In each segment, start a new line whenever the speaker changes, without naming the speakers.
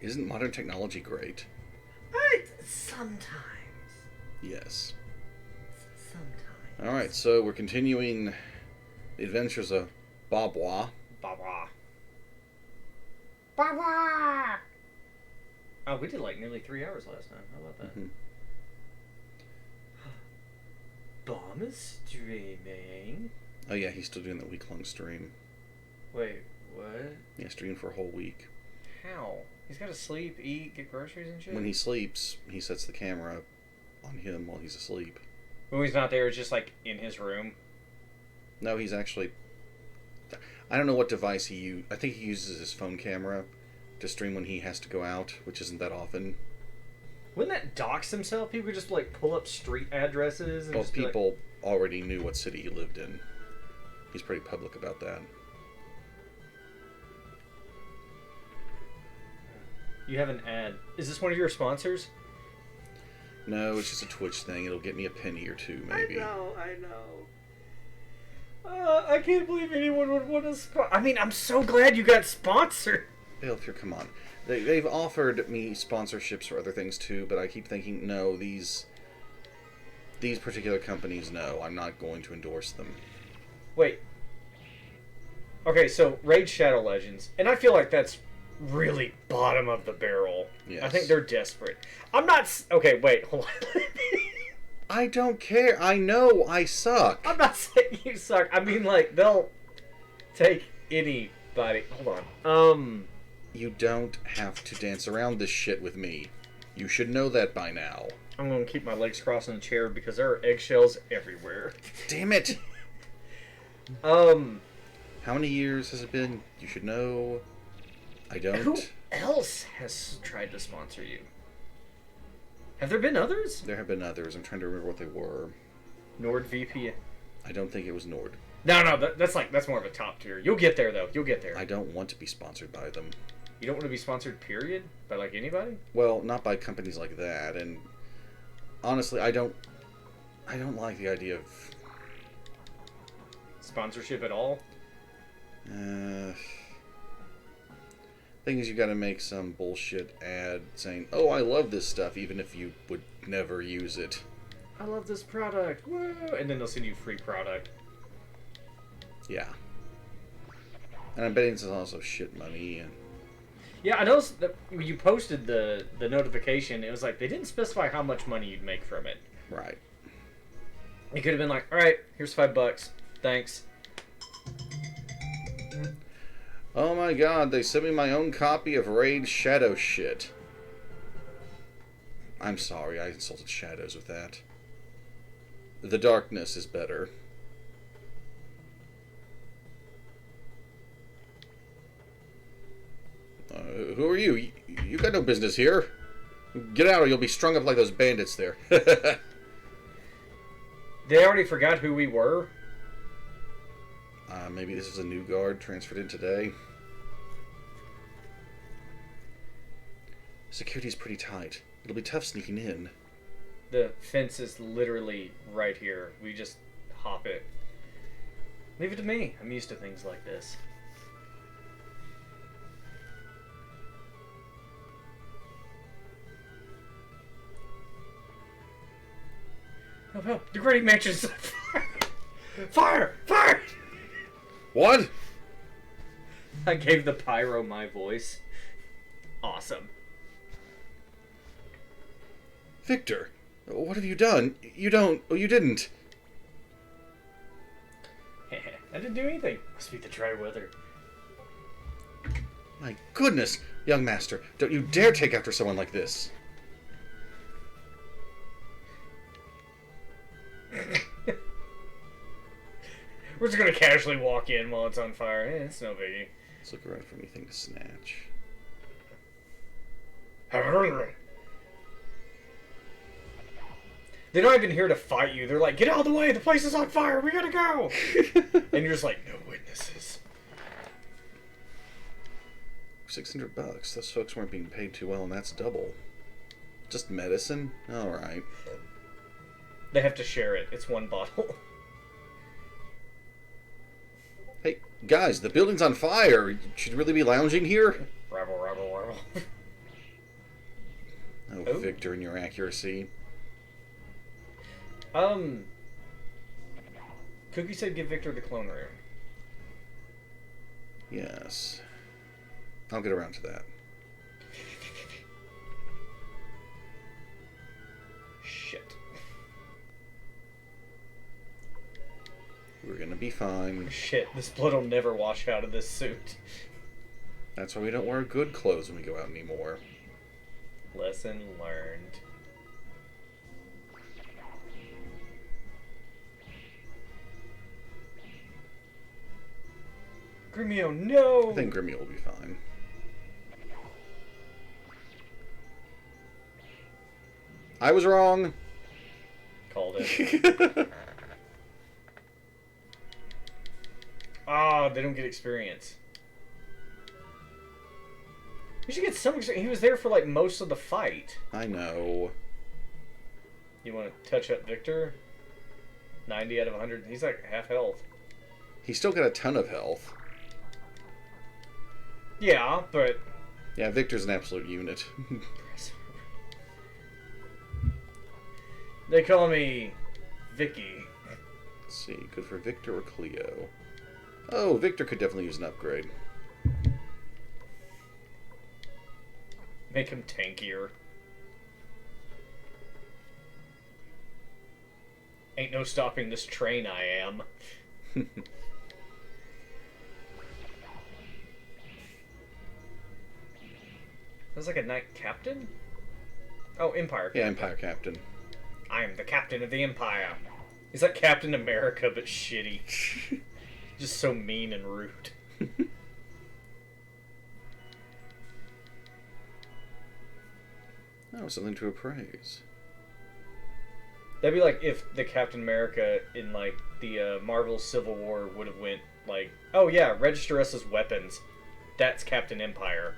Isn't modern technology great?
Sometimes.
Yes.
Sometimes.
Alright, so we're continuing the adventures of Babwa.
Baba. Baba! Oh, we did like nearly 3 hours last time. How about that?
Mm-hmm.
Bomb is streaming.
Oh yeah, he's still doing the week-long stream.
Wait, what?
Yeah, streaming for a whole week.
How? He's got to sleep, eat, get groceries and shit?
When he sleeps, he sets the camera on him while he's asleep.
When he's not there, it's just like in his room.
No, he's actually... I don't know what device he uses. I think he uses his phone camera to stream when he has to go out, which isn't that often.
Wouldn't that dox himself? People could just like pull up street addresses and
Well,
just be
people already knew what city he lived in. He's pretty public about that.
You have an ad. Is this one of your sponsors?
No, it's just a Twitch thing. It'll get me a penny or two, maybe.
I know. I can't believe anyone would want to I mean, I'm so glad you got sponsored.
Balefear, come on. They've offered me sponsorships for other things too, but I keep thinking, no, these particular companies, no, I'm not going to endorse them.
Wait. Okay, so Raid Shadow Legends, and I feel like that's really bottom of the barrel.
Yes.
I think they're desperate. I'm not... Okay, wait, hold on.
I don't care. I know I suck.
I'm not saying you suck. I mean, like, they'll take anybody. Hold on.
You don't have to dance around this shit with me. You should know that by now.
I'm going to keep my legs crossed in the chair because there are eggshells everywhere.
Damn it! How many years has it been? You should know. I don't.
Who else has tried to sponsor you? Have there been others?
There have been others. I'm trying to remember what they were.
NordVPN.
I don't think it was Nord.
No, that's more of a top tier. You'll get there though. You'll get there.
I don't want to be sponsored by them.
You don't want to be sponsored, period? By like anybody?
Well, not by companies like that. And honestly, I don't like the idea of
Sponsorship at all?
Thing is, you got to make some bullshit ad saying, "Oh, I love this stuff," even if you would never use it.
I love this product. Woo! And then they'll send you free product.
Yeah. And I'm betting it's also shit money. And
Yeah, I noticed that when you posted the notification, it was like they didn't specify how much money you'd make from it.
right.
You could have been like, all right, here's $5. Thanks.
Oh my god, they sent me my own copy of Raid Shadow shit. I'm sorry, I insulted Shadows with that. The darkness is better. Who are you? You got no business here. Get out or you'll be strung up like those bandits there.
They already forgot who we were.
Maybe this is a new guard transferred in today. Security's pretty tight. It'll be tough sneaking in.
The fence is literally right here. We just hop it. Leave it to me. I'm used to things like this. Oh, no. The Great Mansion's on fire! Fire! Fire!
What?
I gave the pyro my voice. Awesome.
Victor, what have you done? You don't... Oh, you didn't.
I didn't do anything. Must be the dry weather.
My goodness, young master, don't you dare take after someone like this.
We're just gonna casually walk in while it's on fire. It's no biggie.
Let's look around for anything to snatch.
They're not even here to fight you. They're like, get out of the way. The place is on fire. We gotta go. And you're just like, no witnesses.
$600. Those folks weren't being paid too well, and that's double. Just medicine? Alright.
They have to share it. It's one bottle.
Hey, guys, the building's on fire. You should really be lounging here?
Rabble, rabble, rabble.
Oh,
Oh.
Victor and your accuracy.
Cookie said give Victor the clone room.
Yes. I'll get around to that.
Shit.
We're gonna be fine.
Shit, this blood will never wash out of this suit.
That's why we don't wear good clothes when we go out anymore.
Lesson learned. Gremio, no!
I think Grimmy will be fine. I was wrong!
Called it. Ah, they don't get experience. You should get some experience. He was there for like most of the fight.
I know.
You want to touch up Victor? 90 out of 100. He's like half health.
He's still got a ton of health.
Yeah, but...
Yeah, Victor's an absolute unit.
They call me Vicky.
Let's see, good for Victor or Cleo? Oh, Victor could definitely use an upgrade.
Make him tankier. Ain't no stopping this train, I am. That's like a knight captain? Oh, Empire captain.
Yeah, Empire Captain.
I am the captain of the Empire. He's like Captain America, but shitty. Just so mean and rude.
Oh, something to appraise.
That'd be like if the Captain America in like the Marvel Civil War would have went like, oh yeah, register us as weapons. That's Captain Empire.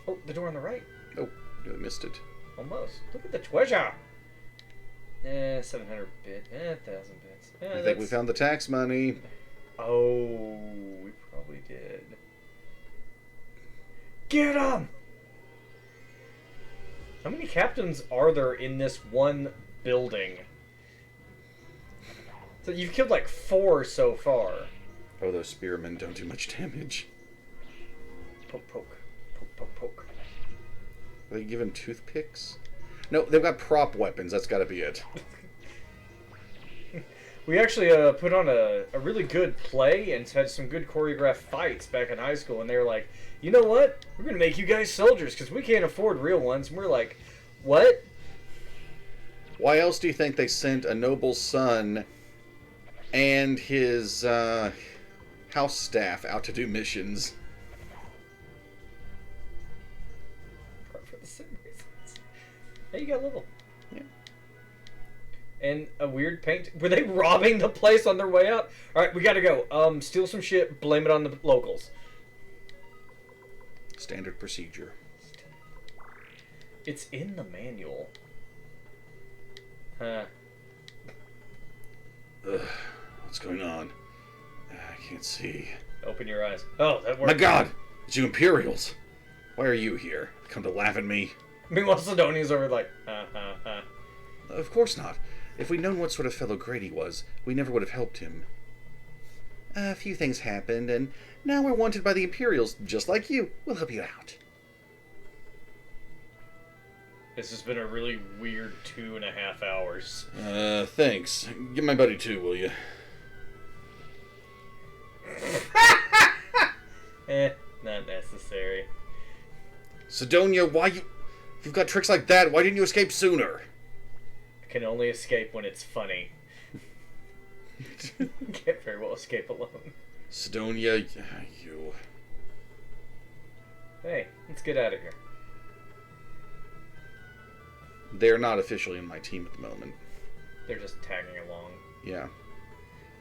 Oh, the door on the right.
Oh, you missed it.
Almost. Look at the treasure. 700 bits. 1,000 bits.
I think we found the tax money.
Oh, we probably did. Get him! How many captains are there in this one building? So you've killed like 4 so far.
Oh, those spearmen don't do much damage.
Poke, poke. Poke, poke, poke.
Are they given toothpicks? No, they've got prop weapons. That's got to be it.
We actually put on a really good play and had some good choreographed fights back in high school, and they were like, you know what? We're going to make you guys soldiers because we can't afford real ones. And we're like, what?
Why else do you think they sent a noble's son and his house staff out to do missions?
For the same reasons. Hey, you got a level.
Yeah.
And a weird paint. Were they robbing the place on their way out? All right, we got to go. Steal some shit, blame it on the locals.
Standard procedure.
It's in the manual. Huh.
Ugh, what's going on? I can't see.
Open your eyes. Oh, that worked.
My God! It's you Imperials! Why are you here? Come to laugh at me?
Meanwhile, Sidonia's over like,
Of course not. If we'd known what sort of fellow Grady was, we never would have helped him. A few things happened, and now we're wanted by the Imperials, just like you. We'll help you out.
This has been a really weird 2.5 hours.
Thanks. Give my buddy 2, will you?
Not necessary.
Sidonia, why you... If you've got tricks like that, why didn't you escape sooner?
I can only escape when it's funny. Can't very well escape alone.
Sidonia, you...
Hey, let's get out of here.
They're not officially in my team at the moment.
They're just tagging along.
Yeah.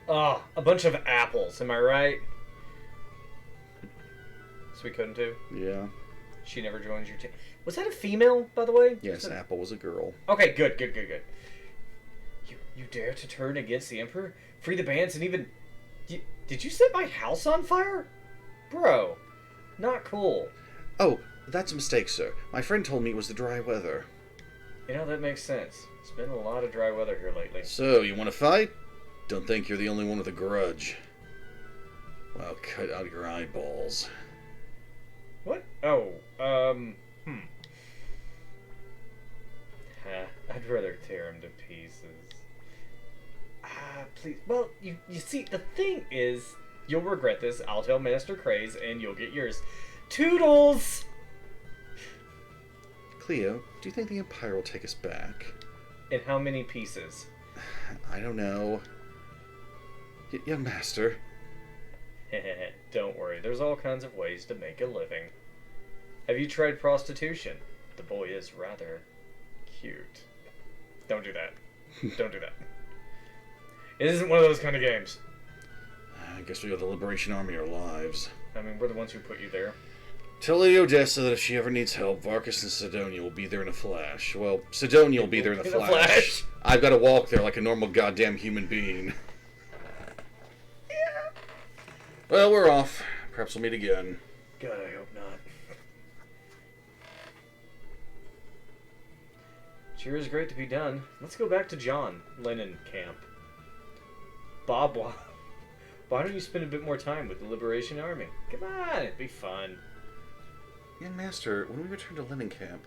Oh, a bunch of apples, am I right? Suikoden too?
Yeah.
She never joins your team. Was that a female, by the way?
Yes, Apple was a girl.
Okay, good. You dare to turn against the Emperor? Free the bands and even... Did you set my house on fire? Bro, not cool.
Oh, That's a mistake, sir. My friend told me it was the dry weather.
You know, that makes sense. It's been a lot of dry weather here lately.
So, you want to fight? Don't think you're the only one with a grudge. Well, cut out your eyeballs.
What? Oh, I'd rather tear him to pieces. Please. Well, you see, the thing is, you'll regret this. I'll tell Master Craze, and you'll get yours. Toodles!
Cleo, do you think the Empire will take us back?
In how many pieces?
I don't know. Young Master.
Don't worry, there's all kinds of ways to make a living. Have you tried prostitution? The boy is rather cute. Don't do that. Don't do that. It isn't one of those kind of games.
I guess we owe the Liberation Army our lives.
I mean, we're the ones who put you there.
Tell Lady Odessa that if she ever needs help, Varkas and Sidonia will be there in a flash. Well, Sidonia will be there in a flash. I've got to walk there like a normal goddamn human being.
Yeah.
Well, we're off. Perhaps we'll meet again.
God, I hope not. Sure is great to be done. Let's go back to John Lennon camp. Bob, why don't you spend a bit more time with the Liberation Army? Come on, it'd be fun.
Young Master, when we return to Lennon Camp,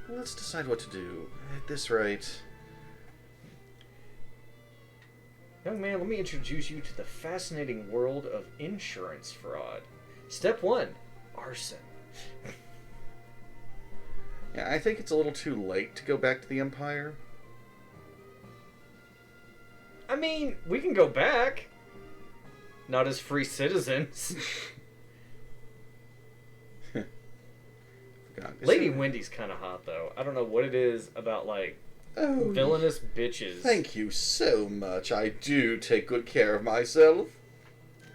let's decide what to do. At this rate...
Young man, let me introduce you to the fascinating world of insurance fraud. Step 1, arson.
Yeah, I think it's a little too late to go back to the Empire.
I mean, we can go back. Not as free citizens. Lady Wendy's kind of hot, though. I don't know what it is about, like, villainous bitches.
Thank you so much. I do take good care of myself.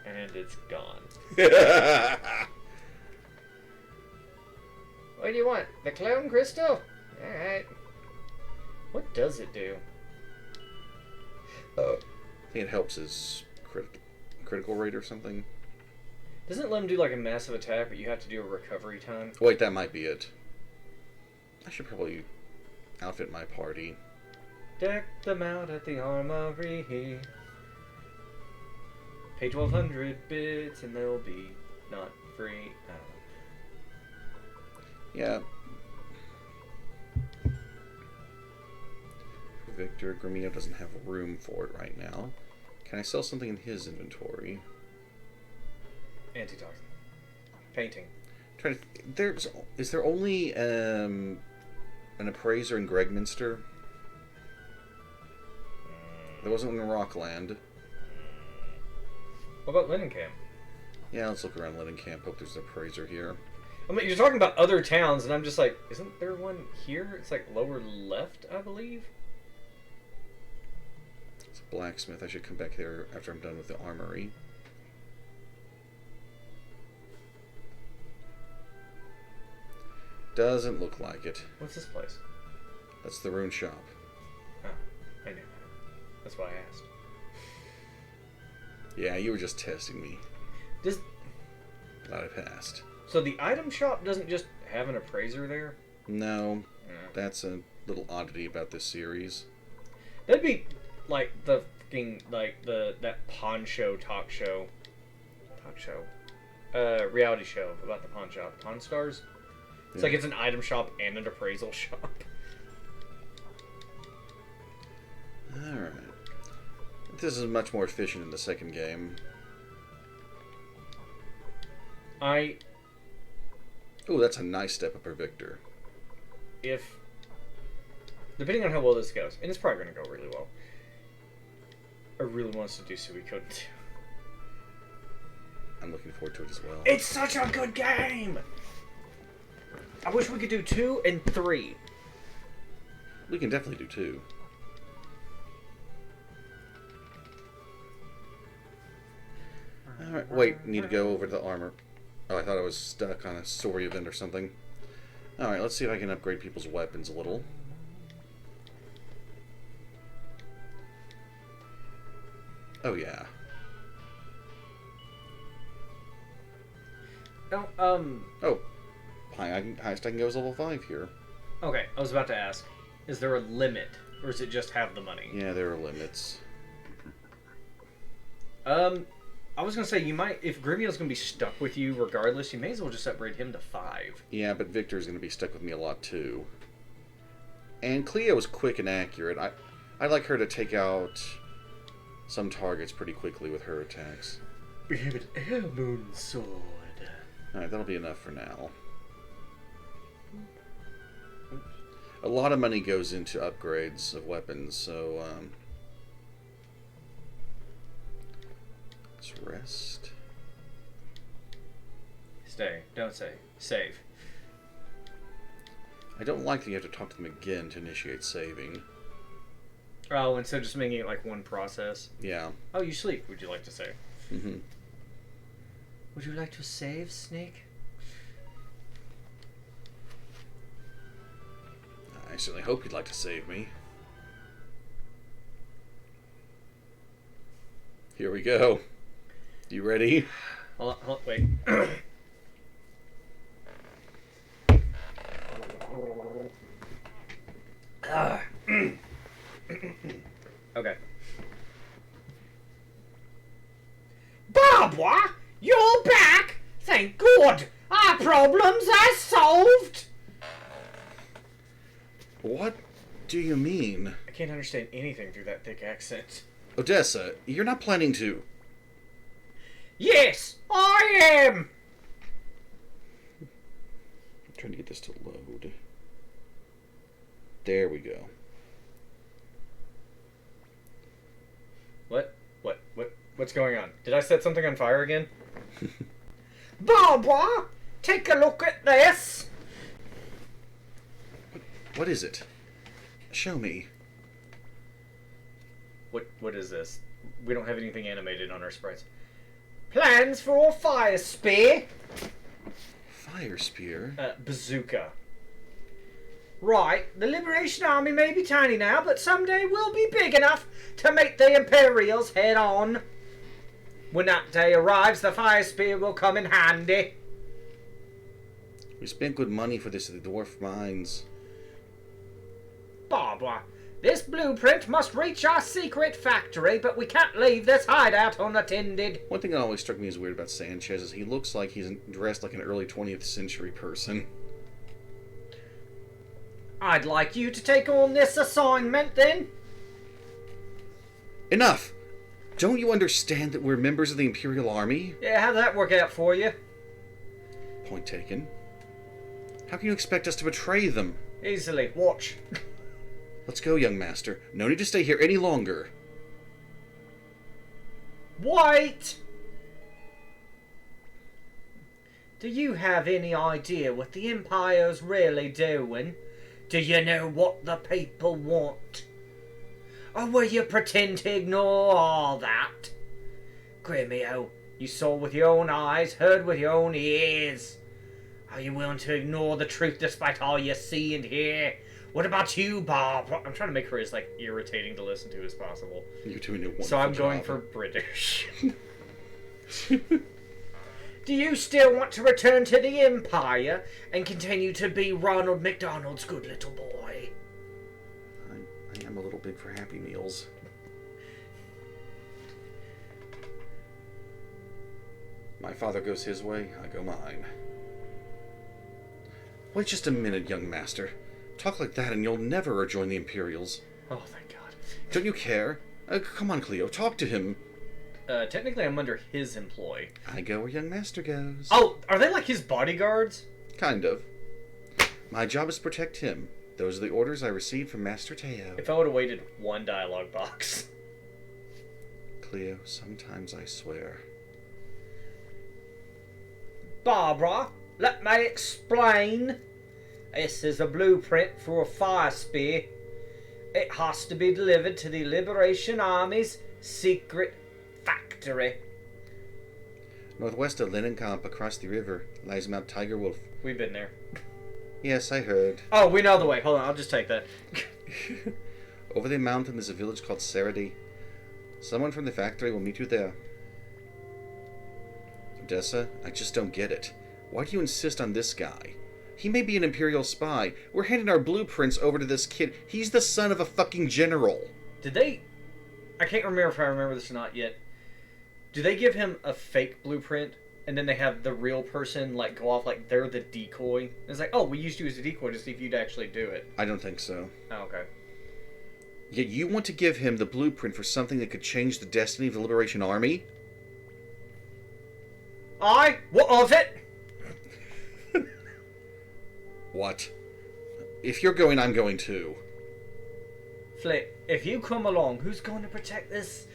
And it's gone. What do you want? The clone crystal? Alright. What does it do?
I think it helps his critical rate or something.
Doesn't it let him do like a massive attack, but you have to do a recovery time?
Wait, that might be it. I should probably outfit my party.
Deck them out at the armory. Pay 1,200 bits and they'll be not free.
Yeah. Victor Gramino doesn't have room for it right now. Can I sell something in his inventory?
Antitoxin. Painting.
Is there only an appraiser in Gregminster? There wasn't one in Rockland.
What about Linnencamp?
Yeah, let's look around Linnencamp. Hope there's an appraiser here.
I mean, you're talking about other towns, and I'm just like, isn't there one here? It's like lower left, I believe.
It's a blacksmith. I should come back there after I'm done with the armory. Doesn't look like it.
What's this place?
That's the rune shop.
Oh, I knew that. That's why I asked.
Yeah, you were just testing me.
Does
Glad I passed.
So the item shop doesn't just have an appraiser there?
No,
Yeah.
that's a little oddity about this series.
That'd be like the fucking that pawn show talk show, reality show about the pawn shop, Pawn Stars. It's like it's an item shop and an appraisal shop.
Alright. This is much more efficient in the second game. Ooh, that's a nice step up for Victor.
If, depending on how well this goes, and it's probably going to go really well, I really want us to do Suikoden 2.
I'm looking forward to it as well.
It's such a good game! I wish we could do 2 and 3.
We can definitely do 2. Alright, wait, need to go over to the armor. Oh, I thought I was stuck on a story event or something. Alright, let's see if I can upgrade people's weapons a little. Oh, yeah.
No,
Oh, Highest I can go is level 5 here.
Okay, I was about to ask, is there a limit, or is it just have the money?
Yeah, there are limits.
I was gonna say, you might, if Grivio's gonna be stuck with you regardless, you may as well just upgrade him to 5.
Yeah, but Victor's gonna be stuck with me a lot too. And Cleo is quick and accurate. I'd like her to take out some targets pretty quickly with her attacks.
We have an air moon sword.
Alright, that'll be enough for now. A lot of money goes into upgrades of weapons, so let's rest.
Stay. Don't say. Save.
I don't like that you have to talk to them again to initiate saving.
Oh, instead of just making it like one process.
Yeah.
Oh, you sleep. Would you like to save?
Mm-hmm.
Would you like to save, Snake?
I certainly hope you'd like to save me. Here we go. You ready?
Hold on, wait. Okay.
Barbara, you're back! Thank God! Our problems are solved!
What do you mean?
I can't understand anything through that thick accent.
Odessa, you're not planning to...
Yes, I am!
I'm trying to get this to load. There we go.
What's going on? Did I set something on fire again?
Barbara, take a look at this!
What is it? Show me.
What is this? We don't have anything animated on our sprites.
Plans for a fire spear?
Fire spear?
Bazooka.
Right, the Liberation Army may be tiny now, but someday we'll be big enough to meet the Imperials head on. When that day arrives, the fire spear will come in handy.
We spent good money for this at the dwarf mines.
Barbara, this blueprint must reach our secret factory, but we can't leave this hideout unattended.
One thing that always struck me as weird about Sanchez is he looks like he's dressed like an early 20th century person.
I'd like you to take on this assignment, then.
Enough! Don't you understand that we're members of the Imperial Army?
Yeah, how'd that work out for you?
Point taken. How can you expect us to betray them?
Easily. Watch.
Let's go, young master. No need to stay here any longer.
Wait! Do you have any idea what the Empire's really doing? Do you know what the people want? Or will you pretend to ignore all that? Gremio, you saw with your own eyes, heard with your own ears. Are you willing to ignore the truth despite all you see and hear? What about you, Bob?
I'm trying to make her as like irritating to listen to as possible.
You're doing a wonderful
So I'm going
job.
for British.
Do you still want to return to the Empire and continue to be Ronald McDonald's good little boy?
I am a little big for Happy Meals. My father goes his way, I go mine. Wait just a minute, young master. Talk like that and you'll never rejoin the Imperials.
Oh, thank God.
Don't you care? Come on, Cleo, talk to him.
Technically, I'm under his employ.
I go where young master goes.
Oh, are they like his bodyguards?
Kind of. My job is to protect him. Those are the orders I received from Master Teo.
If I would have waited one dialogue box.
Cleo, sometimes I swear.
Barbara, let me explain. This is a blueprint for a fire spear. It has to be delivered to the Liberation Army's secret factory.
Northwest of Linenkamp, across the river, lies Mount Tiger Wolf.
We've been there.
Yes, I heard.
Oh, we know the way. Hold on, I'll just take that.
Over the mountain is a village called Saradi. Someone from the factory will meet you there. Odessa, I just don't get it. Why do you insist on this guy? He may be an Imperial spy. We're handing our blueprints over to this kid. He's the son of a fucking general.
Did they... I can't remember if I remember this or not yet. Do they give him a fake blueprint, and then they have the real person, like, go off like they're the decoy? It's like, oh, we used you as a decoy to see if you'd actually do it.
I don't think so.
Oh, okay.
Yet you want to give him the blueprint for something that could change the destiny of the Liberation Army?
Aye? What of it?
What? If you're going, I'm going too.
Flick, if you come along, who's going to protect this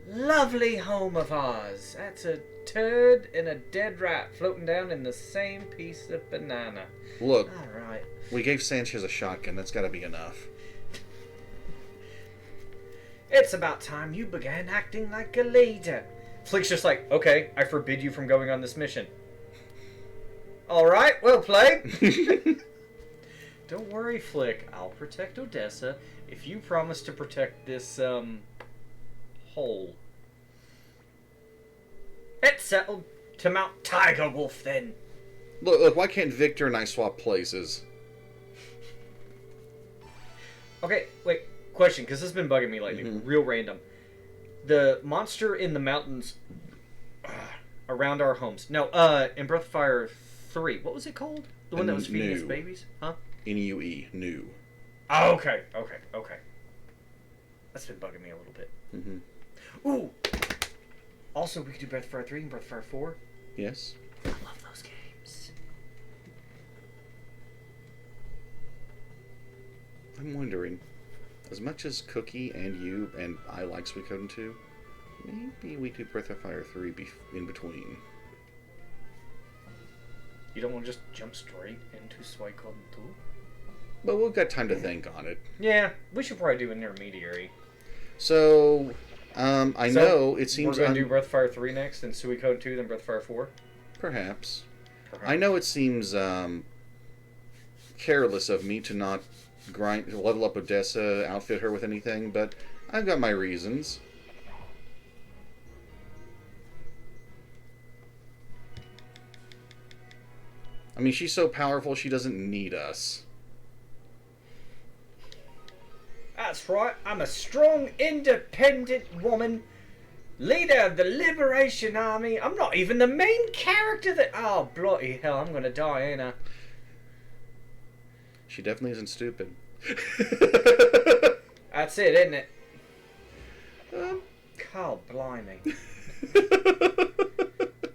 lovely home of ours?
That's a turd and a dead rat floating down in the same piece of banana.
Look,
Alright.
we gave Sanchez a shotgun. That's gotta be enough.
It's about time you began acting like a leader.
Flick's just like, okay, I forbid you from going on this mission. Alright, well played. Don't worry, Flick. I'll protect Odessa if you promise to protect this, hole.
It's settled to Mount Tiger Wolf, then.
Look, why can't Victor and I swap places?
Okay, wait. Question, because this has been bugging me lately. Real random. The monster in the mountains around our homes. No, in Breath of Fire 3, what was it called? The one that was feeding its babies? Huh?
N-U-E, new.
Oh, okay. That's been bugging me a little bit. Ooh! Also, we could do Breath of Fire 3 and Breath of Fire 4.
Yes?
I love those games.
I'm wondering, as much as Cookie and you and I like Suikoden 2, maybe we do Breath of Fire 3 in between.
You don't want to just jump straight into Suikoden 2?
But we've got time to think on it.
Yeah, we should probably do an intermediary.
So, I know it seems...
We're going to do Breath of Fire 3 next, then Suikoden 2, then Breath of Fire 4?
Perhaps. I know it seems careless of me to not level up Odessa, outfit her with anything, but I've got my reasons. I mean, she's so powerful, she doesn't need us.
That's right, I'm a strong, independent woman, leader of the Liberation Army. I'm not even the main character that... Oh, bloody hell, I'm gonna die, ain't I?
She definitely isn't stupid.
That's it, isn't it? God blimey.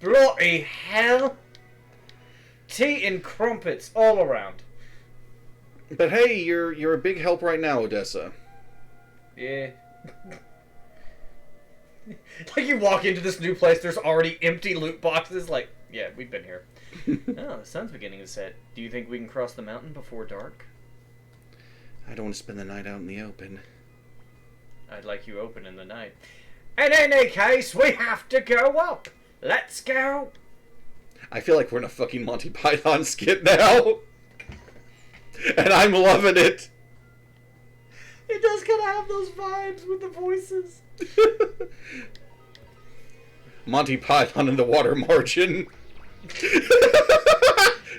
Bloody hell. Tea and crumpets all around.
But hey, you're a big help right now, Odessa.
Yeah. Like you walk into this new place, there's already empty loot boxes. Like, yeah, we've been here. Oh, the sun's beginning to set. Do you think we can cross the mountain before dark?
I don't want to spend the night out in the open.
I'd like you open in the night. In any case, we have to go up. Let's go.
I feel like we're in a fucking Monty Python skit now. And I'm loving it.
It does kind of have those vibes with the voices.
Monty Python in the water margin.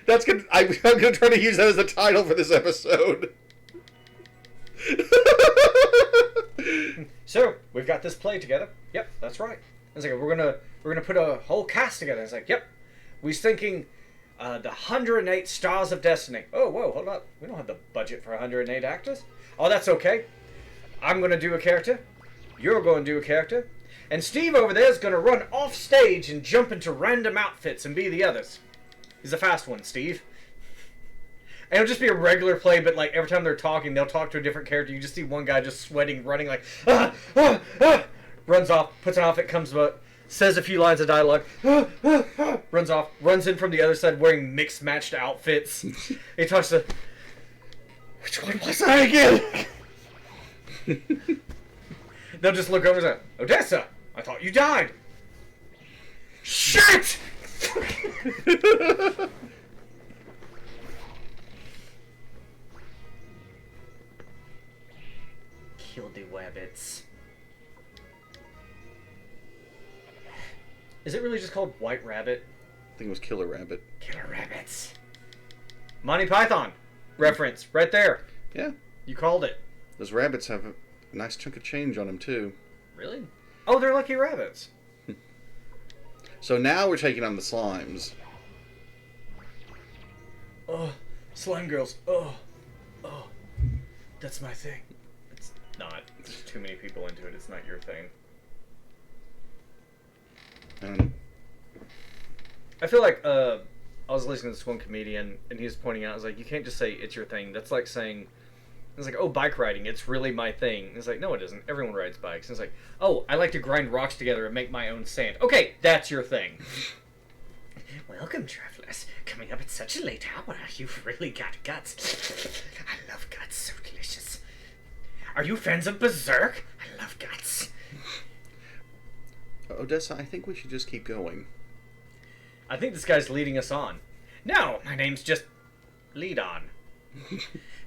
That's good. I'm gonna try to use that as the title for this episode.
So we've got this play together. Yep, that's right. It's like we're gonna put a whole cast together. It's like, yep, we was thinking the 108 Stars of Destiny. Oh, whoa, hold up. We don't have the budget for 108 actors. Oh, that's okay. I'm gonna do a character. You're going to do a character. And Steve over there is going to run off stage and jump into random outfits and be the others. He's a fast one, Steve. And it'll just be a regular play, but like every time they're talking, they'll talk to a different character. You just see one guy just sweating, running like, runs off, puts an outfit, comes up, says a few lines of dialogue, runs off, runs in from the other side wearing mixed matched outfits. He talks to, which one was I again? They'll just look over and say, Odessa, I thought you died. Shit!
Kill the rabbits.
Is it really just called White Rabbit?
I think it was Killer Rabbit.
Killer Rabbits. Monty Python reference right there.
Yeah.
You called it.
Those rabbits have a nice chunk of change on them, too.
Really? Oh, they're lucky rabbits.
So now we're taking on the slimes.
Oh, slime girls. Oh, that's my thing. It's not. There's too many people into it. It's not your thing.
I don't know.
I feel like I was listening to this one comedian, and he was pointing out, I was like, you can't just say it's your thing. That's like saying, it's like, oh, bike riding, it's really my thing. It's like, no, it isn't. Everyone rides bikes. And it's like, oh, I like to grind rocks together and make my own sand. Okay, that's your thing. Welcome, travelers. Coming up at such a late hour. You've really got guts. I love guts. So delicious. Are you fans of Berserk? I love guts.
Odessa, I think we should just keep going.
I think this guy's leading us on. No, my name's just Lead On.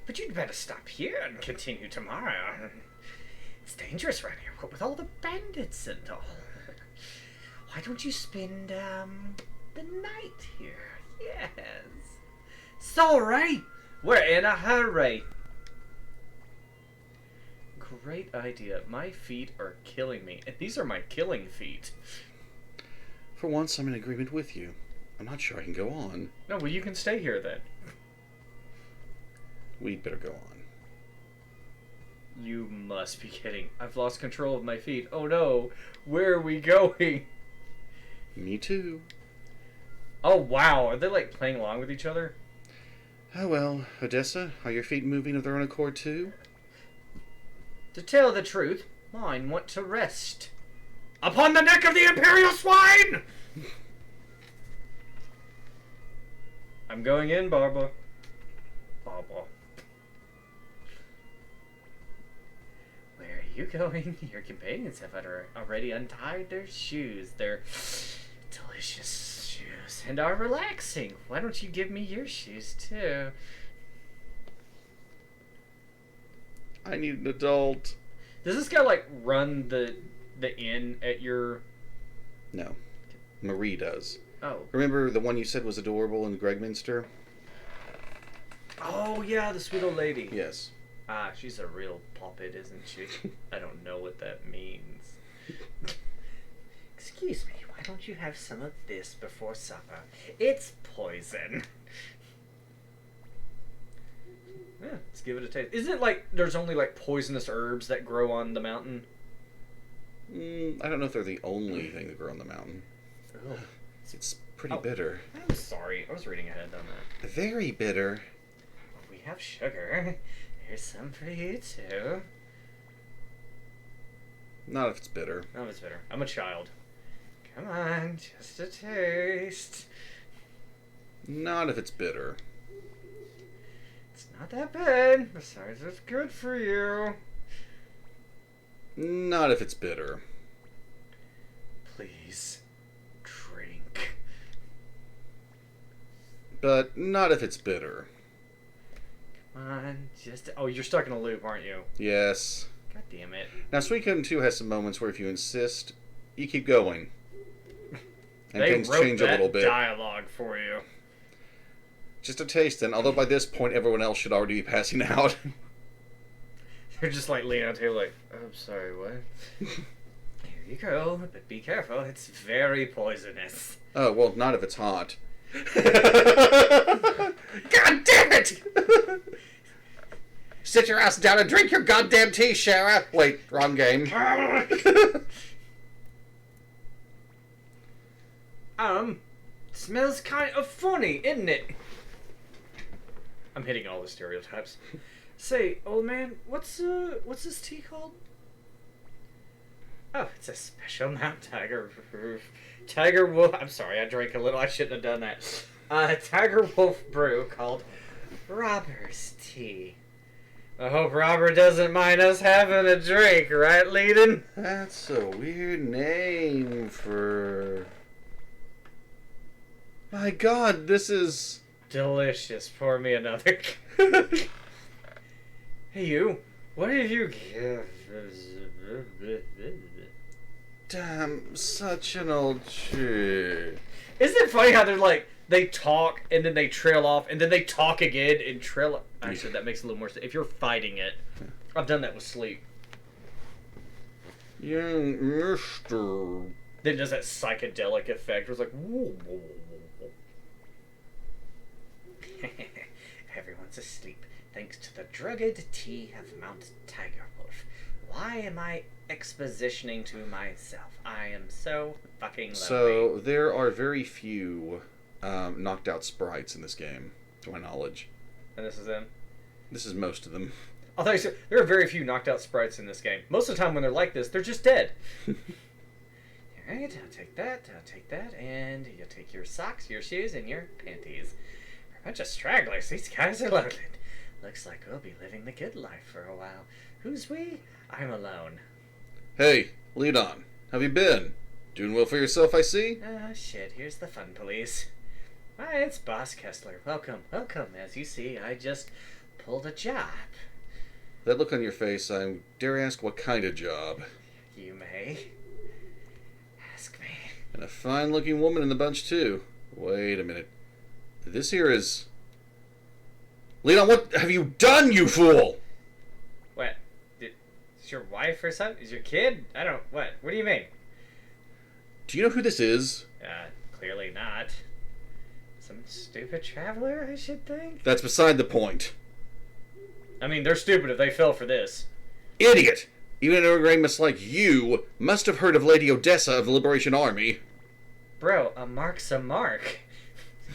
But you'd better stop here and continue tomorrow. It's dangerous right here, what with all the bandits and all. Why don't you spend the night here? Yes. Sorry, we're in a hurry. Great idea. My feet are killing me, and these are my killing feet.
For once, I'm in agreement with you. I'm not sure I can go on.
No, well, you can stay here then.
We'd better go on.
You must be kidding. I've lost control of my feet. Oh no, where are we going?
Me too.
Oh wow, are they like playing along with each other?
Oh well, Odessa, are your feet moving of their own accord too?
To tell the truth, mine want to rest. Upon the neck of the Imperial Swine! I'm going in, Barbara. Barbara. Where are you going? Your companions have already untied their shoes. Their delicious shoes. And are relaxing. Why don't you give me your shoes, too?
I need an adult.
Does this guy, like, run the inn at your...
No. Marie does.
Oh.
Remember the one you said was adorable in Gregminster?
Oh, yeah, the sweet old lady.
Yes.
Ah, she's a real puppet, isn't she? I don't know what that means. Excuse me, why don't you have some of this before supper? It's poison. Yeah, let's give it a taste. Isn't it like there's only like poisonous herbs that grow on the mountain?
I don't know if they're the only thing that grow on the mountain.
Oh.
It's pretty bitter.
I'm sorry, I was reading ahead on that.
Very bitter.
We have sugar. Here's some for you too.
Not if it's bitter.
Oh, it's bitter. I'm a child. Come on, just a taste.
Not if it's bitter.
It's not that bad. Besides, it's good for you.
Not if it's bitter.
Please, drink.
But not if it's bitter.
Come on, just... Oh, you're stuck in a loop, aren't you?
Yes.
God damn it.
Now, Suikoden 2 has some moments where if you insist, you keep going. And
They
things
wrote
change
that
a little bit.
dialogue for you.
Just a taste then, although by this point everyone else should already be passing out.
You're just like leaning on the table like, oh, I'm sorry, what? Here you go, but be careful, it's very poisonous.
Oh, well, not if it's hot.
God damn it!
Sit your ass down and drink your goddamn tea, Shara. Wait, wrong game.
Smells kind of funny, isn't it? I'm hitting all the stereotypes. Say, old man, what's this tea called? Oh, it's a special Mount Tiger Wolf. I'm sorry, I drank a little. I shouldn't have done that. Tiger Wolf brew called Robber's Tea. I hope Robert doesn't mind us having a drink, right, Leiden?
That's a weird name for... My God, this is...
Delicious. Pour me another. Hey, you. What did you give?
Damn, such an old tree.
Isn't it funny how they're like, they talk and then they trail off and then they talk again and trail. Actually, that makes a little more sense. If you're fighting it, I've done that with sleep.
Young Mister.
Then it does that psychedelic effect. Where it's like, whoa, whoa, whoa, whoa. Everyone's asleep thanks to the drugged tea of Mount Tigerwolf. Why am I expositioning to myself? I am so fucking lonely.
So there are very few knocked out sprites in this game, to my knowledge.
And this is them?
This is most of them.
I thought you said there are very few knocked out sprites in this game. Most of the time when they're like this, they're just dead. Alright, I'll take that, and you'll take your socks, your shoes, and your panties. We're a bunch of stragglers. These guys are loaded. Looks like we'll be living the good life for a while. Who's we? I'm alone.
Hey, lead on. How have you been? Doing well for yourself, I see?
Ah, shit, here's the fun police. Hi, it's Boss Kessler. Welcome, welcome. As you see, I just pulled a job.
That look on your face, I dare ask what kind of job.
You may. Ask me.
And a fine-looking woman in the bunch, too. Wait a minute. This here is... Leon, what have you done, you fool?
What? Is your wife or something? Is your kid? I don't... What? What do you mean?
Do you know who this is?
Clearly not. Some stupid traveler, I should think?
That's beside the point.
I mean, they're stupid if they fell for this.
Idiot! Even an ignoramus like you must have heard of Lady Odessa of the Liberation Army.
Bro, a mark's a mark.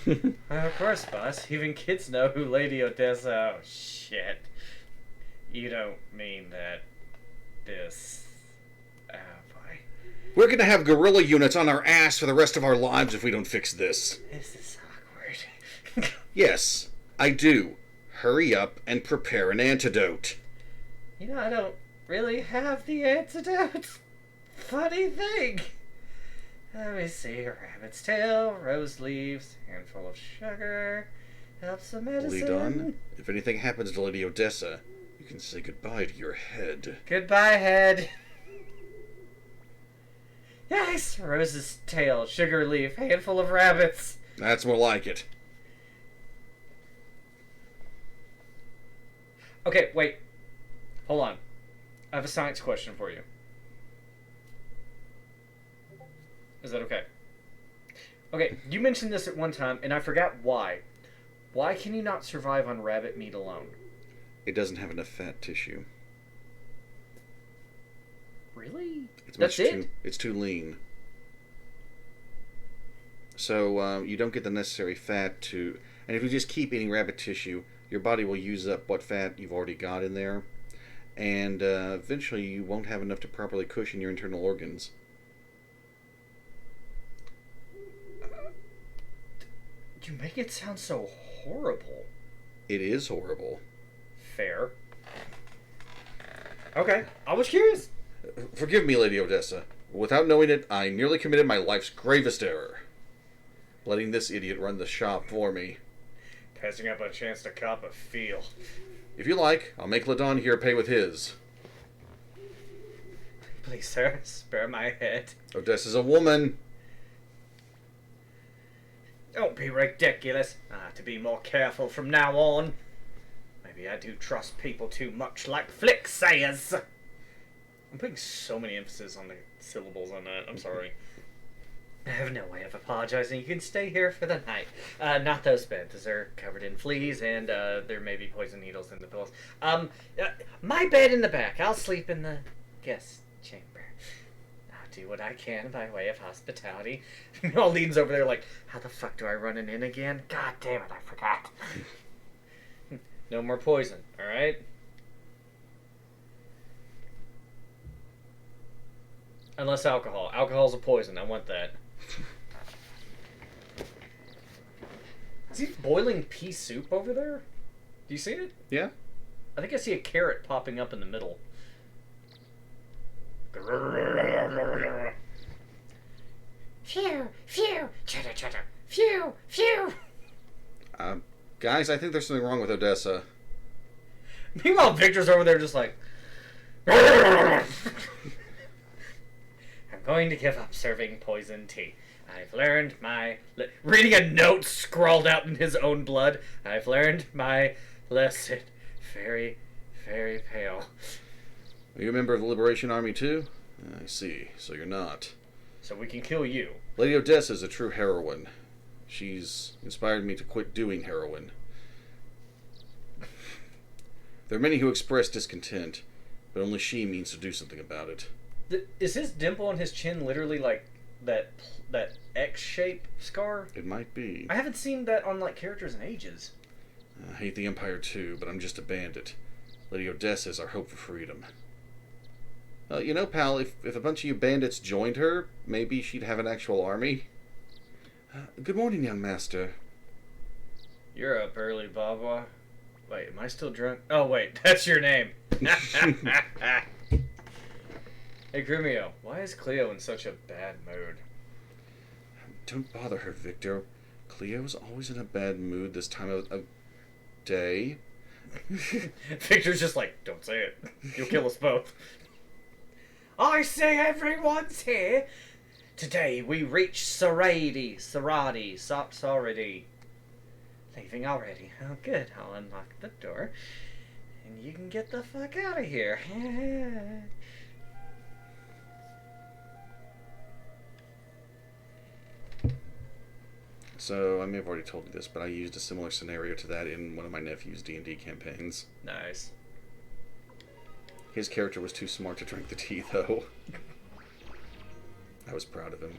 Of course, boss. Even kids know who Lady Odessa... Oh, shit. You don't mean that... This... Oh, boy.
We're gonna have guerrilla units on our ass for the rest of our lives if we don't fix this.
This is awkward.
Yes, I do. Hurry up and prepare an antidote.
You know, I don't really have the antidote. Funny thing. Let me see. Rabbit's tail, rose leaves, handful of sugar, helps some medicine.
Lead on. If anything happens to Lady Odessa, you can say goodbye to your head.
Goodbye, head. Yes, rose's tail, sugar leaf, handful of rabbits.
That's more like it.
Okay, wait. Hold on. I have a science question for you. Is that okay? Okay, you mentioned this at one time, and I forgot why. Why can you not survive on rabbit meat alone?
It doesn't have enough fat tissue.
Really?
It's too lean. So you don't get the necessary fat to... And if you just keep eating rabbit tissue, your body will use up what fat you've already got in there. And eventually you won't have enough to properly cushion your internal organs.
You make it sound so horrible.
It is horrible.
Fair. Okay, I was curious.
Forgive me, Lady Odessa. Without knowing it, I nearly committed my life's gravest error. Letting this idiot run the shop for me.
Passing up a chance to cop a feel.
If you like, I'll make Ladon here pay with his.
Please, sir, spare my head.
Odessa's a woman.
Don't be ridiculous. I have to be more careful from now on. Maybe I do trust people too much, like Flick says. I'm putting so many emphasis on the syllables on that. I'm sorry. I have no way of apologizing. You can stay here for the night. Not those beds. They're covered in fleas, and there may be poison needles in the pillows. My bed in the back. I'll sleep in the guest chamber. I'll do what I can by way of hospitality. All leans over there like, how the fuck do I run an inn again? God damn it, I forgot. No more poison, alright? Unless alcohol. Alcohol's a poison. I want that. Is he boiling pea soup over there? Do you see it?
Yeah?
I think I see a carrot popping up in the middle. Phew, phew, chatter, chatter, phew, phew.
Guys, I think there's something wrong with Odessa.
Meanwhile, Victor's over there just like... I'm going to give up serving poison tea.
I've learned my... Reading a note scrawled out in his own blood. I've learned my lesson. Very, very pale.
Are you a member of the Liberation Army too? I see. So you're not.
So we can kill you.
Lady Odessa is a true heroine. She's inspired me to quit doing heroin. There are many who express discontent, but only she means to do something about it.
Is his dimple on his chin literally like that X-shape scar?
It might be.
I haven't seen that on like characters in ages.
I hate the Empire too, but I'm just a bandit. Lady Odessa is our hope for freedom. You know, pal, if a bunch of you bandits joined her, maybe she'd have an actual army. Good morning, young master.
You're up early, Baba. Wait, am I still drunk? Oh, wait, that's your name. Hey, Grumio, why is Cleo in such a bad mood?
Don't bother her, Victor. Cleo's always in a bad mood this time of day.
Victor's just like, don't say it. You'll kill us both. I say everyone's here. Today we reach Saradi. Leaving already. Oh, good. I'll unlock the door. And you can get the fuck out of here.
So, I may have already told you this, but I used a similar scenario to that in one of my nephew's D&D campaigns.
Nice.
His character was too smart to drink the tea, though. I was proud of him.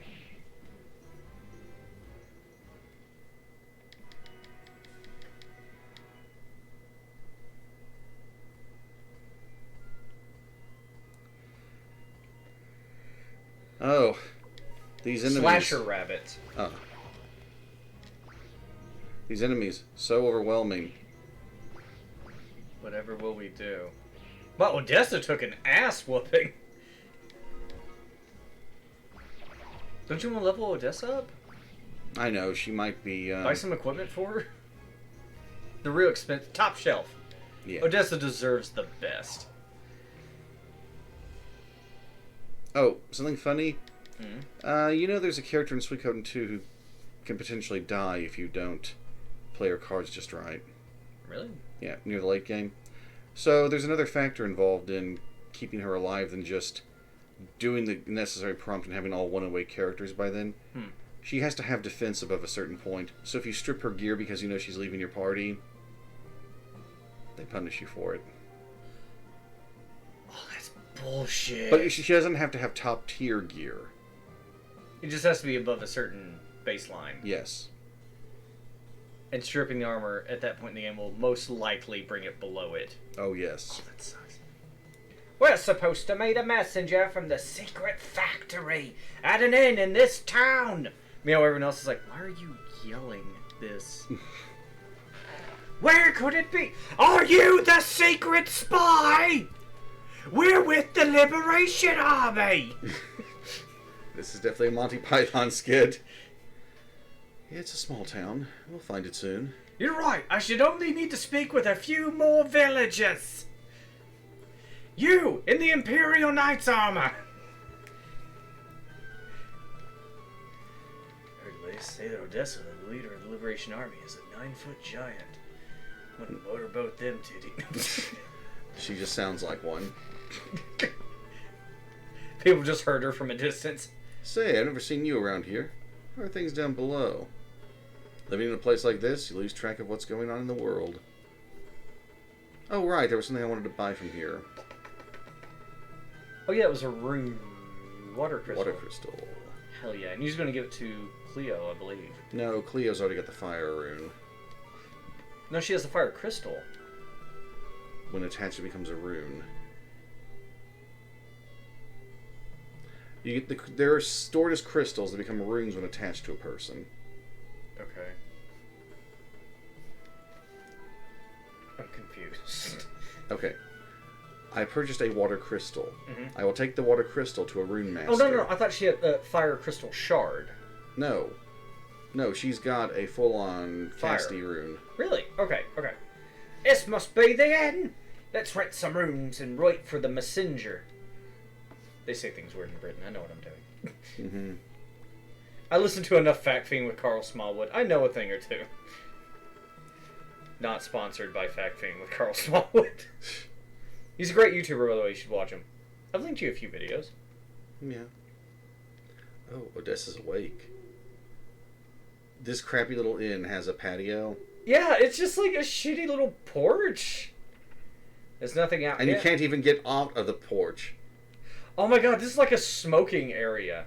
Oh, these enemies...
Slasher rabbits.
Oh. These enemies, so overwhelming.
Whatever will we do? Well, Odessa took an ass whooping. Don't you want to level Odessa up?
I know, she might be...
Buy some equipment for her? The real expense... Top shelf.
Yeah.
Odessa deserves the best.
Oh, something funny?
Mm-hmm.
You know there's a character in Suikoden 2 who can potentially die if you don't play her cards just right.
Really?
Yeah, near the late game. So there's another factor involved in keeping her alive than just doing the necessary prompt and having all one-away characters by then. She has to have defense above a certain point. So if you strip her gear because you know she's leaving your party, they punish you for it.
Oh, that's bullshit.
But she doesn't have to have top-tier gear.
It just has to be above a certain baseline.
Yes.
And stripping the armor at that point in the game will most likely bring it below it.
Oh, yes.
Oh, that sucks.
We're supposed to meet a messenger from the secret factory at an inn in this town.
Meanwhile, everyone else is like, why are you yelling this?
Where could it be? Are you the secret spy? We're with the Liberation Army.
This is definitely a Monty Python skit. Yeah, it's a small town. We'll find it soon.
You're right. I should only need to speak with a few more villagers. You, in the Imperial Knight's armor.
Heard Lace say that Odessa, the leader of the Liberation Army, is a 9-foot giant. Wouldn't motorboat them titty.
She just sounds like one.
People just heard her from a distance.
Say, I've never seen you around here. How are things down below? Living in a place like this, you lose track of what's going on in the world. Oh, right, there was something I wanted to buy from here.
Oh yeah, it was a rune. Water crystal.
Water crystal.
Hell yeah. And he was going to give it to Cleo, I believe.
No, Cleo's already got the fire rune.
No, she has the fire crystal.
When attached, it becomes a rune. You get they're stored as crystals that become runes when attached to a person.
Okay. I'm confused.
Okay. I purchased a water crystal.
Mm-hmm.
I will take the water crystal to a rune master.
Oh, no. I thought she had a fire crystal shard.
No. No, she's got a full-on casty rune.
Really? Okay.
This must be the end. Let's rent some rooms and wait for the messenger.
They say things weird in Britain. I know what I'm doing.
Mm-hmm.
I listened to enough Fact Fiend with Carl Smallwood. I know a thing or two. Not sponsored by Fact Fiend with Carl Smallwood. He's a great YouTuber, by the way. You should watch him. I've linked you a few videos.
Yeah. Oh, Odessa's awake. This crappy little inn has a patio.
Yeah, it's just like a shitty little porch. There's nothing out.
And you can't even get out of the porch.
Oh my god, this is like a smoking area.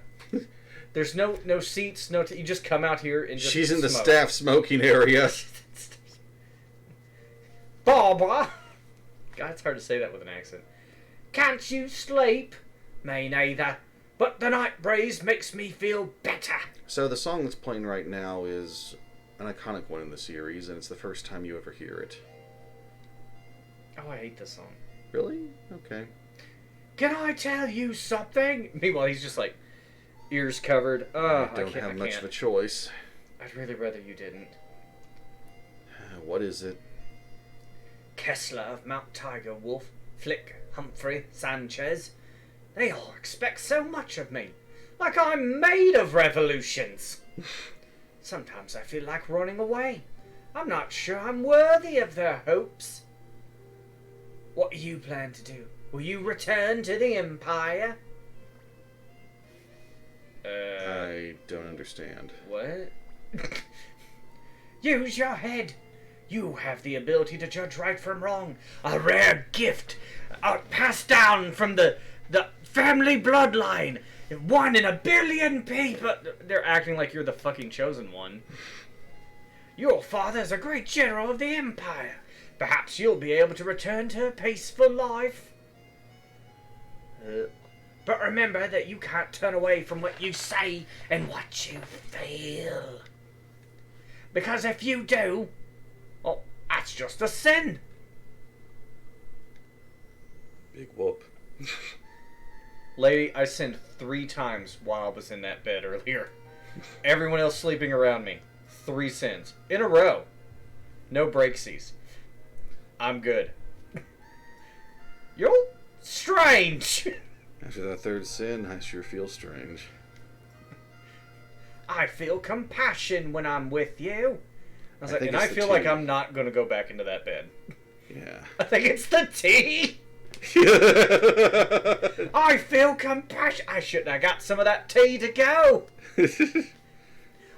There's no seats, you just come out here and just
She's in the
smoke.
staff smoking area.
Barbara! God, it's hard to say that with an accent. Can't you sleep? Me neither. But the night breeze makes me feel better.
So the song that's playing right now is an iconic one in the series, and it's the first time you ever hear it.
Oh, I hate this song.
Really? Okay.
Can I tell you something? Meanwhile, he's just like, ears covered. Oh,
I don't have much of a choice.
I'd really rather you didn't.
What is it?
Kessler of Mount Tiger Wolf, Flick, Humphrey, Sanchez. They all expect so much of me. Like I'm made of revolutions. Sometimes I feel like running away. I'm not sure I'm worthy of their hopes. What do you plan to do? Will you return to the Empire?
I don't understand.
What? Use your head. You have the ability to judge right from wrong. A rare gift passed down from the family bloodline. One in a billion people. They're acting like you're the fucking chosen one. Your father's a great general of the Empire. Perhaps you'll be able to return to a peaceful life. But remember that you can't turn away from what you say and what you feel. Because if you do, well, that's just a sin.
Big whoop.
Lady, I sinned 3 times while I was in that bed earlier. Everyone else sleeping around me. 3 sins. In a row. No breaksies. I'm good. You're strange.
After that third sin, I sure feel strange.
I feel compassion when I'm with you. I was like,
think
and I
it's the
feel like
tea.
I'm not going to go back into that bed.
Yeah.
I think it's the tea. I feel compassion. I shouldn't have got some of that tea to go.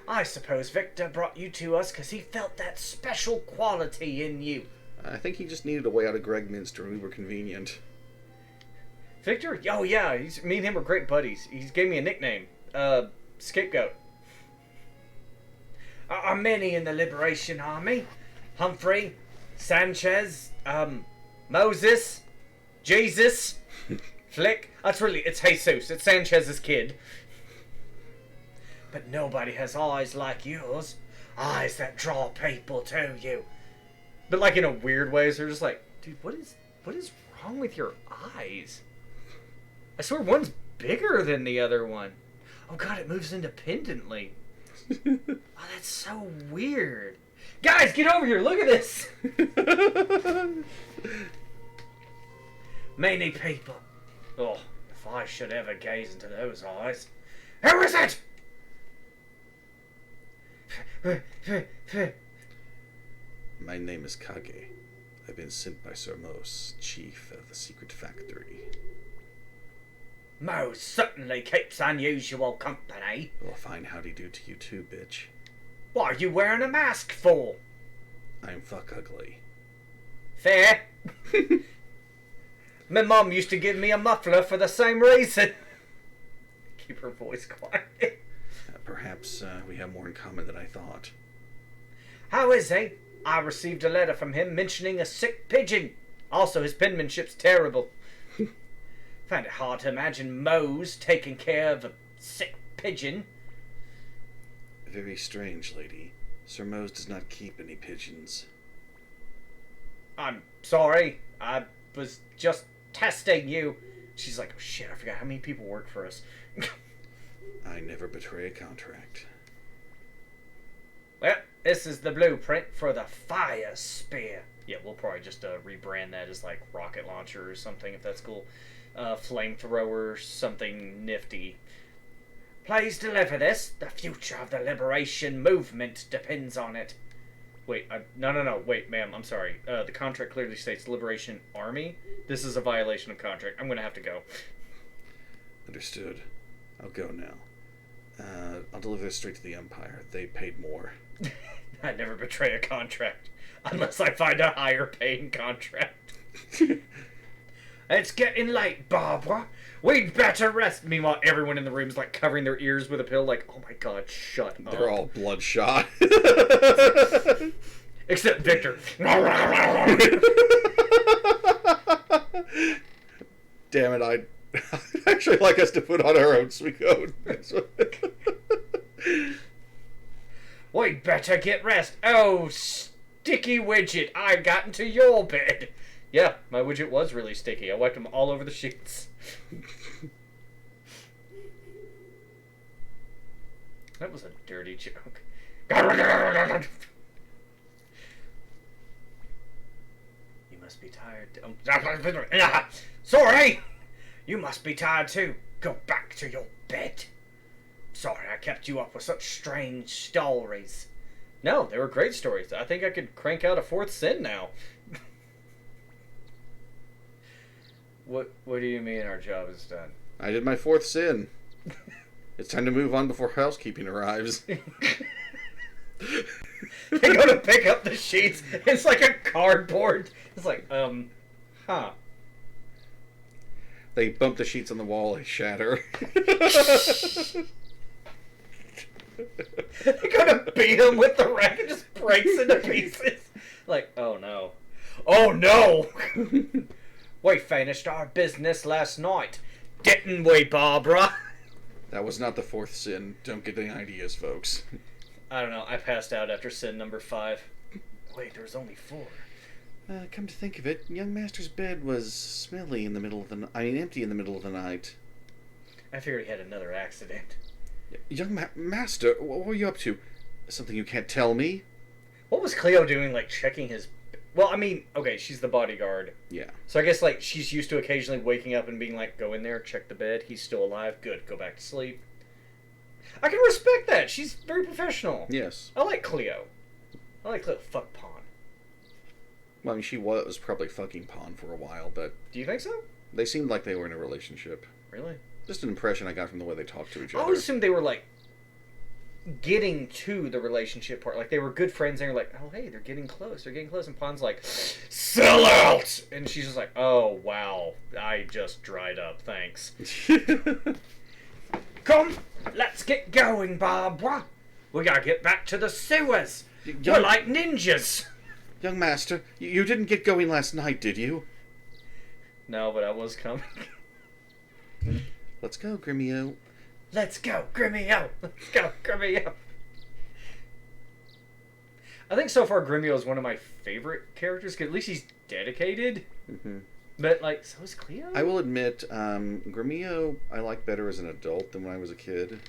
I suppose Victor brought you to us because he felt that special quality in you.
I think he just needed a way out of Greg Minster and we were convenient.
Victor? Oh yeah, me and him were great buddies. He gave me a nickname. Scapegoat. Are many in the Liberation Army? Humphrey, Sanchez, Moses, Jesus, Flick. It's Jesus. It's Sanchez's kid. But nobody has eyes like yours. Eyes that draw people to you. But like in a weird way, so they're just like, dude, what is wrong with your eyes? I swear one's bigger than the other one. Oh god, it moves independently. Oh, that's so weird. Guys, get over here. Look at this. Many people. Oh, if I should ever gaze into those eyes. Who is it?
My name is Kage. I've been sent by Sir Mos, chief of the secret factory.
Most certainly keeps unusual company.
Well, a fine howdy do to you too, bitch.
What are you wearing a mask for?
I'm fuck ugly.
Fair. My mum used to give me a muffler for the same reason.
Keep her voice quiet.
Perhaps we have more in common than I thought.
How is he? I received a letter from him mentioning a sick pigeon. Also, his penmanship's terrible. Find it hard to imagine Mose taking care of a sick pigeon.
Very strange, lady. Sir Mose does not keep any pigeons.
I'm sorry. I was just testing you.
She's like, oh shit, I forgot how many people work for us.
I never betray a contract.
Well, this is the blueprint for the fire spear.
Yeah, we'll probably just rebrand that as like rocket launcher or something if that's cool. Flamethrower, something nifty.
Please deliver this. The future of the liberation movement depends on it.
Wait, no. Wait, ma'am, I'm sorry. The contract clearly states Liberation Army. This is a violation of contract. I'm gonna have to go.
Understood. I'll go now. I'll deliver this straight to the Empire. They paid more.
I'd never betray a contract. Unless I find a higher paying contract.
It's getting late, Barbara. We'd better rest.
Meanwhile, everyone in the room's like covering their ears with a pillow, like, oh my god, shut up.
They're all bloodshot.
Except Victor.
Damn it, I'd actually like us to put on our own Suikoden.
We'd better get rest. Oh, sticky widget, I got into your bed.
Yeah, my widget was really sticky. I wiped them all over the sheets. That was a dirty joke.
You must be tired. Sorry! You must be tired too. Go back to your bed. Sorry I kept you up with such strange stories.
No, they were great stories. I think I could crank out a fourth sin now. What do you mean our job is done?
I did my fourth sin. It's time to move on before housekeeping arrives.
They go to pick up the sheets. It's like a cardboard. It's like, huh.
They bump the sheets on the wall, they shatter.
They go to beat him with the rack and just breaks into pieces. Like, oh no. Oh no!
We finished our business last night, didn't we, Barbara?
That was not the fourth sin. Don't get any ideas, folks.
I don't know. I passed out after sin number 5.
Wait, there was only 4.
Come to think of it, young master's bed was smelly in the middle of the empty in the middle of the night.
I figured he had another accident.
Young master, what were you up to? Something you can't tell me?
What was Cleo doing, like, checking his... Well, I mean, okay, she's the bodyguard.
Yeah.
So I guess, like, she's used to occasionally waking up and being like, go in there, check the bed, he's still alive, good, go back to sleep. I can respect that. She's very professional.
Yes.
I like Cleo. I like Cleo. Fuck Pawn.
Well, I mean, she was probably fucking Pawn for a while, but...
Do you think so?
They seemed like they were in a relationship.
Really?
Just an impression I got from the way they talked to each
I
other.
always assumed they were, like, getting to the relationship part. Like, they were good friends, and they're like, oh, hey, they're getting close. They're getting close. And Pawn's like, sell out! And she's just like, oh, wow. I just dried up. Thanks.
Come, let's get going, Barbara. We gotta get back to the sewers. You're like ninjas.
Young master, you didn't get going last night, did you?
No, but I was coming.
Let's go, Grimmio.
Let's go, Grimmio. Let's go, Grimmio.
I think so far Grimmio is one of my favorite characters, because at least he's dedicated.
Mm-hmm.
But, like, so is Cleo?
I will admit, Grimmio I like better as an adult than when I was a kid.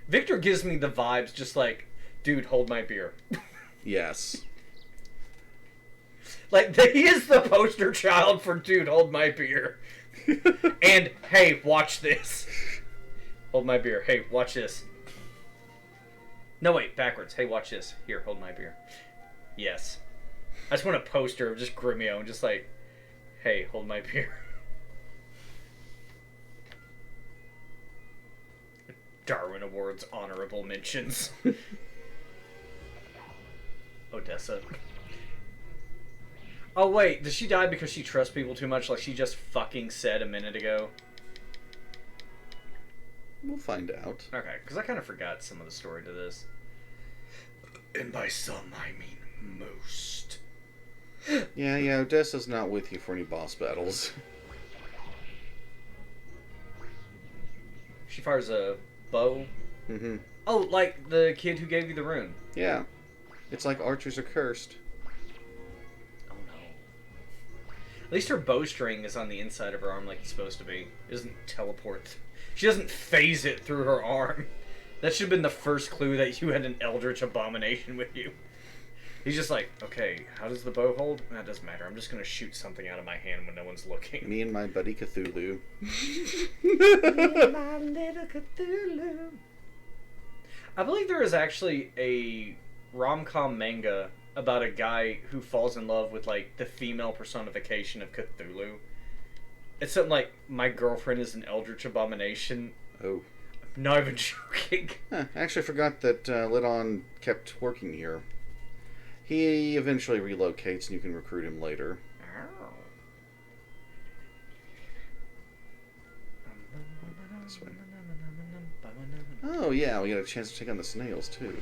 Victor gives me the vibes just like, dude, hold my beer.
Yes.
Like, he is the poster child for dude, hold my beer. And, hey, watch this. Hold my beer. Hey, watch this. No, wait, backwards. Hey, watch this. Here, hold my beer. Yes. I just want a poster of just Grimmio and just like, hey, hold my beer. Darwin Awards honorable mentions. Odessa. Oh wait, did she die because she trusts people too much like she just fucking said a minute ago?
We'll find out.
Okay, because I kind of forgot some of the story to this. And by some, I mean most.
Yeah, Odessa's not with you for any boss battles.
She fires a bow.
Mm-hmm.
Oh, like the kid who gave you the rune.
Yeah. It's like archers are cursed.
Oh no. At least her bowstring is on the inside of her arm like it's supposed to be. It doesn't teleport. She doesn't phase it through her arm. That should have been the first clue that you had an eldritch abomination with you. He's just like, okay, how does the bow hold? That doesn't matter. I'm just gonna shoot something out of my hand when no one's looking.
Me and my buddy Cthulhu.
My little Cthulhu. I believe there is actually a rom-com manga about a guy who falls in love with, like, the female personification of Cthulhu. It's something like, my girlfriend is an eldritch abomination.
Oh.
I'm not even joking.
Huh, I actually forgot that Lidon kept working here. He eventually relocates and you can recruit him later. This way. Oh yeah, we got a chance to take on the snails too.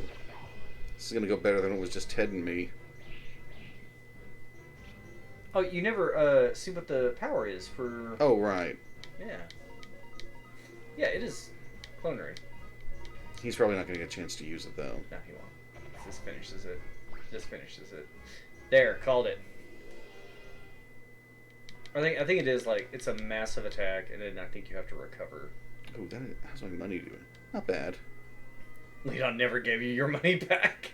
This is gonna go better than it was just Ted and me.
Oh, you never see what the power is for...
Oh, right.
Yeah. Yeah, it is clonery.
He's probably not gonna get a chance to use it though.
No, he won't. This finishes it. Just finishes it. There, called it. I think it is like it's a massive attack, and then I think you have to recover.
Oh, how's my money doing? Not bad.
Leon never gave you your money back.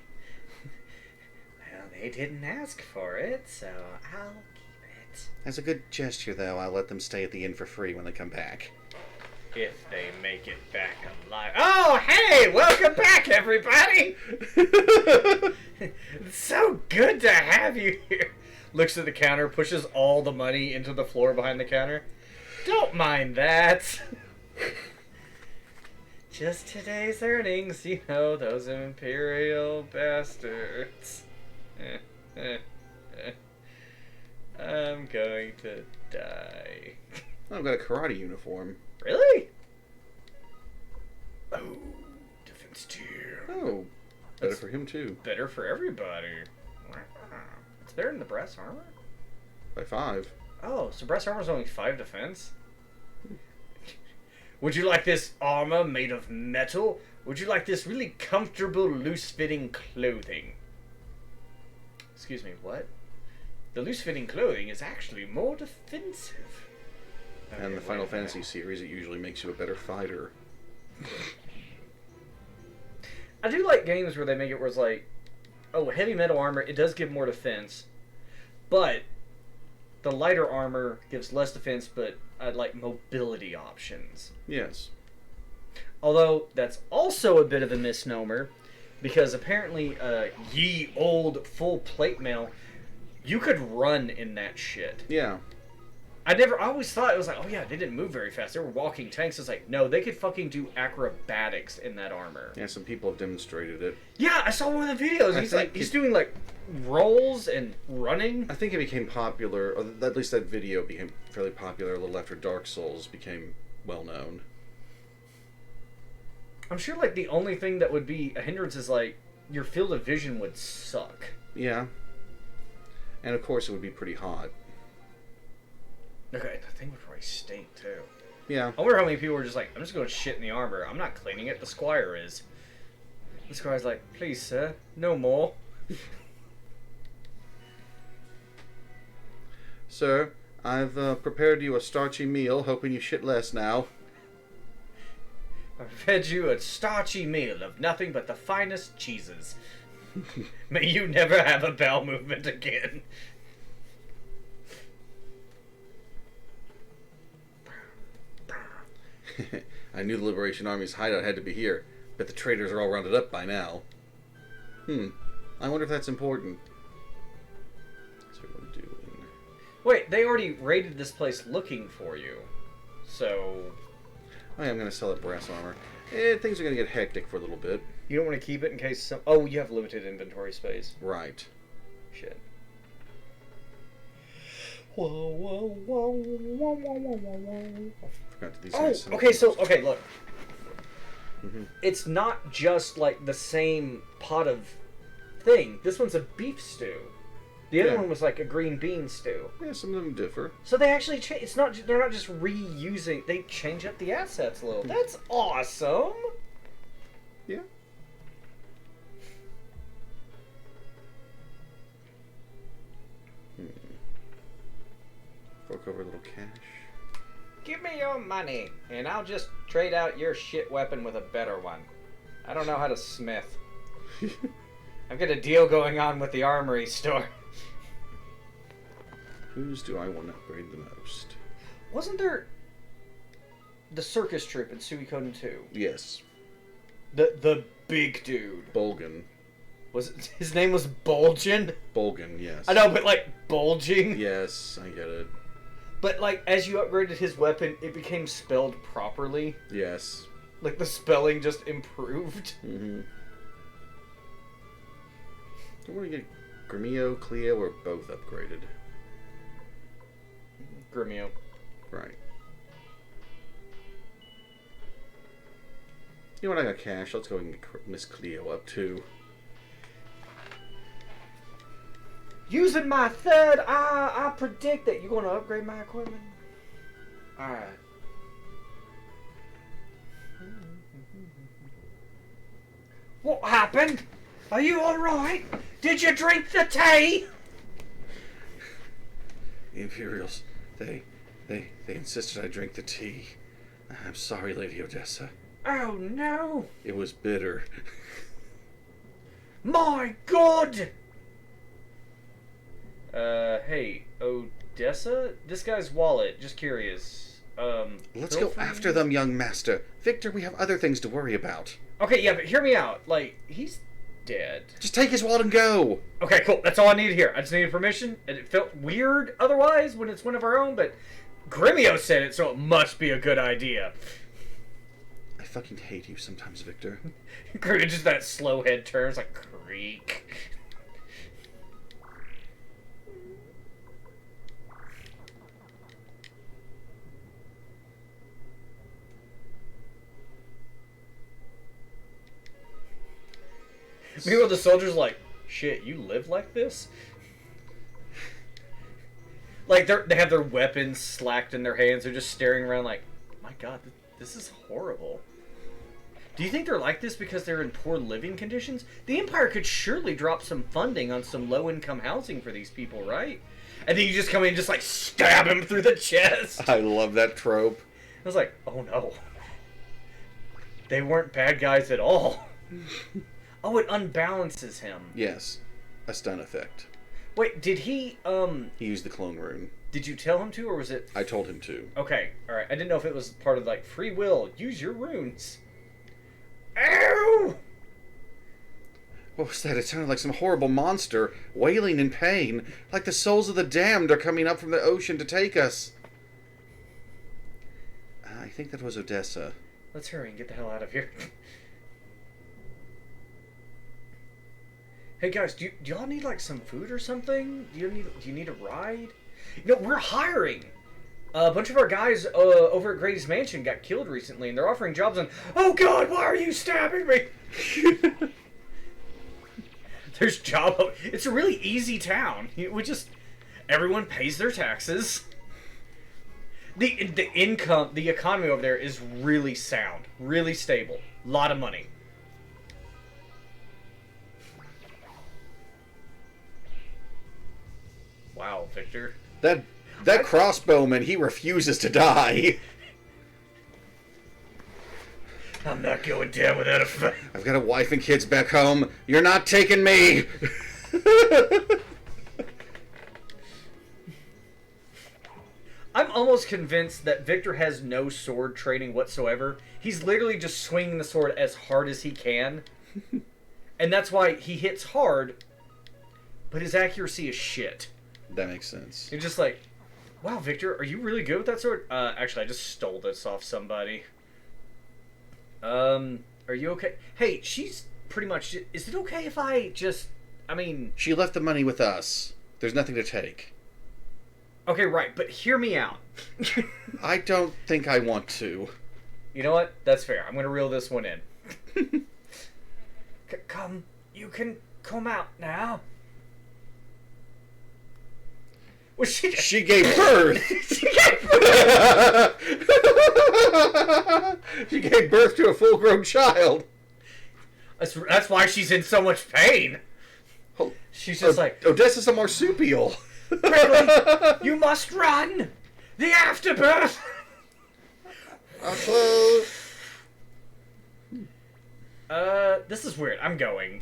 Well, they didn't ask for it, so I'll keep it.
As a good gesture, though, I'll let them stay at the inn for free when they come back.
If they make it back alive. Oh, hey! Welcome back, everybody! It's so good to have you here. Looks at the counter, pushes all the money into the floor behind the counter. Don't mind that. Just today's earnings, you know, those imperial bastards. I'm going to die.
Oh, I've got a karate uniform.
Really? Oh, defense tier.
Oh, better
That's
for him too.
better for everybody. Wow. It's better than the brass armor?
By 5.
Oh, so brass armor's only 5 defense? Would you like this armor made of metal? Would you like this really comfortable, loose-fitting clothing? Excuse me, what? The loose-fitting clothing is actually more defensive.
And
Okay,
the Final
wait a minute.
Fantasy series, it usually makes you a better fighter.
I do like games where they make it where it's like, oh, heavy metal armor, it does give more defense, but the lighter armor gives less defense, but I like mobility options.
Yes.
Although, that's also a bit of a misnomer, because apparently, ye old full plate mail, you could run in that shit.
Yeah.
I always thought it was like, oh yeah, they didn't move very fast. They were walking tanks. It's like, no, they could fucking do acrobatics in that armor.
Yeah, some people have demonstrated it.
Yeah, I saw one of the videos. He's doing like rolls and running.
I think it became popular, or at least that video became fairly popular a little after Dark Souls became well known.
I'm sure like the only thing that would be a hindrance is like your field of vision would suck.
Yeah. And of course it would be pretty hot.
Okay, the thing would probably stink too.
Yeah.
I wonder how many people were just like, I'm just going to shit in the armor. I'm not cleaning it. The squire is. The squire's like, please, sir, no more.
Sir, I've prepared you a starchy meal, hoping you shit less now.
I fed you a starchy meal of nothing but the finest cheeses. May you never have a bowel movement again.
I knew the Liberation Army's hideout had to be here. Bet the traitors are all rounded up by now. I wonder if that's important. That's what I'm doing.
Wait, they already raided this place looking for you. So...
Oh yeah, I'm going to sell that brass armor. Things are going to get hectic for a little bit.
You don't want to keep it in case some... Oh, you have limited inventory space.
Right.
Shit. Whoa, whoa, whoa, whoa, whoa, whoa, whoa, whoa.
Forgot to these
Oh,
guys.
okay, look. It's not just like the same pot of thing. This one's a beef stew. The other one was like a green bean stew.
Yeah, some of them differ.
So they actually change. It's not. They're not just reusing. They change up the assets a little. That's awesome.
Yeah. Fork over a little cash.
Give me your money, and I'll just trade out your shit weapon with a better one. I don't know how to smith.
I've got a deal going on with the armory store.
Whose do I want to upgrade the most?
Wasn't there the circus troupe in Suikoden 2?
Yes.
The big dude.
Bolgan.
His name was Bulgin?
Bolgan, yes.
I know, but like bulging.
Yes, I get it.
But like as you upgraded his weapon, it became spelled properly.
Yes.
Like the spelling just improved.
Mm-hmm. I want to get Gremio, Cleo, or both upgraded.
Gremio.
Right. You know what? I got cash. Let's go and get Miss Cleo up too.
Using my third eye, I predict that you're going to upgrade my equipment. Alright. What happened? Are you alright? Did you drink the tea?
The Imperials, they insisted I drink the tea. I'm sorry, Lady Odessa.
Oh no.
It was bitter.
My God! Hey, Odessa? This guy's wallet, just curious.
Let's go
girlfriend?
after them, young master. Victor, we have other things to worry about.
Okay, yeah, but hear me out. Like, he's dead.
Just take his wallet and go.
Okay, cool. That's all I needed here. I just needed permission, and it felt weird otherwise when it's one of our own, but Gremio said it, so it must be a good idea.
I fucking hate you sometimes, Victor.
Gremio, just that slow head turns, like, creak. Meanwhile, the soldier's like, shit, you live like this? Like, they have their weapons slacked in their hands. They're just staring around like, my God, this is horrible. Do you think they're like this because they're in poor living conditions? The Empire could surely drop some funding on some low-income housing for these people, right? And then you just come in and just, like, stab him through the chest.
I love that trope.
I was like, oh no. They weren't bad guys at all. Oh, it unbalances him.
Yes, a stun effect.
Wait, did he,
He used the clone rune.
Did you tell him to, or was it...
I told him to.
Okay, alright. I didn't know if it was part of, like, free will. Use your runes. Ow!
What was that? It sounded like some horrible monster, wailing in pain, like the souls of the damned are coming up from the ocean to take us. I think that was Odessa.
Let's hurry and get the hell out of here. Hey guys, do y'all need like some food or something? Do you need a ride? You know, we're hiring. A bunch of our guys over at Grady's Mansion got killed recently, and they're offering jobs on. Oh God, why are you stabbing me? There's job. It's a really easy town. We just everyone pays their taxes. The income, the economy over there is really sound, really stable. A lot of money. Wow, Victor.
That crossbowman, he refuses to die.
I'm not going down without a fight.
I've got a wife and kids back home. You're not taking me.
I'm almost convinced that Victor has no sword training whatsoever. He's literally just swinging the sword as hard as he can. And that's why he hits hard, but his accuracy is shit.
That makes sense.
You're just like, wow, Victor, are you really good with that sword? Actually, I just stole this off somebody. Are you okay? Hey, she's pretty much... Is it okay if I just... I mean...
She left the money with us. There's nothing to take.
Okay, right, but hear me out.
I don't think I want to.
You know what? That's fair. I'm going to reel this one in. Come, you can come out now. Was
She gave birth. She gave birth to a full-grown child.
That's why she's in so much pain.
Oh,
She's just like,
Odessa's a marsupial.
Gregory, you must run. The afterbirth.
Close.
This is weird. I'm going.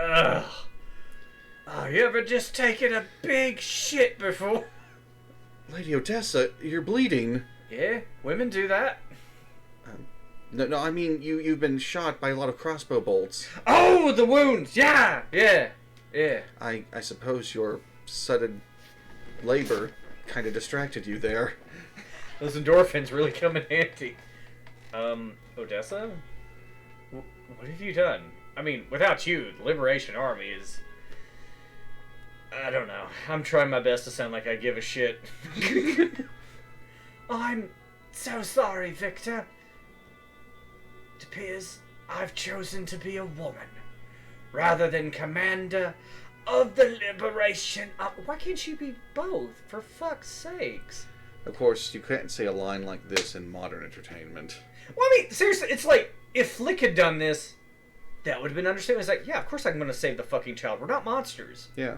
Ugh. Oh, you ever just taken a big shit before?
Lady Odessa, you're bleeding.
Yeah, women do that.
No, I mean, you've been shot by a lot of crossbow bolts.
Oh, the wounds! Yeah.
I suppose your sudden labor kind of distracted you there.
Those endorphins really come in handy. Odessa? What have you done? I mean, without you, the Liberation Army is... I don't know. I'm trying my best to sound like I give a shit.
I'm so sorry, Victor. It appears I've chosen to be a woman, rather than commander of the Liberation Army. Why can't she be both, for fuck's sakes?
Of course, you can't say a line like this in modern entertainment.
Well, I mean, seriously, it's like, if Flick had done this, that would have been understandable. It's like, yeah, of course I'm going to save the fucking child. We're not monsters.
Yeah.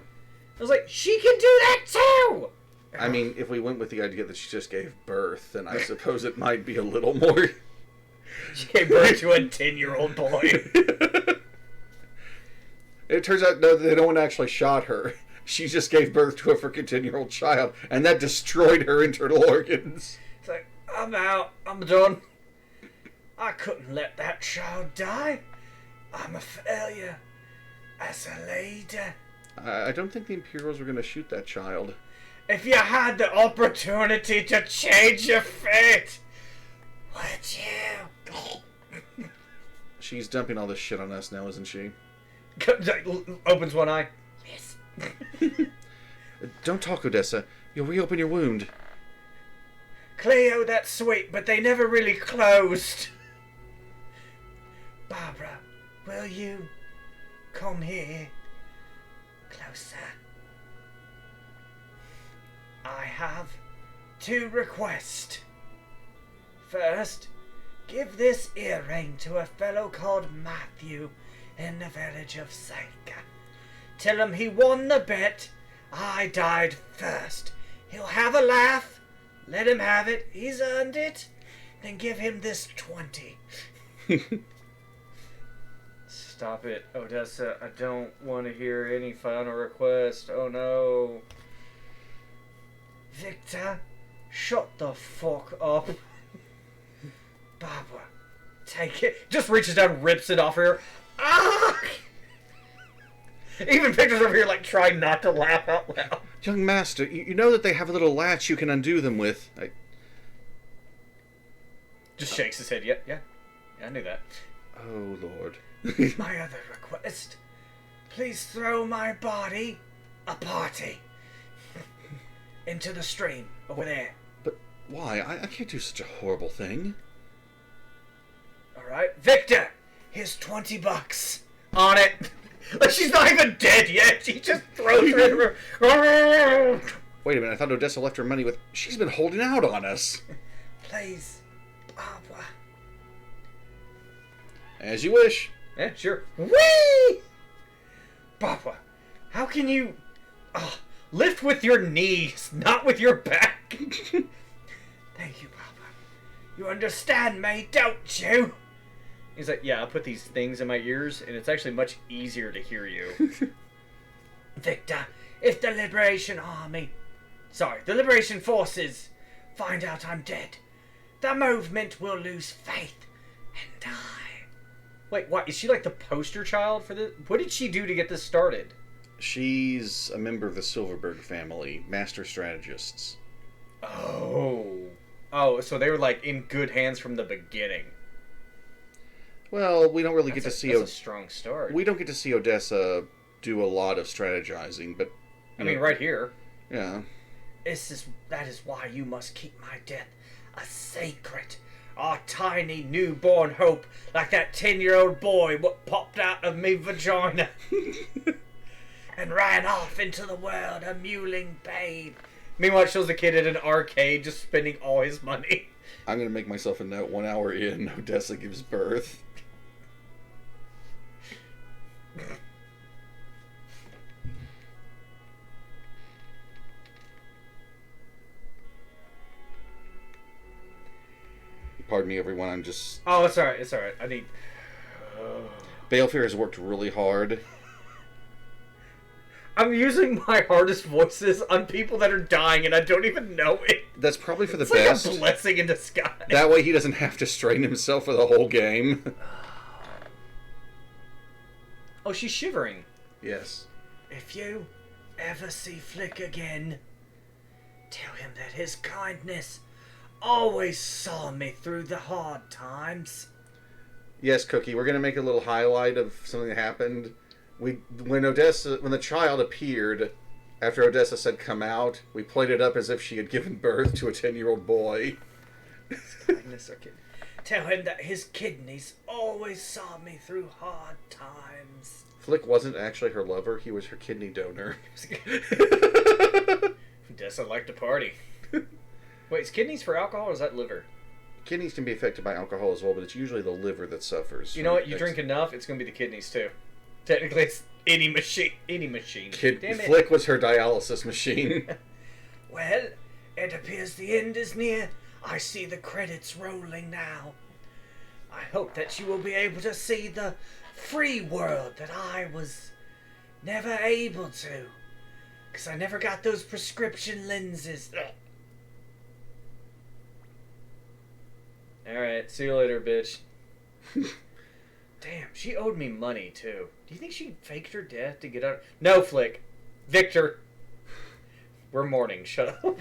I was like, she can do that too!
I mean, if we went with the idea that she just gave birth, then I suppose it might be a little more...
She gave birth to a 10-year-old boy.
It turns out, no, they don't actually shot her. She just gave birth to a freaking 10-year-old child, and that destroyed her internal organs.
It's like, I'm out. I'm done. I couldn't let that child die. I'm a failure as a leader.
I don't think the Imperials were going to shoot that child.
If you had the opportunity to change your fate, would you?
She's dumping all this shit on us now, isn't she?
Opens one eye.
Yes.
Don't talk, Odessa. You'll reopen your wound.
Cleo, that's sweet, but they never really closed. Barbara, will you come here closer? I have 2 requests. First, give this earring to a fellow called Matthew in the village of Seika. Tell him he won the bet. I died first. He'll have a laugh. Let him have it. He's earned it. Then give him this 20.
Stop it, Odessa. I don't want to hear any final request. Oh no.
Victor, shut the fuck up. Barbara, take it.
Just reaches down, rips it off her. Ah! Even Victor's over here like trying not to laugh out loud.
Young master, you know that they have a little latch you can undo them with.
Just shakes his head. Yeah, I knew that.
Oh, Lord.
My other request, please throw my body, a party, into the stream over there.
But why? I can't do such a horrible thing.
Alright, Victor, here's $20.
On it. Like she's not even dead yet. She just throws her in her.
Wait a minute, I thought Odessa left her money with... She's been holding out on us.
Please, Barbara.
As you wish.
Yeah, sure. Whee! Barbara, how can you lift with your knees, not with your back?
Thank you, Barbara. You understand me, don't you?
He's like, yeah, I put these things in my ears, and it's actually much easier to hear you.
Victor, if the Liberation Forces find out I'm dead, the movement will lose faith and die.
Wait, what? Is she like the poster child for this? What did she do to get this started?
She's a member of the Silverberg family, master strategists.
Oh, so they were like in good hands from the beginning.
Well, we don't really get to see...
That's a strong start.
We don't get to see Odessa do a lot of strategizing, but...
I mean, right here.
Yeah.
That is why you must keep my death a secret. Our tiny newborn hope, like that 10-year-old boy what popped out of me vagina and ran off into the world a mewling babe.
Meanwhile, it shows the kid at an arcade just spending all his money.
I'm going to make myself a note. 1 hour in, Odessa gives birth. Pardon me, everyone. I'm just...
Oh, it's alright. I need...
Balefear has worked really hard.
I'm using my hardest voices on people that are dying and I don't even know it.
That's probably for the
It's
best.
like a blessing in disguise.
That way he doesn't have to strain himself for the whole game.
Oh, she's shivering.
Yes.
If you ever see Flick again, tell him that his kindness always saw me through the hard times.
Yes, Cookie, we're going to make a little highlight of something that happened. When the child appeared, after Odessa said come out, we played it up as if she had given birth to a 10-year-old boy.
Kindness or kid.
Tell him that his kidneys always saw me through hard times.
Flick wasn't actually her lover, he was her kidney donor.
Odessa liked to party. Wait, is kidneys for alcohol or is that liver?
Kidneys can be affected by alcohol as well, but it's usually the liver that suffers.
You know what? You drink enough, it's going to be the kidneys too. Technically, it's any machine. Damn it.
Flick was her dialysis machine.
Well, it appears the end is near. I see the credits rolling now. I hope that you will be able to see the free world that I was never able to. Because I never got those prescription lenses.
Alright, see you later, bitch. Damn, she owed me money, too. Do you think she faked her death to get out? No, Flick. Victor. We're mourning. Shut up.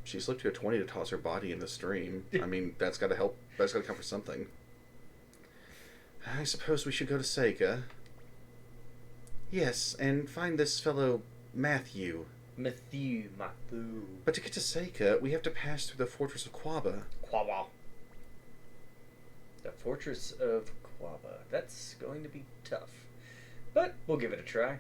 She slipped you a 20 to toss her body in the stream. I mean, that's got to help. That's got to count for something. I suppose we should go to Sega. Yes, and find this fellow Matthew.
Matthew.
But to get to Seika, we have to pass through the Fortress of Quaba.
Quaba. The Fortress of Quaba. That's going to be tough. But we'll give it a try.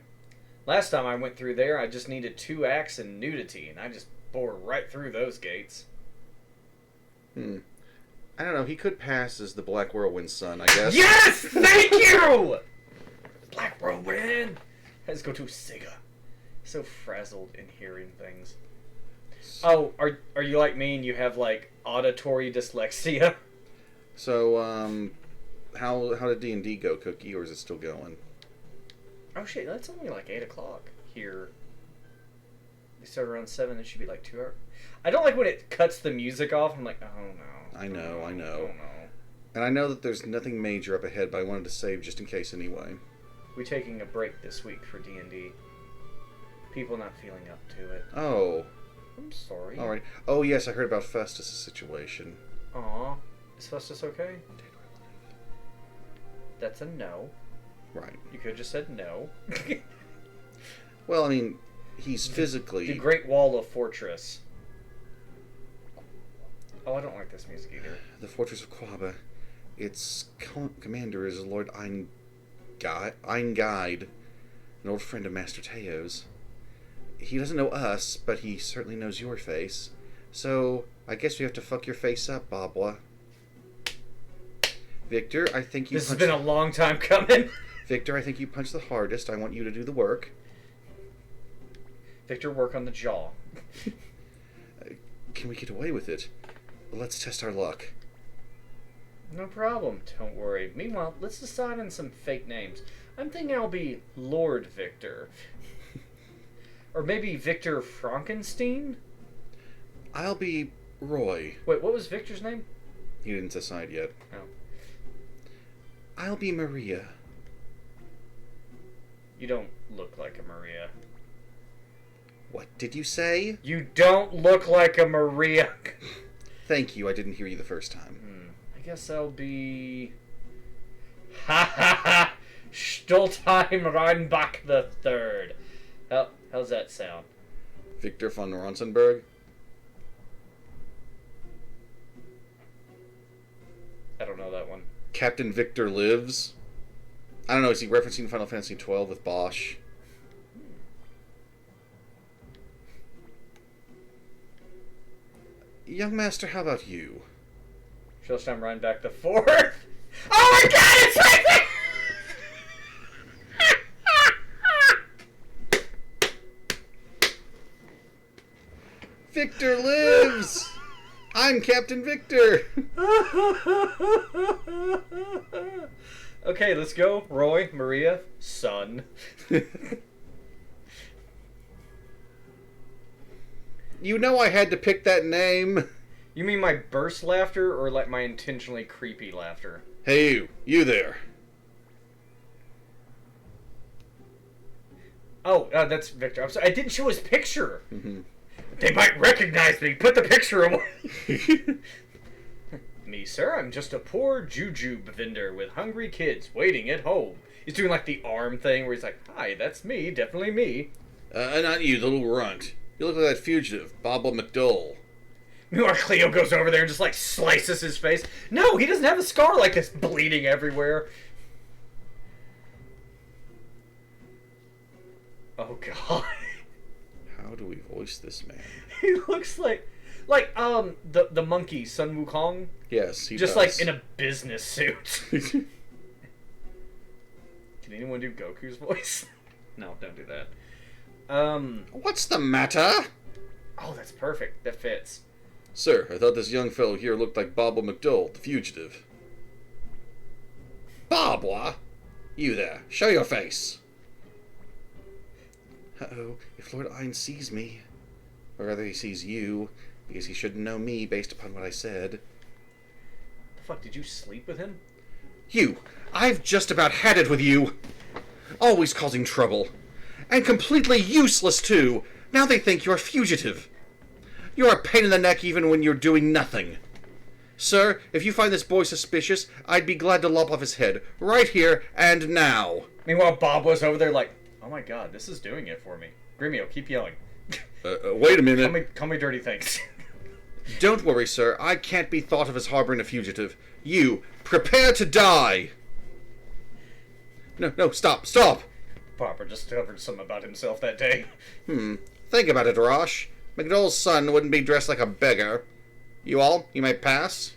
Last time I went through there, I just needed 2 acts and nudity, and I just bore right through those gates.
I don't know, he could pass as the Black Whirlwind son, I guess.
Yes! Thank you! Black Whirlwind! Let's go to Sega. So frazzled in hearing things. Oh, are you like me and you have, like, auditory dyslexia?
So, how did D&D go, Cookie, or is it still going?
Oh shit, that's only like 8 o'clock here. We start around 7, it should be like 2 hours. I don't like when it cuts the music off. I'm like, oh no.
I know.
Oh no.
And I know that there's nothing major up ahead, but I wanted to save just in case anyway.
We're taking a break this week for D&D. People not feeling up to it.
Oh.
I'm sorry.
Alright. Oh yes, I heard about Festus' situation.
Aw. Is Festus okay? That's a no.
Right.
You could have just said no.
Well, I mean, he's physically...
The Great Wall of Fortress. Oh, I don't like this music either.
The Fortress of Quaba. Its commander is Lord Einguide, an old friend of Master Teo's. He doesn't know us, but he certainly knows your face. So, I guess we have to fuck your face up, Bobwa. Victor, I think you
This has been a long time coming.
Victor, I think you punched the hardest. I want you to do the work.
Victor, work on the jaw.
Can we get away with it? Let's test our luck.
No problem. Don't worry. Meanwhile, let's decide on some fake names. I'm thinking I'll be Lord Victor. Or maybe Victor Frankenstein?
I'll be Roy.
Wait, what was Victor's name?
He didn't decide yet.
Oh.
I'll be Maria.
You don't look like a Maria.
What did you say?
You don't look like a Maria.
Thank you, I didn't hear you the first time.
I guess I'll be... Ha ha ha! Stoltheim Reinbach the Third. How's that sound?
Victor von Ronsenberg?
I don't know that one.
Captain Victor Lives? I don't know, is he referencing Final Fantasy XII with Bosch? Young Master, how about you?
Stoltheim Reinbach the Fourth. Oh my god, it's right there!
Victor Lives! I'm Captain Victor!
Okay, let's go. Roy, Maria, son.
You know I had to pick that name.
You mean my burst laughter or like my intentionally creepy laughter?
Hey, you there.
Oh, that's Victor. I'm sorry. I didn't show his picture.
Mm-hmm.
They might recognize me. Put the picture away. Me, sir. I'm just a poor jujube vendor with hungry kids waiting at home. He's doing like the arm thing where he's like, "Hi, that's me. Definitely me."
Not you, the little runt. You look like that fugitive, Bobo McDole.
Meanwhile, Cleo goes over there and just like slices his face. No, he doesn't have a scar like this, bleeding everywhere. Oh god.
How do we voice this man?
He looks like the monkey Sun Wukong.
Yes, he
just
does.
like in a business suit. Can anyone do Goku's voice? No, don't do that.
What's the matter?
Oh, that's perfect. That fits.
Sir, I thought this young fellow here looked like Bobo McDole, the fugitive. Barbara? You there, show your face. Uh-oh, if Lord Ein sees me, or rather he sees you, because he shouldn't know me based upon what I said.
The fuck, did you sleep with him?
You! I've just about had it with you! Always causing trouble. And completely useless, too! Now they think you're a fugitive. You're a pain in the neck even when you're doing nothing. Sir, if you find this boy suspicious, I'd be glad to lop off his head, right here and now.
Meanwhile, Bob was over there like, oh my god, this is doing it for me. Gremio, keep yelling.
Wait a minute.
Call me dirty things.
Don't worry, sir. I can't be thought of as harboring a fugitive. You, prepare to die! No, stop!
Barbara discovered something about himself that day.
Think about it, Rosh. McDowell's son wouldn't be dressed like a beggar. You may pass.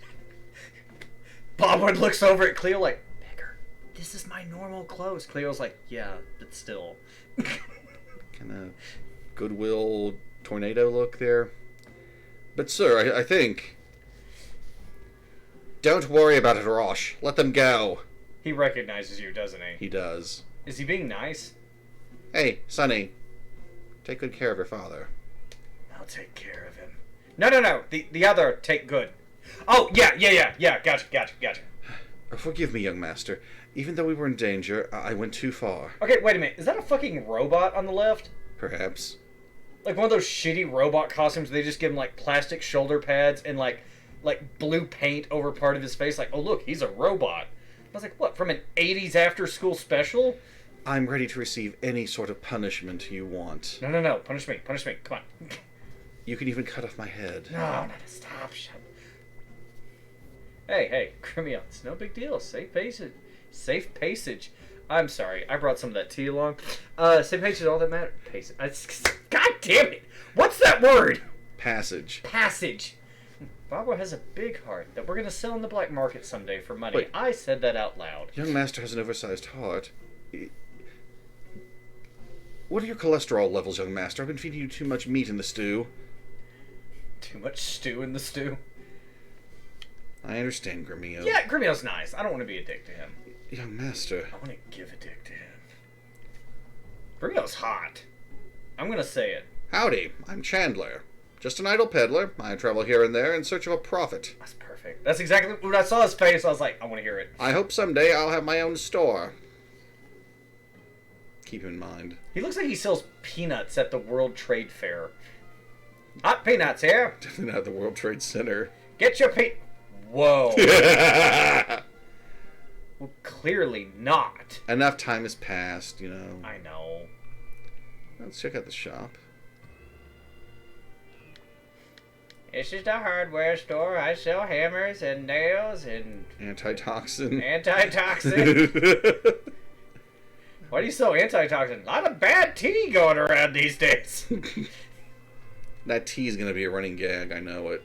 Bobwood looks over at Cleo like, beggar, this is my normal clothes. Cleo's like, yeah, but still.
Kind of Goodwill tornado look there. But sir, I think... Don't worry about it, Rosh. Let them go.
He recognizes you, doesn't he?
He does.
Is he being nice?
Hey, Sonny. Take good care of your father.
I'll take care of him. No. The other take good. Oh, yeah. Gotcha.
Forgive me, young master. Even though we were in danger, I went too far.
Okay, wait a minute. Is that a fucking robot on the left?
Perhaps.
Like one of those shitty robot costumes where they just give him like plastic shoulder pads and like blue paint over part of his face. Like, oh look, he's a robot. I was like, what, from an 80s after school special?
I'm ready to receive any sort of punishment you want.
No. Punish me. Come on.
You can even cut off my head.
No, stop. Shut up. Hey, Gremio, it's no big deal. Safe passage. I'm sorry, I brought some of that tea along. Safe passage is all that matters. God damn it! What's that word?
Passage.
Barbara has a big heart that we're gonna sell in the black market someday for money.
Wait.
I said that out loud.
Young master has an oversized heart. What are your cholesterol levels, young master? I've been feeding you too much meat in the stew.
Too much stew in the stew?
I understand, Gremio.
Yeah, Gremio's nice. I don't want to be a dick to him.
Young master.
I want to give a dick to him. Gremio's hot. I'm gonna say it.
Howdy, I'm Chandler. Just an idle peddler. I travel here and there in search of a profit.
That's perfect. That's exactly when I saw his face. I was like, I want to hear it.
I hope someday I'll have my own store. Keep in mind.
He looks like he sells peanuts at the World Trade Fair. Hot peanuts here.
Definitely not the World Trade Center.
Get your Whoa. Well, clearly not.
Enough time has passed, you know.
I know.
Let's check out the shop.
This is the hardware store. I sell hammers and nails and...
Antitoxin.
Why do you sell antitoxin? A lot of bad tea going around these days.
That tea is going to be a running gag, I know it.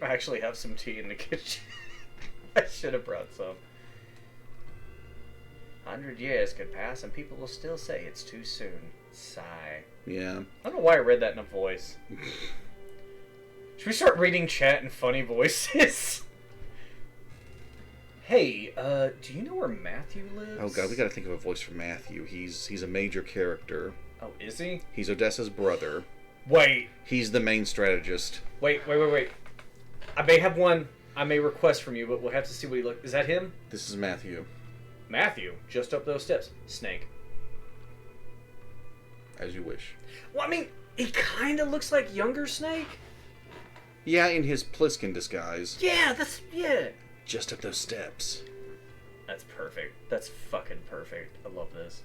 I actually have some tea in the kitchen. I should have brought some. 100 years could pass and people will still say it's too soon. Sigh.
Yeah.
I don't know why I read that in a voice. Should we start reading chat in funny voices? Hey, do you know where Matthew lives?
Oh god, we gotta think of a voice for Matthew. He's a major character.
Oh, is he?
He's Odessa's brother.
Wait.
He's the main strategist.
Wait. I may have one I may request from you, but we'll have to see what he looks. Is that him?
This is Matthew.
Matthew, just up those steps. Snake.
As you wish.
Well, I mean, he kind of looks like younger Snake.
Yeah, in his Pliskin disguise.
Yeah.
Just up those steps.
That's perfect. That's fucking perfect. I love this.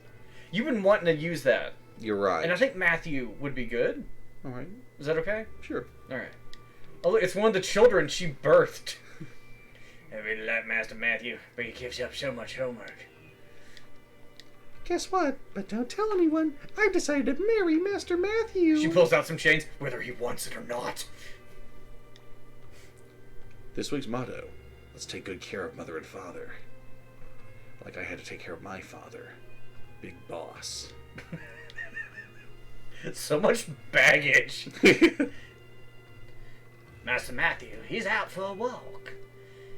You've been wanting to use that.
You're right.
And I think Matthew would be good.
All right.
Is that okay?
Sure.
All right. Oh, look, it's one of the children she birthed. I really like Master Matthew, but he gives up so much homework.
Guess what? But don't tell anyone. I've decided to marry Master Matthew.
She pulls out some chains, whether he wants it or not.
This week's motto: let's take good care of mother and father. Like I had to take care of my father. Big boss.
So much baggage.
Master Matthew, he's out for a walk.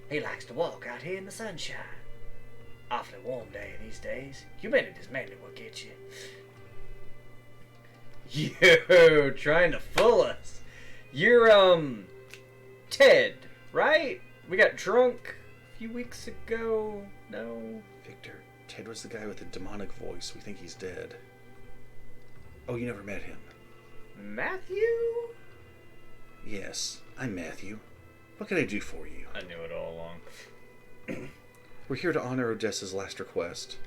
He likes to walk out here in the sunshine. Awfully warm day these days. Humidity is mainly what gets you.
You trying to fool us. You're, Ted, right? We got drunk a few weeks ago. No?
Victor, Ted was the guy with the demonic voice. We think he's dead. Oh, you never met him?
Matthew?
Yes, I'm Matthew. What can I do for you?
I knew it all along.
We're here to honor Odessa's last request.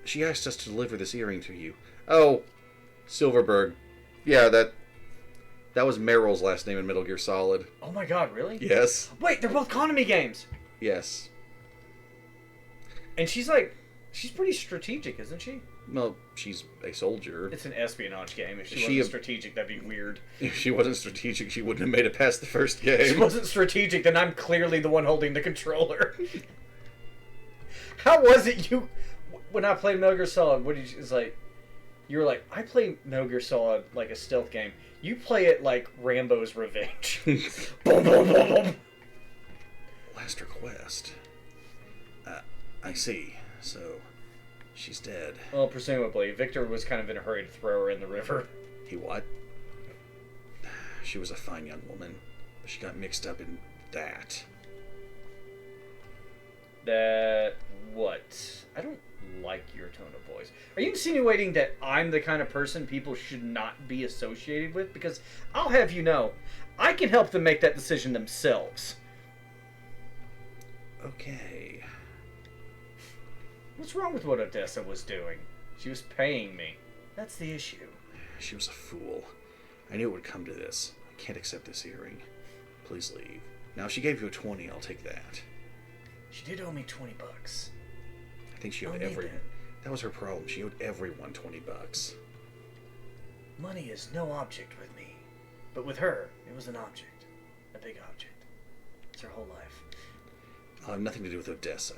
She asked us to deliver this earring to you. Oh, Silverberg. Yeah, that was Meryl's last name in Metal Gear Solid.
Oh my god, really?
Yes.
Wait, they're both Konami games.
Yes.
And she's pretty strategic, isn't she?
Well, she's a soldier.
It's an espionage game. If she
She
wasn't
a-
strategic, that'd be weird.
If she wasn't strategic, she wouldn't have made it past the first
If she
game.
wasn't strategic, then I'm clearly the one holding the controller. How was it you, when I played Metal Gear Solid, what did you, it's like, you were like, I play Metal Gear Solid like a stealth game. You play it like Rambo's Revenge. Boom, boom, boom, boom.
Last request. I see. So, she's dead.
Well, presumably. Victor was kind of in a hurry to throw her in the river.
He what? She was a fine young woman, but she got mixed up in that.
That, what? I don't like your tone of voice. Are you insinuating that I'm the kind of person people should not be associated with? Because I'll have you know, I can help them make that decision themselves.
Okay.
What's wrong with what Odessa was doing? She was paying me. That's the issue.
She was a fool. I knew it would come to this. I can't accept this earring. Please leave. Now, if she gave you a 20, I'll take that.
She did owe me $20.
I think she
I'll
owed
need
every...
that.
That was her problem. She owed everyone $20.
Money is no object with me. But with her, it was an object. A big object. It's her whole life.
I'll have nothing to do with Odessa.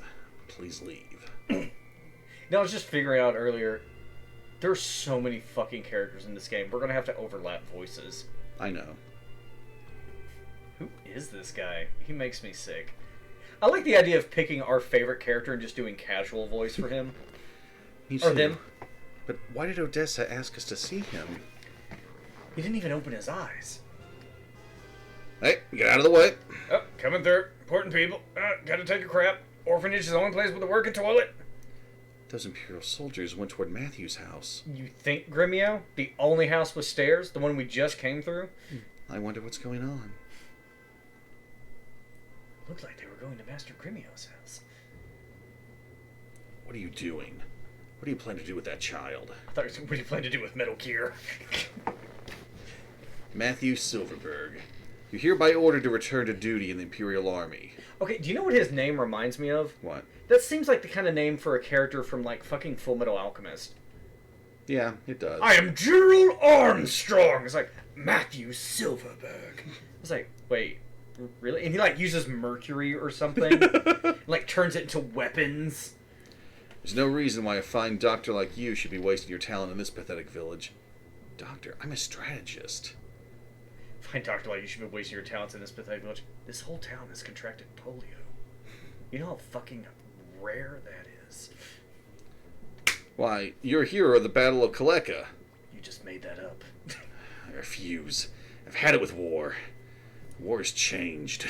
Please leave.
Now, I was just figuring out earlier, there's so many fucking characters in this game. We're gonna have to overlap voices.
I know.
Who is this guy? He makes me sick. I like the idea of picking our favorite character and just doing casual voice for him.
Me
Or
too.
them.
But why did Odessa ask us to see him?
He didn't even open his eyes.
Hey, get out of the way.
Oh, coming through. Important people. Gotta take a crap. Orphanage is the only place with a working toilet.
Those Imperial soldiers went toward Matthew's house.
You think, Gremio? The only house with stairs? The one we just came through?
I wonder what's going on.
Looked like they were going to Master Gremio's house.
What are you doing? What do you plan to do with that child?
I thought, what do you plan to do with Metal Gear?
Matthew Silverberg. You're hereby ordered to return to duty in the Imperial Army.
Okay, do you know what his name reminds me of?
What?
That seems like the kind of name for a character from, like, fucking Full Metal Alchemist.
Yeah, it does.
I am General Armstrong! It's like, Matthew Silverberg. It's like, wait, really? And he, like, uses mercury or something. Like, turns it into weapons.
There's no reason why a fine doctor like you should be wasting your talent in this pathetic village. Doctor, I'm a strategist.
Fine doctor, like, you should be wasting your talents in this pathetic village.
This whole town has contracted polio. You know how fucking rare that is?
Why, you're a hero of the Battle of Kaleka.
You just made that up.
I refuse. I've had it with war. War's changed.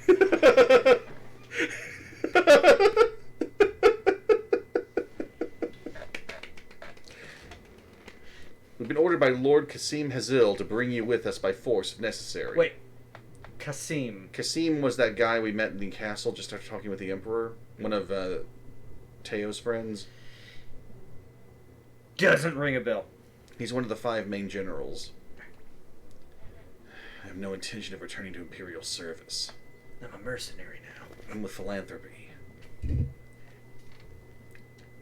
We've been ordered by Lord Kasim Hazil to bring you with us by force if necessary.
Wait. Kasim.
Kasim was that guy we met in the castle just after talking with the Emperor. One of Teo's friends.
Doesn't ring a bell.
He's one of the 5 main generals. I have no intention of returning to Imperial service.
I'm a mercenary now.
I'm with philanthropy.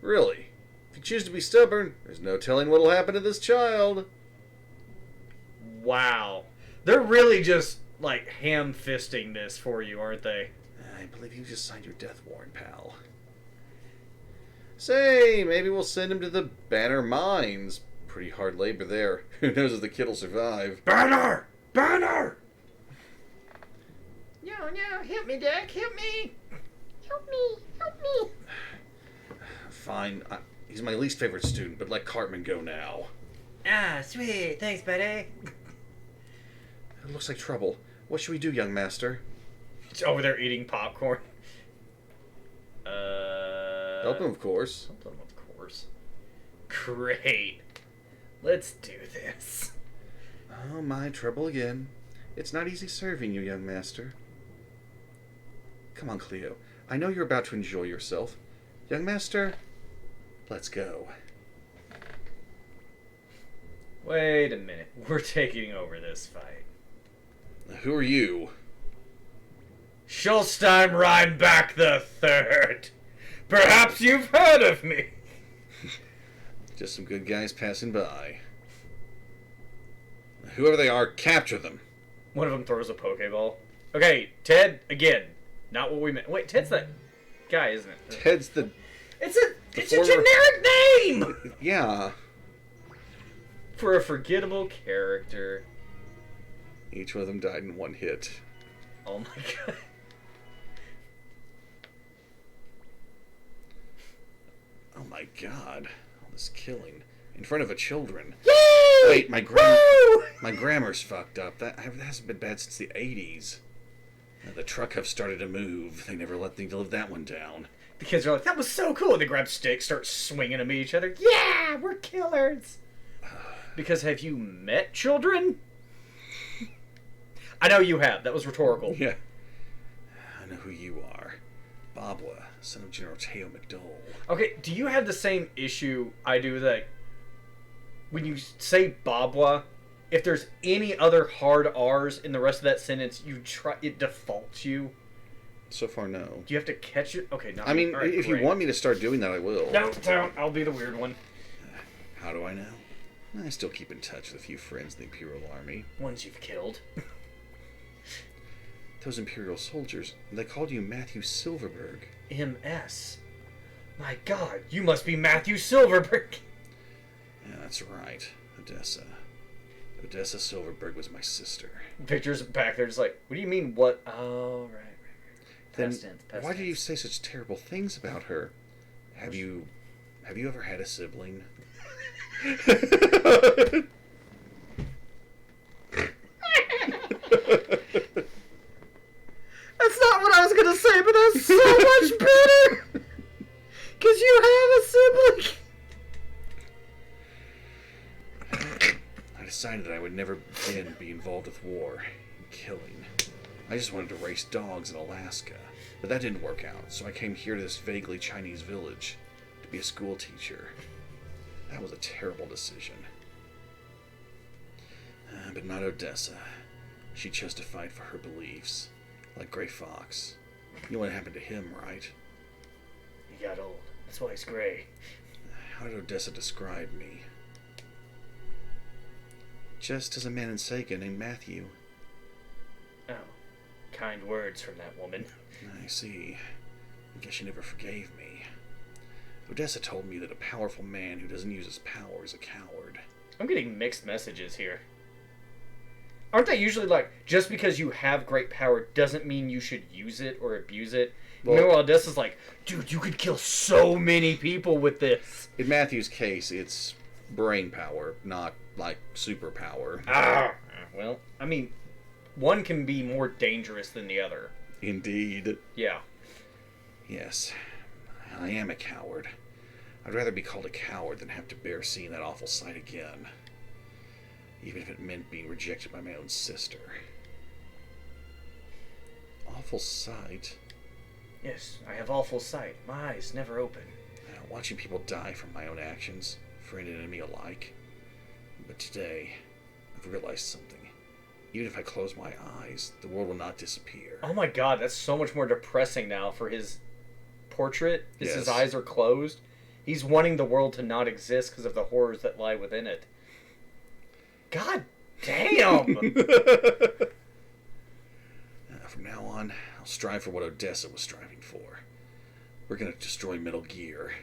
Really? If you choose to be stubborn, there's no telling what'll happen to this child.
Wow. They're really just, like, ham-fisting this for you, aren't they?
I believe you just signed your death warrant, pal. Say, maybe we'll send him to the Banner Mines. Pretty hard labor there. Who knows if the kid'll survive.
Banner! Banner!
No, help me, Doc, help me! Help me!
Fine. He's my least favorite student, but let Cartman go now.
Ah, sweet, thanks, buddy.
It looks like trouble. What should we do, young master?
He's over there eating popcorn.
Help him, of course.
Help him, of course. Great. Let's do this.
Oh, my, trouble again. It's not easy serving you, young master. Come on, Cleo. I know you're about to enjoy yourself. Young master, let's go.
Wait a minute. We're taking over this fight.
Who are you?
Schulstein Reinbach the Third. Perhaps you've heard of me.
Just some good guys passing by. Whoever they are, capture them.
One of them throws a Pokeball. Okay, Ted, again. Not what we meant. Wait, Ted's that guy, isn't it?
Ted's the...
It's a generic name!
Yeah.
For a forgettable character.
Each one of them died in one hit.
Oh my god.
Oh my god. All this killing. In front of a children.
Yay!
Wait, my grammar's fucked up. That hasn't been bad since the 80s. The truck have started to move. They never let me live that one down.
The kids are like, that was so cool. They grab sticks, start swinging them at each other. Yeah, we're killers. Because have you met children? I know you have. That was rhetorical.
Yeah. I know who you are. Babwa, son of General Teo McDole.
Okay, do you have the same issue I do that when you say Babwa, if there's any other hard R's in the rest of that sentence, it defaults you?
So far, no.
Do you have to catch it? Okay, no.
I mean,
right,
if
great.
you want me to start doing that, I will.
No, don't. I'll be the weird one.
How do I know? I still keep in touch with a few friends in the Imperial Army.
Ones you've killed.
Those Imperial soldiers, they called you Matthew Silverberg.
MS. My god, you must be Matthew Silverberg.
Yeah, that's right. Odessa. Odessa Silverberg was my sister.
Pictures back there just like, what do you mean what? Oh, right.
Then
Past tense,
why do you say such terrible things about her? Have you ever had a sibling?
That's not what I was gonna say, but that's so much better! Because you have a sibling!
I decided that I would never again be involved with war and killing. I just wanted to race dogs in Alaska, but that didn't work out, so I came here to this vaguely Chinese village to be a school teacher. That was a terrible decision. But not Odessa. She chose to fight for her beliefs, like Gray Fox. You know what happened to him, right?
He got old. That's why he's gray.
How did Odessa describe me? Just as a man in Sega named Matthew.
Oh. Kind words from that woman.
I see. I guess she never forgave me. Odessa told me that a powerful man who doesn't use his power is a coward.
I'm getting mixed messages here. Aren't they usually like, just because you have great power doesn't mean you should use it or abuse it?
Well,
Meanwhile, Odessa's like, dude, you could kill so many people with this.
In Matthew's case, it's brain power, not like superpower.
Ah, well, I mean, one can be more dangerous than the other.
Indeed.
Yeah.
Yes, I am a coward. I'd rather be called a coward than have to bear seeing that awful sight again. Even if it meant being rejected by my own sister. Awful sight?
Yes, I have awful sight. My eyes never open.
Watching people die from my own actions, friend and enemy alike. But today, I've realized something. Even if I close my eyes, the world will not disappear.
Oh my god, that's so much more depressing now for his portrait. His
Yes.
eyes are closed. He's wanting the world to not exist because of the horrors that lie within it. God damn!
From now on, I'll strive for what Odessa was striving for. We're gonna destroy Metal Gear.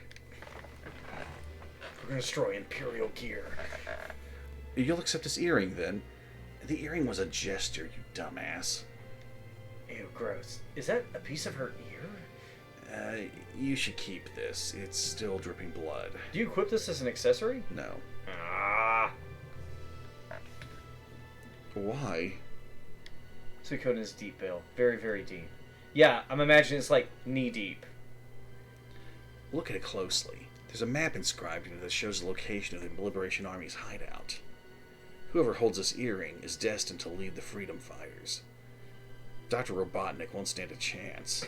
We're gonna destroy Imperial Gear.
You'll accept this earring, then? The earring was a gesture, you dumbass.
Ew, gross. Is that a piece of her ear?
You should keep this. It's still dripping blood.
Do you equip this as an accessory?
No.
Ah.
Why?
Suikoden is deep, Bill. Very, very deep. Yeah, I'm imagining it's like knee deep.
Look at it closely. There's a map inscribed in it that shows the location of the Liberation Army's hideout. Whoever holds this earring is destined to lead the freedom fighters. Dr. Robotnik won't stand a chance,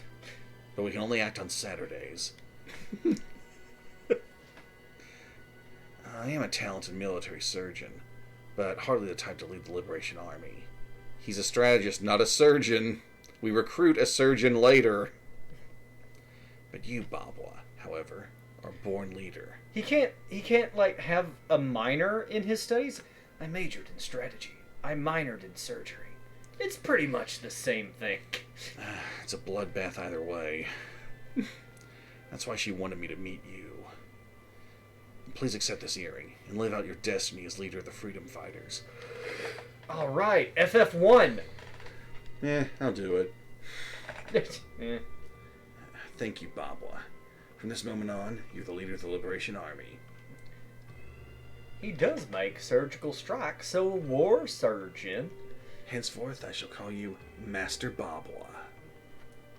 but we can only act on Saturdays. I am a talented military surgeon, but hardly the type to lead the Liberation Army. He's a strategist, not a surgeon. We recruit a surgeon later. But you, Babwa, however, are a born leader.
He can't like have a minor in his studies. I majored in strategy. I minored in surgery. It's pretty much the same thing.
It's a bloodbath either way. That's why she wanted me to meet you. Please accept this earring and live out your destiny as leader of the freedom fighters.
All right, FF1.
I'll do it.
Eh.
Thank you, Babwa. From this moment on, you're the leader of the Liberation Army.
He does make surgical strikes, so war surgeon.
Henceforth, I shall call you Master Babwa.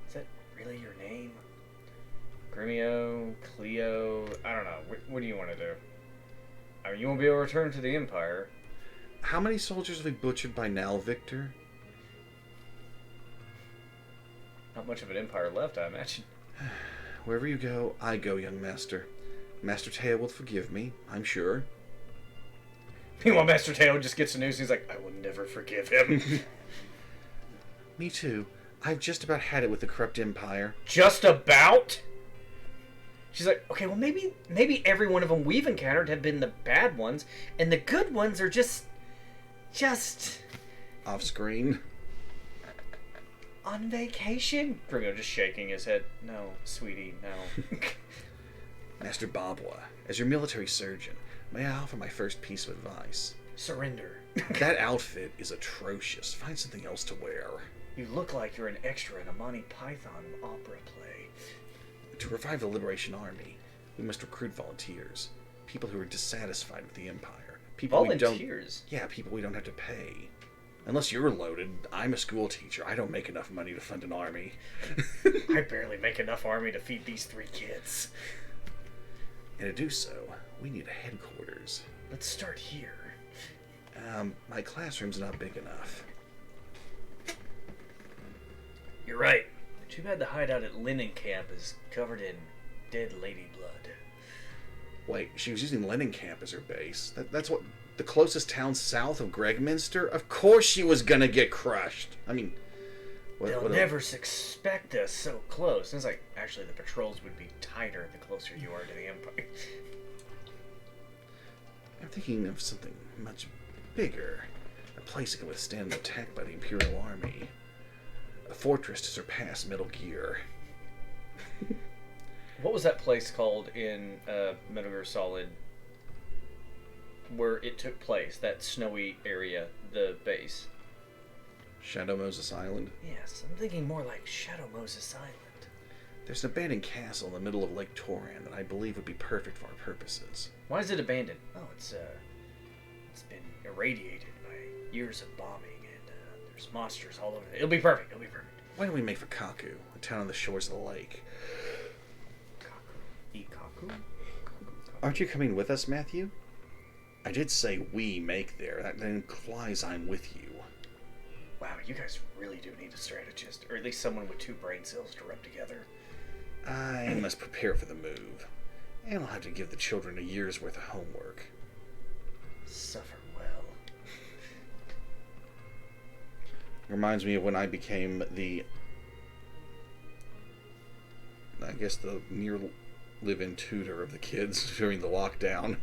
Is that really your name? Gremio, Cleo, I don't know. What do you want to do? I mean, you won't be able to return to the Empire.
How many soldiers have we butchered by now, Victor?
Not much of an Empire left, I imagine.
Wherever you go, I go, young master. Master Teo will forgive me, I'm sure.
Meanwhile, Master Teo just gets the news and he's like, I will never forgive him.
Me too. I've just about had it with the corrupt Empire.
Just about? She's like, okay, well maybe every one of them we've encountered have been the bad ones, and the good ones are just
off screen.
on vacation. Grimio just shaking his head. No, sweetie, no.
Master Babwa, as your military surgeon, may I offer my first piece of advice?
Surrender.
That outfit is atrocious. Find something else to wear.
You look like you're an extra in a Monty Python opera play.
To revive the Liberation Army, we must recruit volunteers. People who are dissatisfied with the Empire. People
Volunteers?
People we don't have to pay. Unless you're loaded, I'm a school teacher. I don't make enough money to fund an army.
I barely make enough army to feed these 3 kids.
And to do so, we need a headquarters.
Let's start here.
My classroom's not big enough.
You're right. Too bad the hideout at Linen Camp is covered in dead lady blood.
Wait, she was using Lenin Camp as her base. That's what... The closest town south of Gregminster? Of course she was gonna get crushed. I mean...
They'll never suspect us so close. And it's like, actually, the patrols would be tighter the closer you are to the Empire.
I'm thinking of something much bigger. A place that can withstand an attack by the Imperial Army. A fortress to surpass Metal Gear.
What was that place called in Metal Gear Solid where it took place? That snowy area, the base.
Shadow Moses Island?
Yes, I'm thinking more like Shadow Moses Island.
There's an abandoned castle in the middle of Lake Toran that I believe would be perfect for our purposes.
Why is it abandoned? Oh, it's been irradiated by years of bombing, and there's monsters all over it. It'll be perfect. It'll be perfect.
Why don't we make for Kaku, a town on the shores of the lake?
Ikaku?
Aren't you coming with us, Matthew? I did say we make there. That implies I'm with you.
Wow, you guys really do need a strategist, or at least someone with 2 brain cells to rub together.
I must prepare for the move. And I'll have to give the children a year's worth of homework.
Suffer well.
Reminds me of when I became the near live-in tutor of the kids during the lockdown.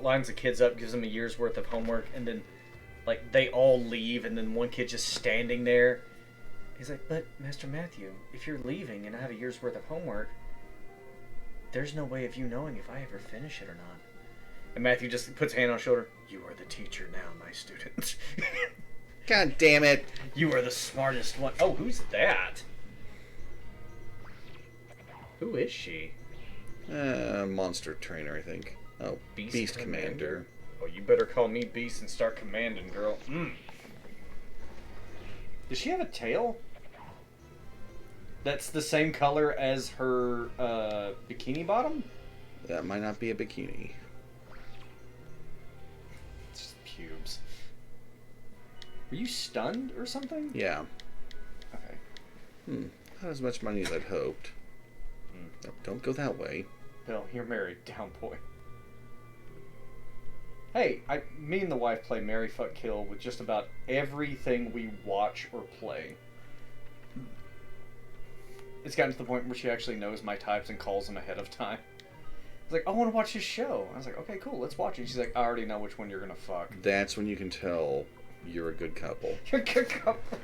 Lines the kids up, gives them a year's worth of homework, and then, like, they all leave, and then one kid just standing there. He's like, but, Master Matthew, if you're leaving and I have a year's worth of homework, there's no way of you knowing if I ever finish it or not. And Matthew just puts a hand on his shoulder. You are the teacher now, my student.
God damn it.
You are the smartest one. Oh, who's that? Who is she?
Monster trainer, I think. Oh, Beast Commander.
Oh, you better call me Beast and start commanding, girl. Does she have a tail? That's the same color as her bikini bottom?
That might not be a bikini.
It's just pubes. Were you stunned or something?
Yeah.
Okay.
Not as much money as I'd hoped. No, don't go that way.
Bill, you're married. Down, boy. Hey, me and the wife play Marry, Fuck, Kill with just about everything we watch or play. It's gotten to the point where she actually knows my types and calls them ahead of time. It's like, I want to watch this show. I was like, okay, cool, let's watch it. She's like, I already know which one you're gonna fuck.
That's when you can tell you're a good couple.
You're a good couple.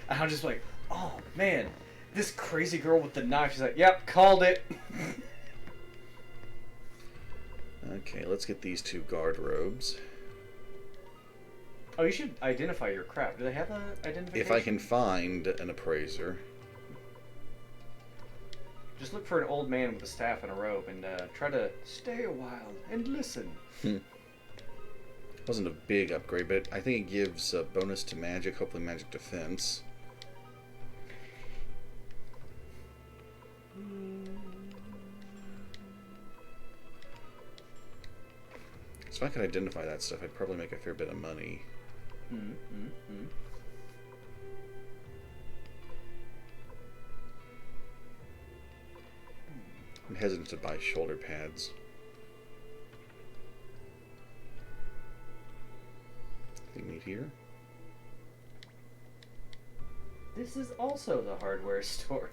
And I'm just like, oh man, this crazy girl with the knife. She's like, yep, called it.
Okay, let's get these 2 guard robes.
Oh, you should identify your craft. Do they have a identification?
If I can find an appraiser.
Just look for an old man with a staff and a robe and try to stay a while and listen.
Wasn't a big upgrade, but I think it gives a bonus to magic, hopefully magic defense. So if I could identify that stuff, I'd probably make a fair bit of money. I'm hesitant to buy shoulder pads. Anything neat here?
This is also the hardware store.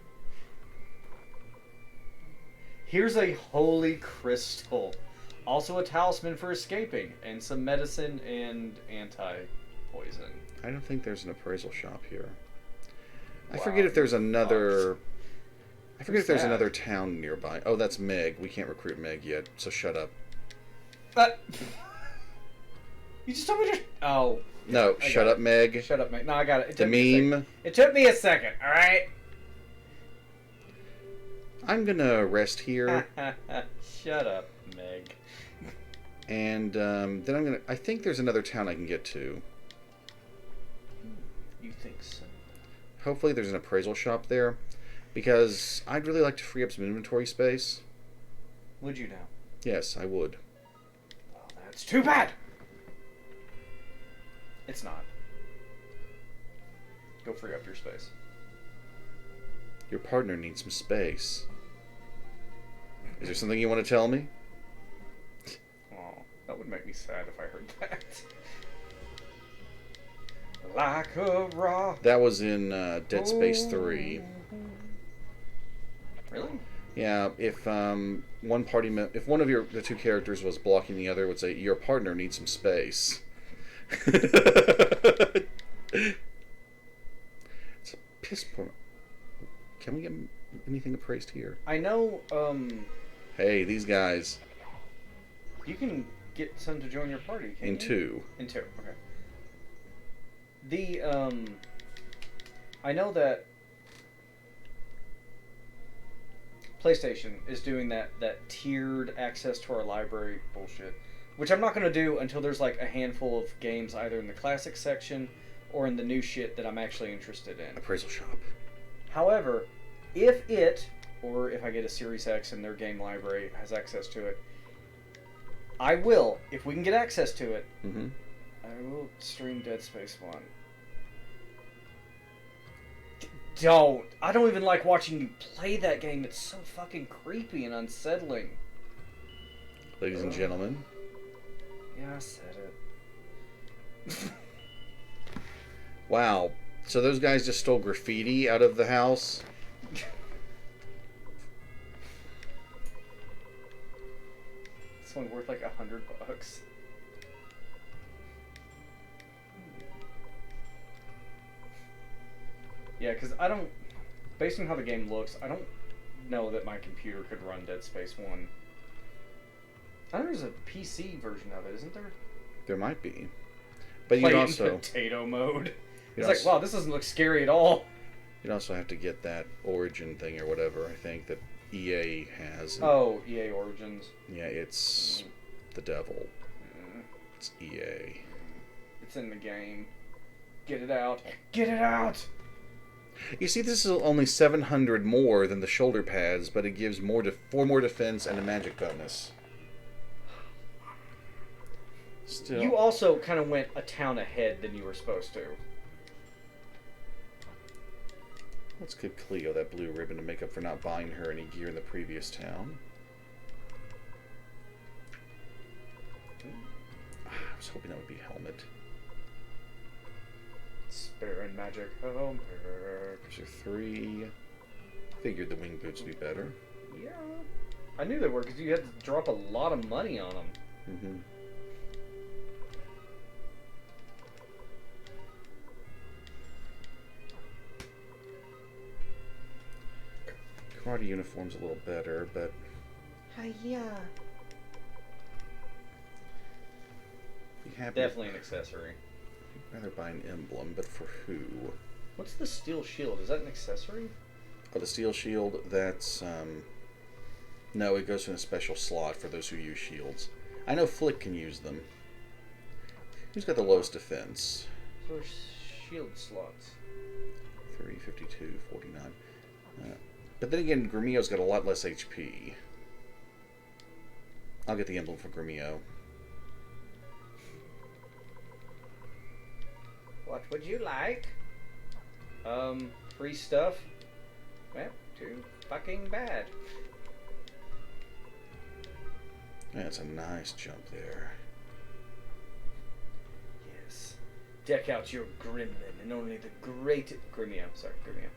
Here's a holy crystal. Also a talisman for escaping, and some medicine and anti-poison.
I don't think there's an appraisal shop here. I
Wow.
forget if there's another... I forget
Who's
if there's
that?
another town nearby. Oh, that's Meg. We can't recruit Meg yet, so shut up.
You just told me to... Oh.
No,
I
shut
got
up,
it.
Meg.
Shut up, Meg. No, I got it.
The meme.
It took me a second, alright?
I'm gonna rest here,
Shut up, Meg.
and then I'm gonna... I think there's another town I can get to.
You think so?
Hopefully there's an appraisal shop there, because I'd really like to free up some inventory space.
Would you now?
Yes, I would.
Well, that's too bad! It's not. Go free up your space.
Your partner needs some space. Is there something you want to tell me?
Oh, that would make me sad if I heard that. Like a rock.
That was in Dead Space 3.
Really?
Yeah, if one if one of the 2 characters was blocking the other, it would say your partner needs some space. It's a piss poor. Can we get anything appraised here?
I know,
Hey, these guys.
you can get some to join your party, can't
In
you?
2.
In 2, okay. The, I know that PlayStation is doing that tiered access to our library bullshit, which I'm not going to do until there's like a handful of games either in the classic section or in the new shit that I'm actually interested in.
Appraisal shop.
However, if it, or if I get a Series X and their game library has access to it, I will, if we can get access to it,
Mm-hmm.
I will stream Dead Space 1. Don't. I don't even like watching you play that game. It's so fucking creepy and unsettling.
Ladies and gentlemen.
Yeah, I said it.
Wow. So those guys just stole graffiti out of the house?
This one worth like $100. Yeah, because I don't... Based on how the game looks, I don't know that my computer could run Dead Space 1. I know there's a PC version of it, isn't there?
There might be. But
Play
you'd
it
also...
in potato mode.
You'd
It's like,
also-
wow, this doesn't look scary at all.
You'd also have to get that Origin thing or whatever, I think, that EA has. And
Oh, EA Origins.
yeah, it's the devil. It's EA.
It's in the game. Get it out. Get it out!
You see, this is only 700 more than the shoulder pads, but it gives 4 more defense and a magic bonus. Still,
You also kind of went a town ahead than you were supposed to.
let's give Cleo that blue ribbon to make up for not buying her any gear in the previous town. I was hoping that would be helmet.
Spare and magic helmet.
There's your 3. Figured the wing boots would be better.
Yeah. I knew they were because you had to drop a lot of money on them.
Mm-hmm. Karate uniform's a little better, but
Hiya.
be happy.
Definitely an accessory.
I'd rather buy an emblem, but for who?
What's the steel shield? Is that an accessory?
Oh, the steel shield, that's, no, it goes in a special slot for those who use shields. I know Flick can use them. Who's got the lowest defense?
So there's shield slots.
352, 49. But then again, Gremio's got a lot less HP. I'll get the emblem for Gremio.
What would you like? Free stuff? Well, too fucking bad.
That's a nice jump there.
Yes. Deck out your gremlin and only the great... Gremio. Sorry, Gremio.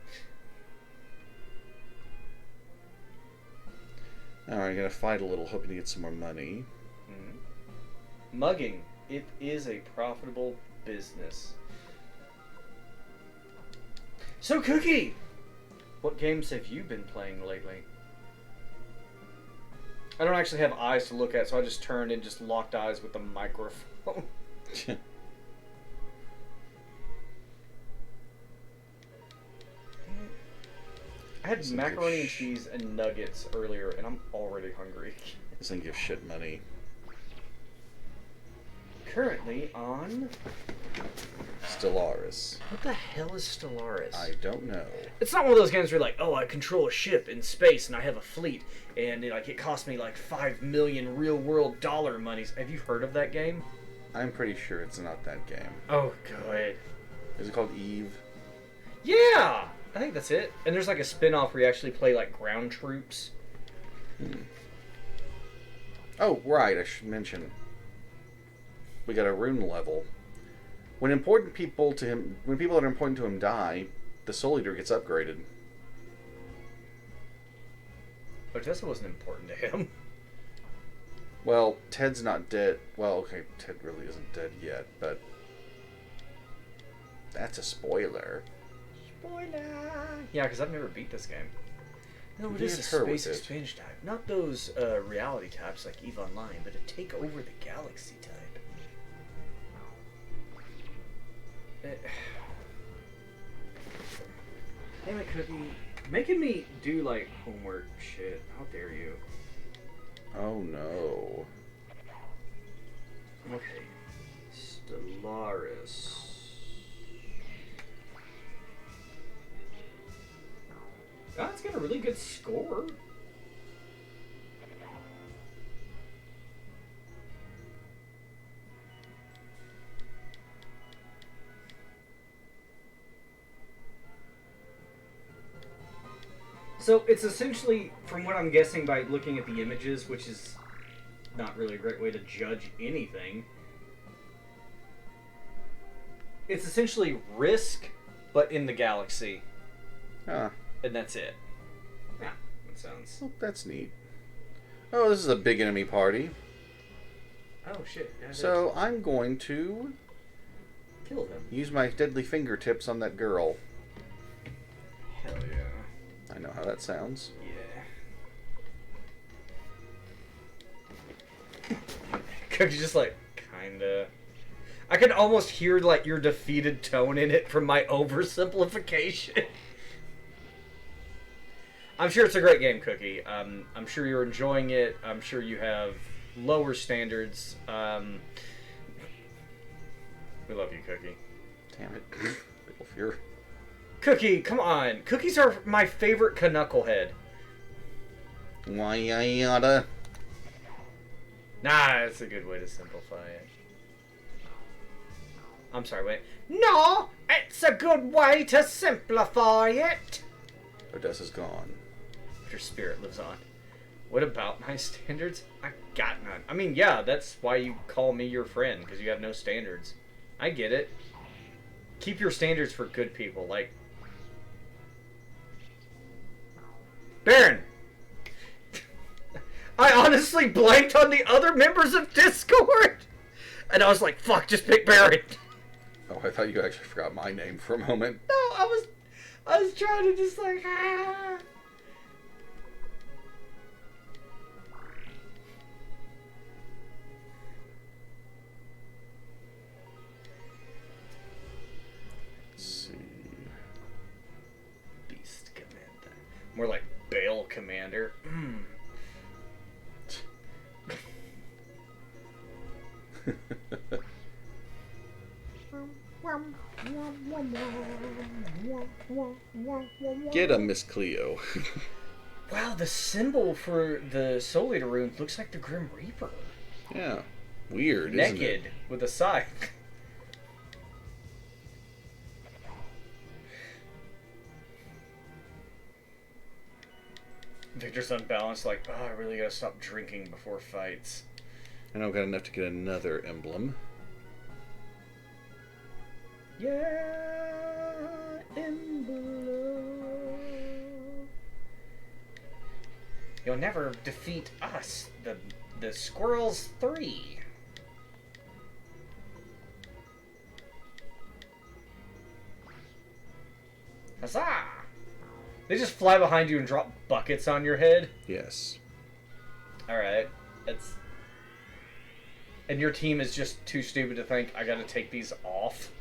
Alright, gonna fight a little, hoping to get some more money.
Mm-hmm. Mugging. It is a profitable business. So, Cookie! What games have you been playing lately? I don't actually have eyes to look at, so I just turned and just locked eyes with the microphone. I had
Some
macaroni
good
and cheese and nuggets earlier, and I'm already hungry.
This thing gives shit money.
Currently on...
Stellaris.
What the hell is Stellaris?
I don't know.
It's not one of those games where you're like, oh, I control a ship in space and I have a fleet, and it cost me like 5 million real world dollar monies. Have you heard of that game?
I'm pretty sure it's not that game.
Oh, good.
Is it called Eve?
Yeah! I think that's it. And there's like a spin-off where you actually play like ground troops.
Oh, right, I should mention. We got a rune level. When people that are important to him die, the Soul Eater gets upgraded.
Odessa wasn't important to him.
Well, Ted's not dead. Well, okay, Ted really isn't dead yet, but that's a spoiler.
Spoiler! Yeah, because I've never beat this game. No, it
You
is a
get her with
space
it.
expansion type. Not those reality types like EVE Online, but a take over the galaxy type. Damn it, Cookie. Making me do, like, homework shit. How dare you?
Oh no.
Okay. Stellaris. Oh, it's got a really good score. So it's essentially, from what I'm guessing by looking at the images, which is not really a great way to judge anything, it's essentially Risk, but in the galaxy.
Huh.
And that's it. Yeah, that sounds...
Oh, that's neat. Oh, this is a big enemy party.
Oh, shit. Yeah,
So I'm going to
kill them.
use my deadly fingertips on that girl.
Hell yeah.
I know how that sounds.
Yeah. Cookie's just like, kinda... I can almost hear, like, your defeated tone in it from my oversimplification. I'm sure it's a great game, Cookie. I'm sure you're enjoying it. I'm sure you have lower standards. We love you, Cookie.
Damn it. Little fear.
Cookie, come on. Cookies are my favorite knucklehead.
Why I oughta.
Nah, that's a good way to simplify it. I'm sorry, wait. No, it's a good way to simplify it.
Odessa's gone.
Your spirit lives on. What about my standards? I got none. I mean, yeah, that's why you call me your friend, because you have no standards. I get it. Keep your standards for good people, like... Baron! I honestly blanked on the other members of Discord! And I was like, fuck, just pick Baron!
Oh, I thought you actually forgot my name for a moment.
No, I was trying to just like, ah... More like Bale Commander.
Get him, Miss Cleo.
Wow, the symbol for the Soul Eater rune looks like the Grim Reaper.
Yeah. Weird, isn't it?
Naked, with a scythe. Victor's unbalanced, like, oh, I really gotta stop drinking before fights.
And I've got enough to get another emblem.
Yeah, emblem. You'll never defeat us, the Squirrels 3. Huzzah! They just fly behind you and drop buckets on your head?
Yes.
Alright. That's... And your team is just too stupid to think, I gotta take these off?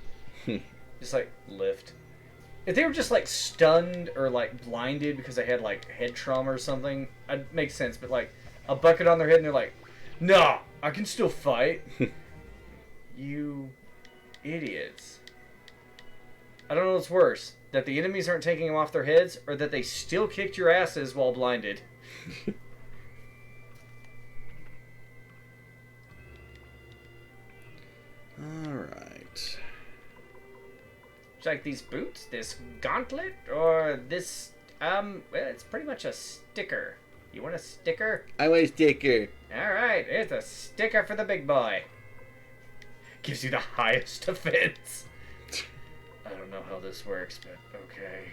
Just like, lift. If they were just like stunned or like blinded because they had like head trauma or something, it makes sense. But like, a bucket on their head and they're like, no, I can still fight. You idiots. I don't know what's worse. That the enemies aren't taking them off their heads, or that they still kicked your asses while blinded.
Alright.
Like these boots, this gauntlet, or this, well, it's pretty much a sticker. You want a sticker?
I want a sticker.
Alright, it's a sticker for the big boy. Gives you the highest defense. I don't know how this works, but okay.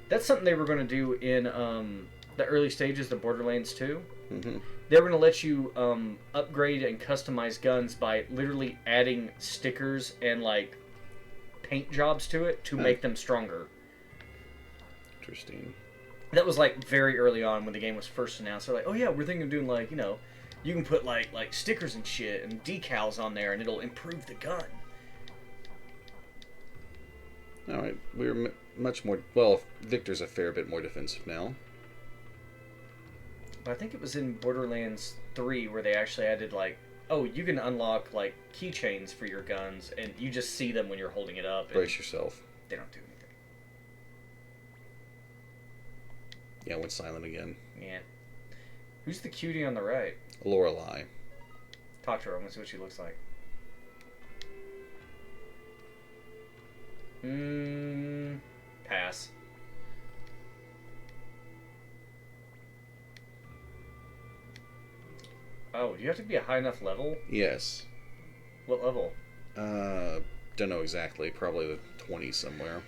That's something they were going to do in the early stages of Borderlands 2.
Mm-hmm.
They were going to let you upgrade and customize guns by literally adding stickers and like paint jobs to it to make them stronger.
Interesting.
That was like very early on when the game was first announced. They're like, oh yeah, we're thinking of doing like, you know, you can put like stickers and shit and decals on there and it'll improve the gun.
Alright, much more. Well, Victor's a fair bit more defensive now.
But I think it was in Borderlands 3 where they actually added, like, oh, you can unlock, like, keychains for your guns, and you just see them when you're holding it up. And
Brace yourself.
they don't do anything.
Yeah, it went silent again.
Yeah. Who's the cutie on the right?
Lorelei.
Talk to her. I want to see what she looks like. Pass. Oh, do you have to be a high enough level?
Yes.
What level?
Don't know exactly. Probably the 20 somewhere.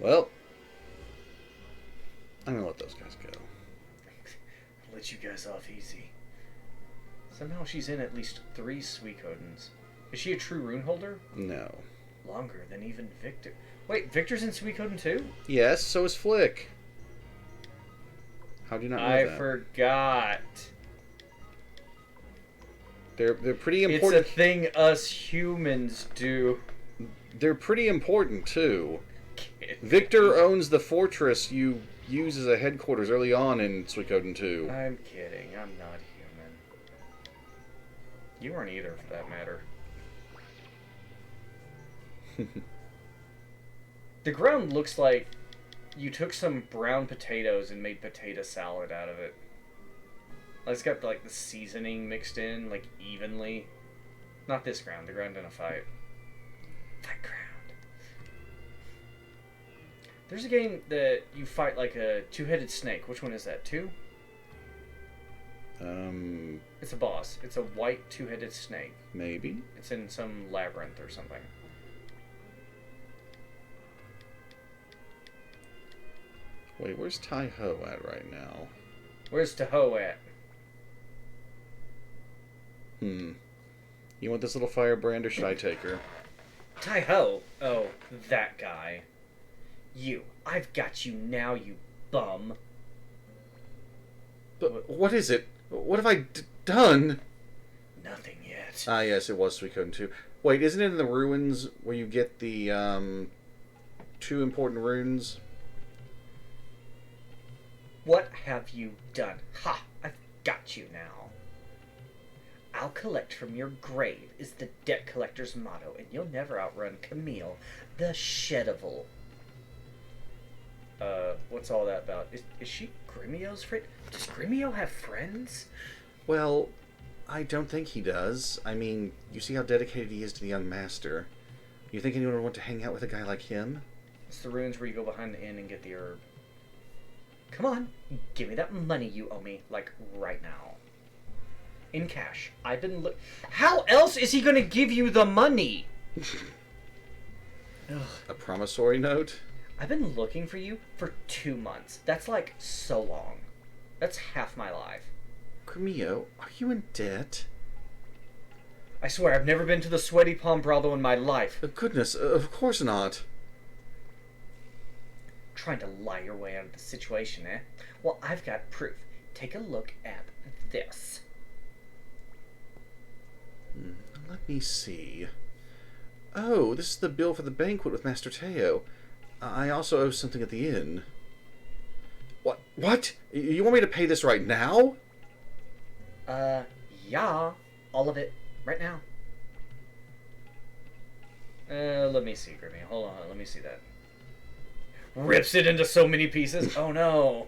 Well, I'm gonna let those guys go.
I'll let you guys off easy. Somehow she's in at least 3 Suikodens. Is she a true rune holder?
No.
Longer than even Victor. Wait, Victor's in Suikoden too?
Yes, so is Flick. How do you not know
I
that?
forgot.
They're pretty important.
It's a thing us humans do.
They're pretty important too.
Kid.
Victor owns the fortress you use as a headquarters early on in Suikoden 2.
I'm kidding. I'm not human. You aren't either, for that matter. The ground looks like you took some brown potatoes and made potato salad out of it. Like, it's got like the seasoning mixed in, like, evenly. Not this ground. The ground in a fight. Fight ground. There's a game that you fight like a two-headed snake. Which one is that? 2? It's a boss. It's a white two-headed snake.
Maybe.
It's in some labyrinth or something.
Wait, where's Tai Ho at right now?
Where's Tahoe at?
You want this little firebrand or should I take her?
Tai-Ho? Oh, that guy. You. I've got you now, you bum.
But what is it? What have I done?
Nothing yet.
Ah, yes, it was Suikoden 2. Wait, isn't it in the ruins where you get the 2 important runes?
What have you done? Ha! I've got you now. I'll collect from your grave is the debt collector's motto, and you'll never outrun Camille, the Shedival. What's all that about? Is she Grimio's friend? Does Grimio have friends?
Well, I don't think he does. I mean, you see how dedicated he is to the young master. You think anyone would want to hang out with a guy like him?
It's the ruins where you go behind the inn and get the herb. Come on, give me that money you owe me, like, right now. In cash. I've been look. How else is he gonna give you the money?
A promissory note?
I've been looking for you for 2 months. That's like so long. That's half my life.
Grimio, are you in debt?
I swear I've never been to the sweaty Pombrado in my life.
Goodness, of course not.
Trying to lie your way out of the situation, eh? Well, I've got proof. Take a look at this.
Let me see. Oh, this is the bill for the banquet with Master Teo. I also owe something at the inn. What? What? You want me to pay this right now?
Yeah. All of it. Right now. Let me see, Grimmy. Hold on, let me see that. Rips it into so many pieces. Oh no.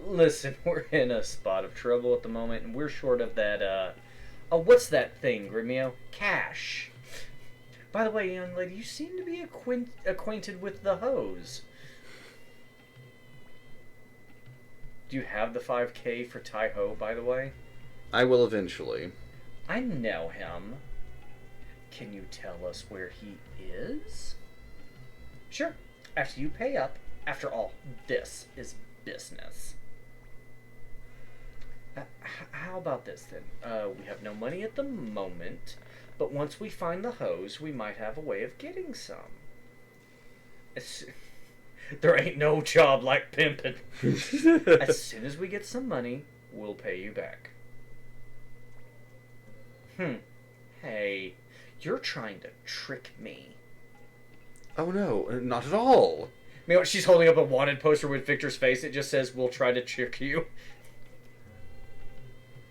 Listen, we're in a spot of trouble at the moment, and we're short of that, oh, what's that thing, Grimio? Cash. By the way, young lady, you seem to be acquainted with the hose. Do you have the 5K for Tai-Ho, by the way?
I will eventually.
I know him. Can you tell us where he is? Sure. After you pay up. After all, this is business. How about this, then? We have no money at the moment, but once we find the hose, we might have a way of getting some. There ain't no job like pimping. As soon as we get some money, we'll pay you back.
Hey, you're trying to trick me.
Oh no, not at all.
Meanwhile, she's holding up a wanted poster with Victor's face. It just says, "We'll try to trick you."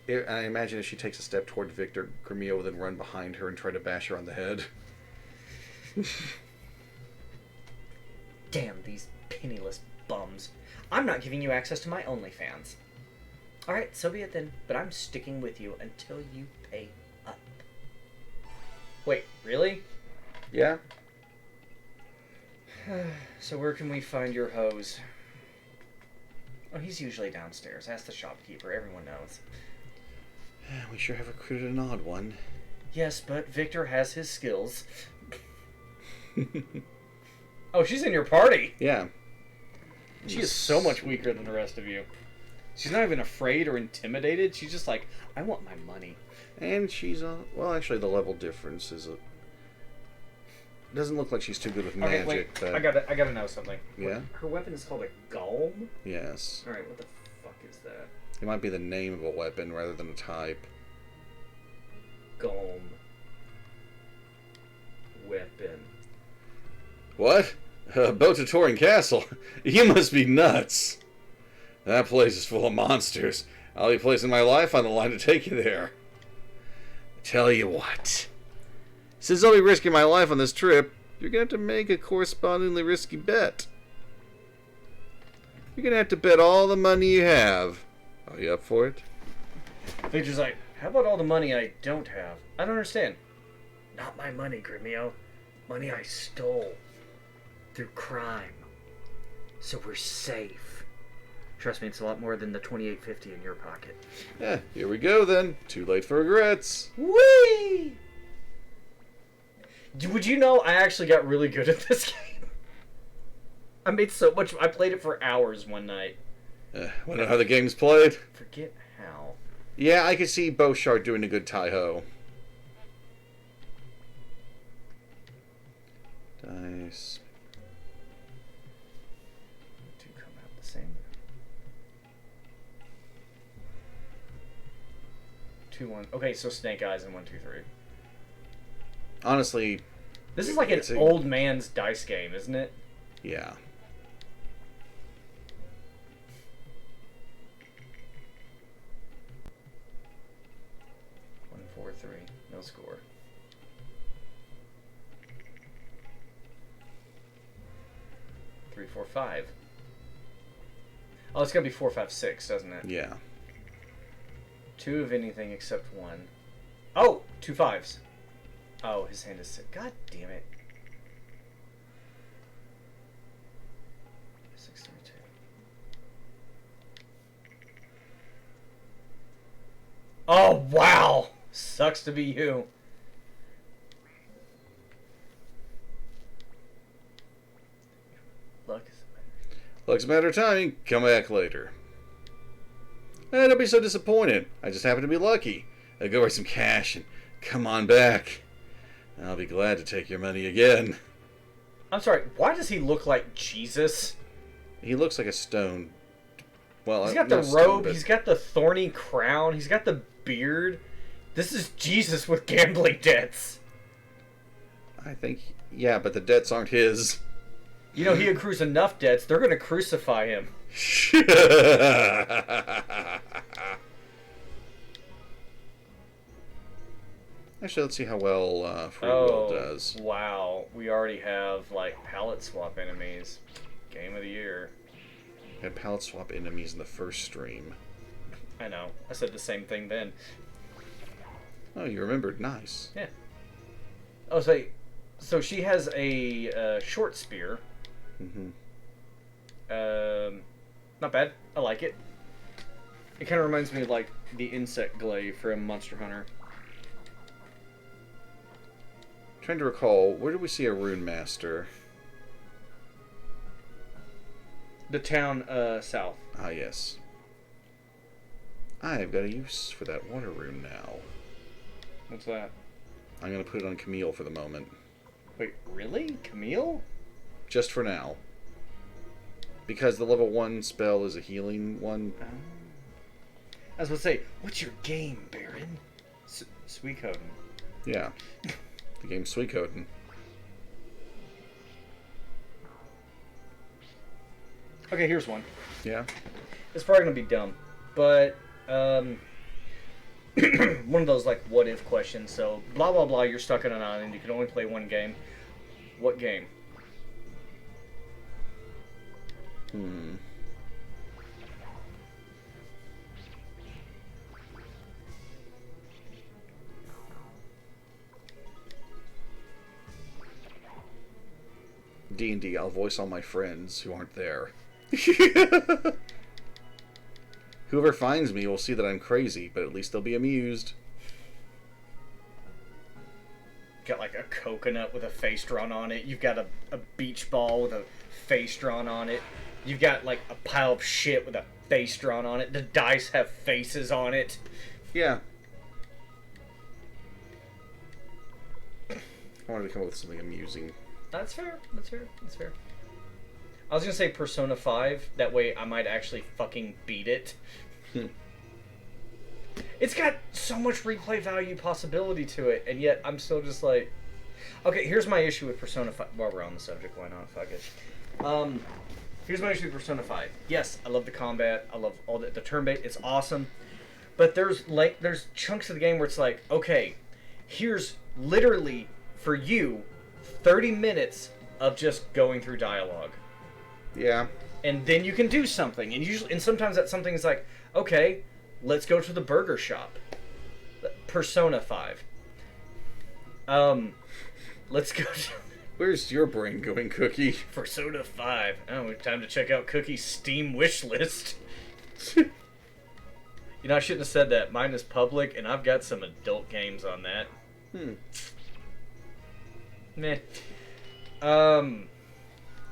I imagine if she takes a step toward Victor, Grimio will then run behind her and try to bash her on the head.
Damn these penniless bums. I'm not giving you access to my OnlyFans. Alright, so be it then, but I'm sticking with you until you pay up.
Wait, really?
Yeah?
So where can we find your hose?
Oh, he's usually downstairs. Ask the shopkeeper. Everyone knows.
We sure have recruited an odd one.
Yes, but Victor has his skills. Oh, she's in your party.
Yeah.
She is so much weaker than the rest of you. She's not even afraid or intimidated. She's just like, I want my money.
And she's, well, actually the level difference is doesn't look like she's too good with magic.
Okay, wait.
But...
I gotta know something.
Yeah?
Her weapon is called a golem?
Yes.
Alright, what the fuck is that?
It might be the name of a weapon rather than a type.
Golem. Weapon.
What? Botatorin Castle? You must be nuts. That place is full of monsters. I'll be placing my life on the line to take you there. Tell you what. Since I'll be risking my life on this trip, you're going to have to make a correspondingly risky bet. You're going to have to bet all the money you have. Are you up for it?
Victor's like, how about all the money I don't have? I don't understand.
Not my money, Grimio. Money I stole. Through crime. So we're safe. Trust me, it's a lot more than the $28.50 in your pocket.
Here we go then. Too late for regrets.
Whee! Would you know I actually got really good at this game? I made so much. I played it for hours one night.
Wanna know how the game's played?
Forget how.
Yeah, I could see Beauchard doing a good Tai-Ho. Dice.
Two come out the same. 2, 1. Okay, so Snake Eyes and 1, 2, 3.
Honestly,
This is like an old man's dice game, isn't it?
yeah.
One, 4, 3. No score. Three, 4, 5. Oh, it's gotta be 4, 5, 6, doesn't it?
Yeah.
2 of anything except 1. Oh! 2 5s. Oh, his hand is sick. God damn it. 6, 3, 2. Oh, wow! Sucks to be you. Luck is
Luck's a matter of timing. Come back later. Don't be so disappointed. I just happen to be lucky. Go raise some cash and come on back. I'll be glad to take your money again.
I'm sorry, why does he look like Jesus?
He looks like a stone. Well,
He's got the
not stone,
robe,
but-
he's got the thorny crown, he's got the beard. This is Jesus with gambling debts.
I think, yeah, but the debts aren't his.
You know, he accrues enough debts, they're going to crucify him.
Actually, let's see how well Free Will does.
Wow. We already have, like, palette swap enemies. Game of the year.
We had palette swap enemies in the first stream.
I know. I said the same thing then.
Oh, you remembered. Nice.
Yeah. Oh, so she has a short spear.
Mm-hmm.
Not bad. I like it. It kind of reminds me of, like, the insect glaive from Monster Hunter.
Trying to recall, where did we see a Rune Master?
The town, south.
Ah, yes. I've got a use for that water rune now.
What's that?
I'm going to put it on Camille for the moment.
Wait, really? Camille?
Just for now. Because the level 1 spell is a healing one.
I was going to say, what's your game, Baron? Suikoden.
Yeah. The game Suikoden.
Okay, here's one.
Yeah.
It's probably gonna be dumb, but one of those like what if questions. So blah blah blah. You're stuck on an island. You can only play one game. What game?
Hmm. D&D, I'll voice all my friends who aren't there. Whoever finds me will see that I'm crazy, but at least they'll be amused.
Got like a coconut with a face drawn on it. You've got a beach ball with a face drawn on it. You've got like a pile of shit with a face drawn on it. The dice have faces on it.
Yeah. I wanted to come up with something amusing.
That's fair. That's fair. That's fair. I was gonna say Persona 5. That way I might actually fucking beat it. It's got so much replay value possibility to it, and yet I'm still just like... Okay, here's my issue with Persona 5. While we're on the subject, why not? Fuck it. Here's my issue with Persona 5. Yes, I love the combat. I love all the turn-based. It's awesome. But there's chunks of the game where it's like, okay, here's literally, for you, 30 minutes of just going through dialogue.
Yeah.
And then you can do something. And sometimes that something is like, okay, let's go to the burger shop. Persona 5. Let's go to...
Where's your brain going, Cookie?
Persona 5. Oh, time to check out Cookie's Steam wish list. You know, I shouldn't have said that. Mine is public, and I've got some adult games on that. Meh.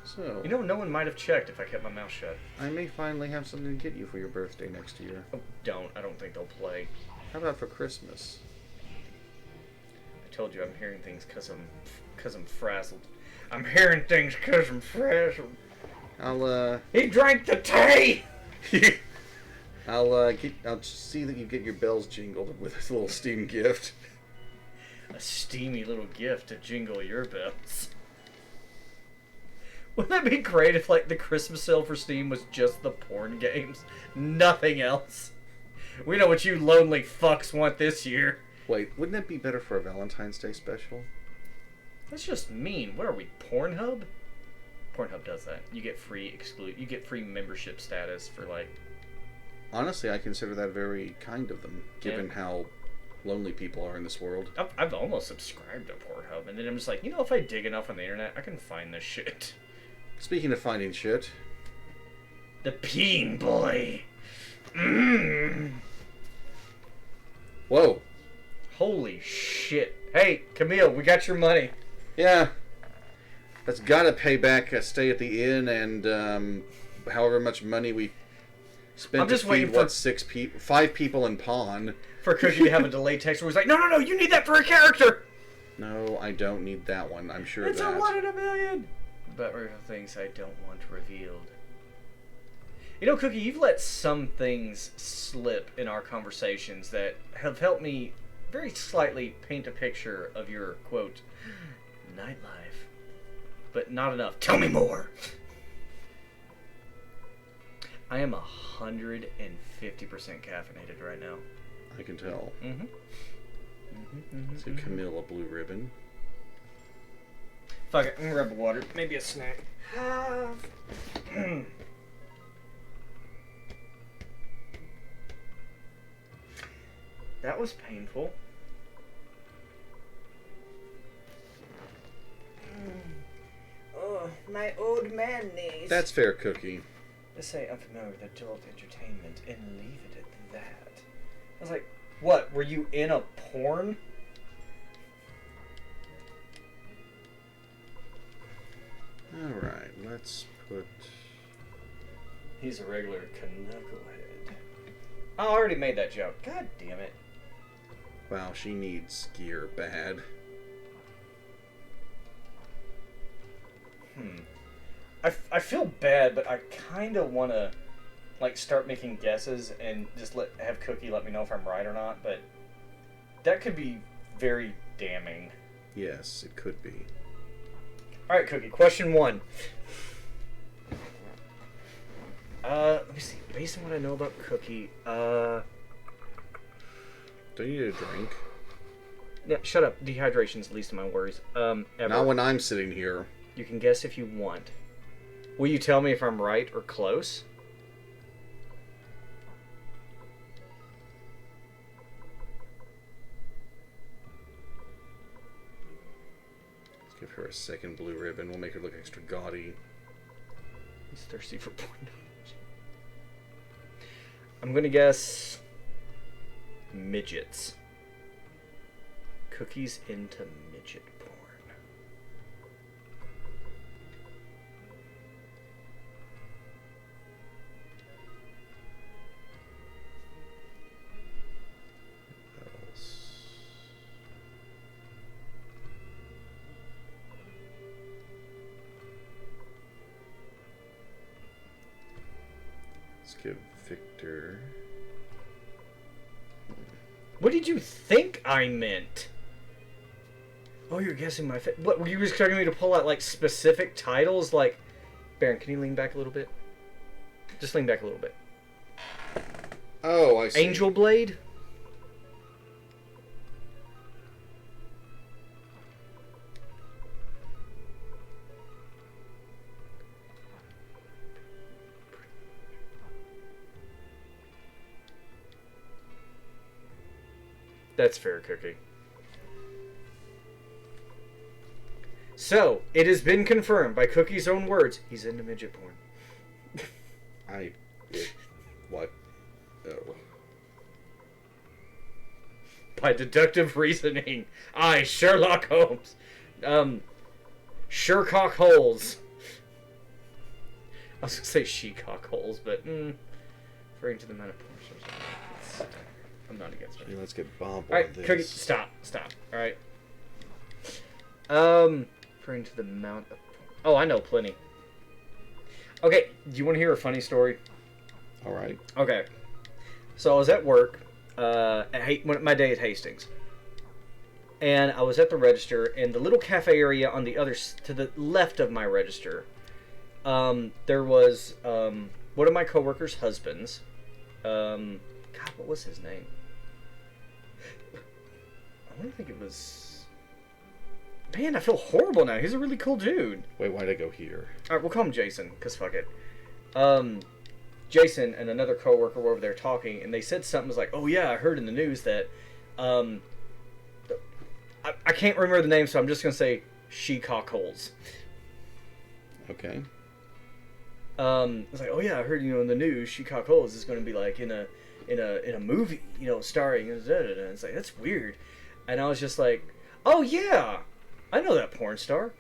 So,
You know, no one might have checked if I kept my mouth shut.
I may finally have something to get you for your birthday next year.
Oh, don't. I don't think they'll play.
How about for Christmas?
I told you I'm hearing things because I'm frazzled. I'm hearing things because I'm frazzled. He drank the tea!
I'll see that you get your bells jingled with this little Steam gift.
A steamy little gift to jingle your bells. Wouldn't that be great if, like, the Christmas sale for Steam was just the porn games? Nothing else. We know what you lonely fucks want this year.
Wait, wouldn't that be better for a Valentine's Day special?
That's just mean. What are we, Pornhub? Pornhub does that. You get free membership status for, like...
Honestly, I consider that very kind of them, given how lonely people are in this world.
I've almost subscribed to Pornhub, and then I'm just like, you know, if I dig enough on the internet, I can find this shit.
Speaking of finding shit...
The Peen Boy!
Whoa!
Holy shit. Hey, Camille, we got your money.
Yeah. That's gotta pay back a stay at the inn and, however much money we spent
I'm just
to
waiting
feed,
for...
5 people in Pawn.
For Cookie to have a delayed text where he's like, no, you need that for a character!
No, I don't need that one. I'm sure of
It's
that.
a 1 in a million! But there are things I don't want revealed. You know, Cookie, you've let some things slip in our conversations that have helped me very slightly paint a picture of your, quote, nightlife. But not enough. Tell me more! I am 150% caffeinated right now.
I can tell.
Mm-hmm.
So Camille, a blue ribbon.
Fuck it, I'm gonna grab water. Maybe a snack. That was painful. Oh, my old man knees.
That's fair, Cookie.
Just say unfamiliar with adult entertainment and leave it at that. I was like, what? Were you in a porn?
Alright, let's put...
He's a regular knucklehead. I already made that joke. God damn it.
Wow, she needs gear bad.
I feel bad, but I kind of want to, like, start making guesses and just have Cookie let me know if I'm right or not, but that could be very damning.
Yes, it could be.
Alright, Cookie, question 1. Let me see. Based on what I know about Cookie,
Do you need a drink?
Yeah, shut up. Dehydration's the least of my worries. Ever.
Not when I'm sitting here.
You can guess if you want. Will you tell me if I'm right or close?
Let's give her a second blue ribbon. We'll make her look extra gaudy.
He's thirsty for porn. I'm gonna guess midgets. Cookie's into midget porn.
What else? Let's give Victor.
What did you think I meant? Oh, you're guessing my what? Were you expecting me to pull out like specific titles? Like, Baron, can you lean back a little bit? Just lean back a little bit.
Oh, I see.
Angel Blade. That's fair, Cookie. So, it has been confirmed by Cookie's own words, he's into midget porn.
What? Oh.
By deductive reasoning. I, Sherlock Holmes. Shercock holes. I was going to say she-cock holes, but, referring to the amount of porn stars. I'm not against it.
Let's get Bob on
Alright,
this.
Cookie, stop. Alright. Referring to the amount of... Oh, I know plenty. Okay, do you want to hear a funny story?
Alright.
Okay. So I was at work, my day at Hastings. And I was at the register, and the little cafe area on the other, to the left of my register, there was, one of my coworkers' husbands. God, what was his name? I don't think it was... Man, I feel horrible now. He's a really cool dude.
Wait, why'd I go here?
Alright, we'll call him Jason, because fuck it. Jason and another coworker were over there talking, and they said something was like, oh yeah, I heard in the news that, I can't remember the name, so I'm just going to say she-cock holes.
Okay.
It's like, oh yeah, I heard, in the news, she-cock holes is going to be like in a movie, starring, and it's like, that's weird. And I was just like, oh yeah, I know that porn star.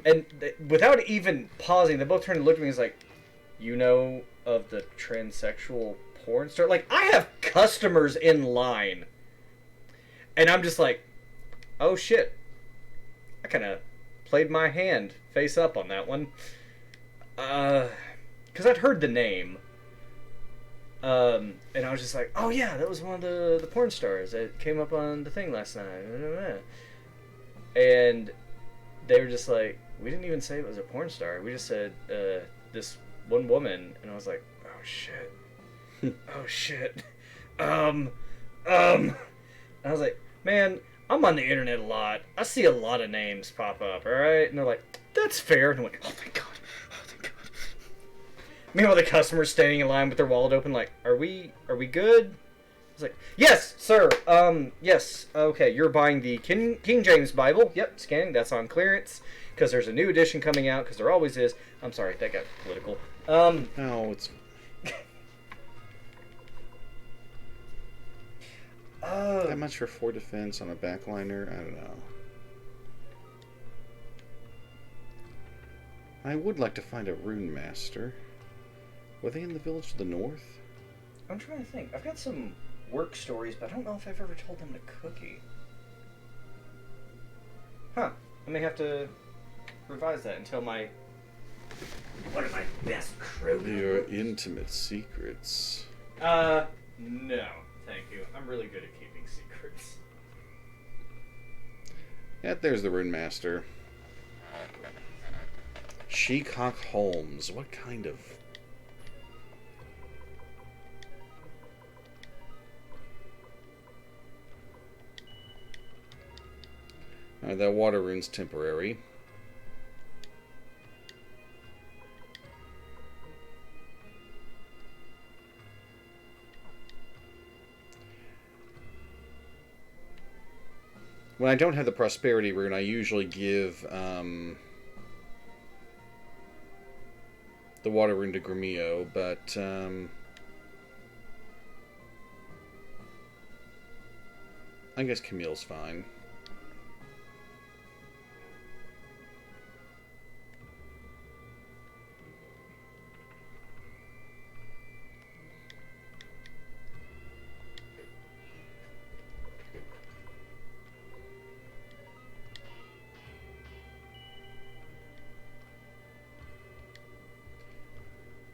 And without even pausing, they both turned and looked at me and was like, you know of the transsexual porn star? Like, I have customers in line. And I'm just like, oh shit. I kind of played my hand face up on that one. Because I'd heard the name. And I was just like, oh yeah, that was one of the porn stars that came up on the thing last night. And they were just like, we didn't even say it was a porn star. We just said, this one woman. And I was like, oh shit. Oh shit. I was like, man, I'm on the internet a lot. I see a lot of names pop up, alright? And they're like, that's fair. And I went, oh thank God. Oh thank God. Meanwhile, the customer's standing in line with their wallet open like, are we good? I was like, yes, sir. Yes. Okay, you're buying the King James Bible. Yep, scanning. That's on clearance. Because there's a new edition coming out, because there always is. I'm sorry, that got political.
No, it's... that much for 4 defense on a backliner? I don't know. I would like to find a rune master. Were they in the village to the north?
I'm trying to think. I've got some work stories, but I don't know if I've ever told them to Cookie. Huh. I may have to revise that until my... One of my best crew.
Your intimate secrets.
No. Thank you. I'm really good at keeping secrets.
Yeah, there's the Rune Master. Shecock Holmes. What kind of... Alright, that water rune's temporary. When I don't have the prosperity rune, I usually give the water rune to Gremio, but I guess Camille's fine.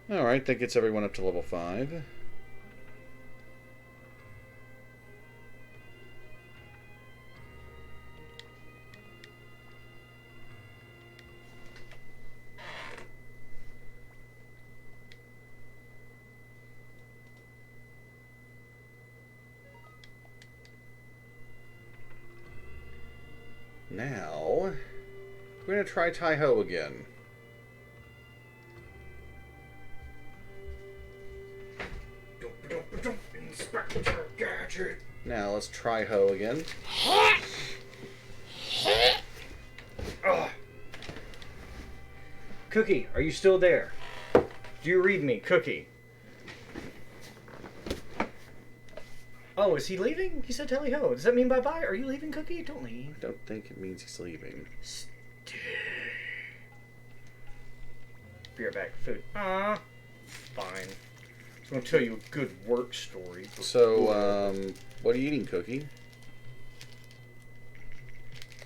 Alright, that gets everyone up to level 5. Now, we're going to try Tai-Ho again.
Inspector Gadget.
Now, let's try Ho again.
Cookie, are you still there? Do you read me, Cookie? Oh, is he leaving? He said tally ho. Does that mean bye-bye? Are you leaving, Cookie? Don't leave.
I don't think it means he's leaving.
Stay. Be right back. Food. Fine. I'm going to tell you a good work story.
So, what are you eating, Cookie?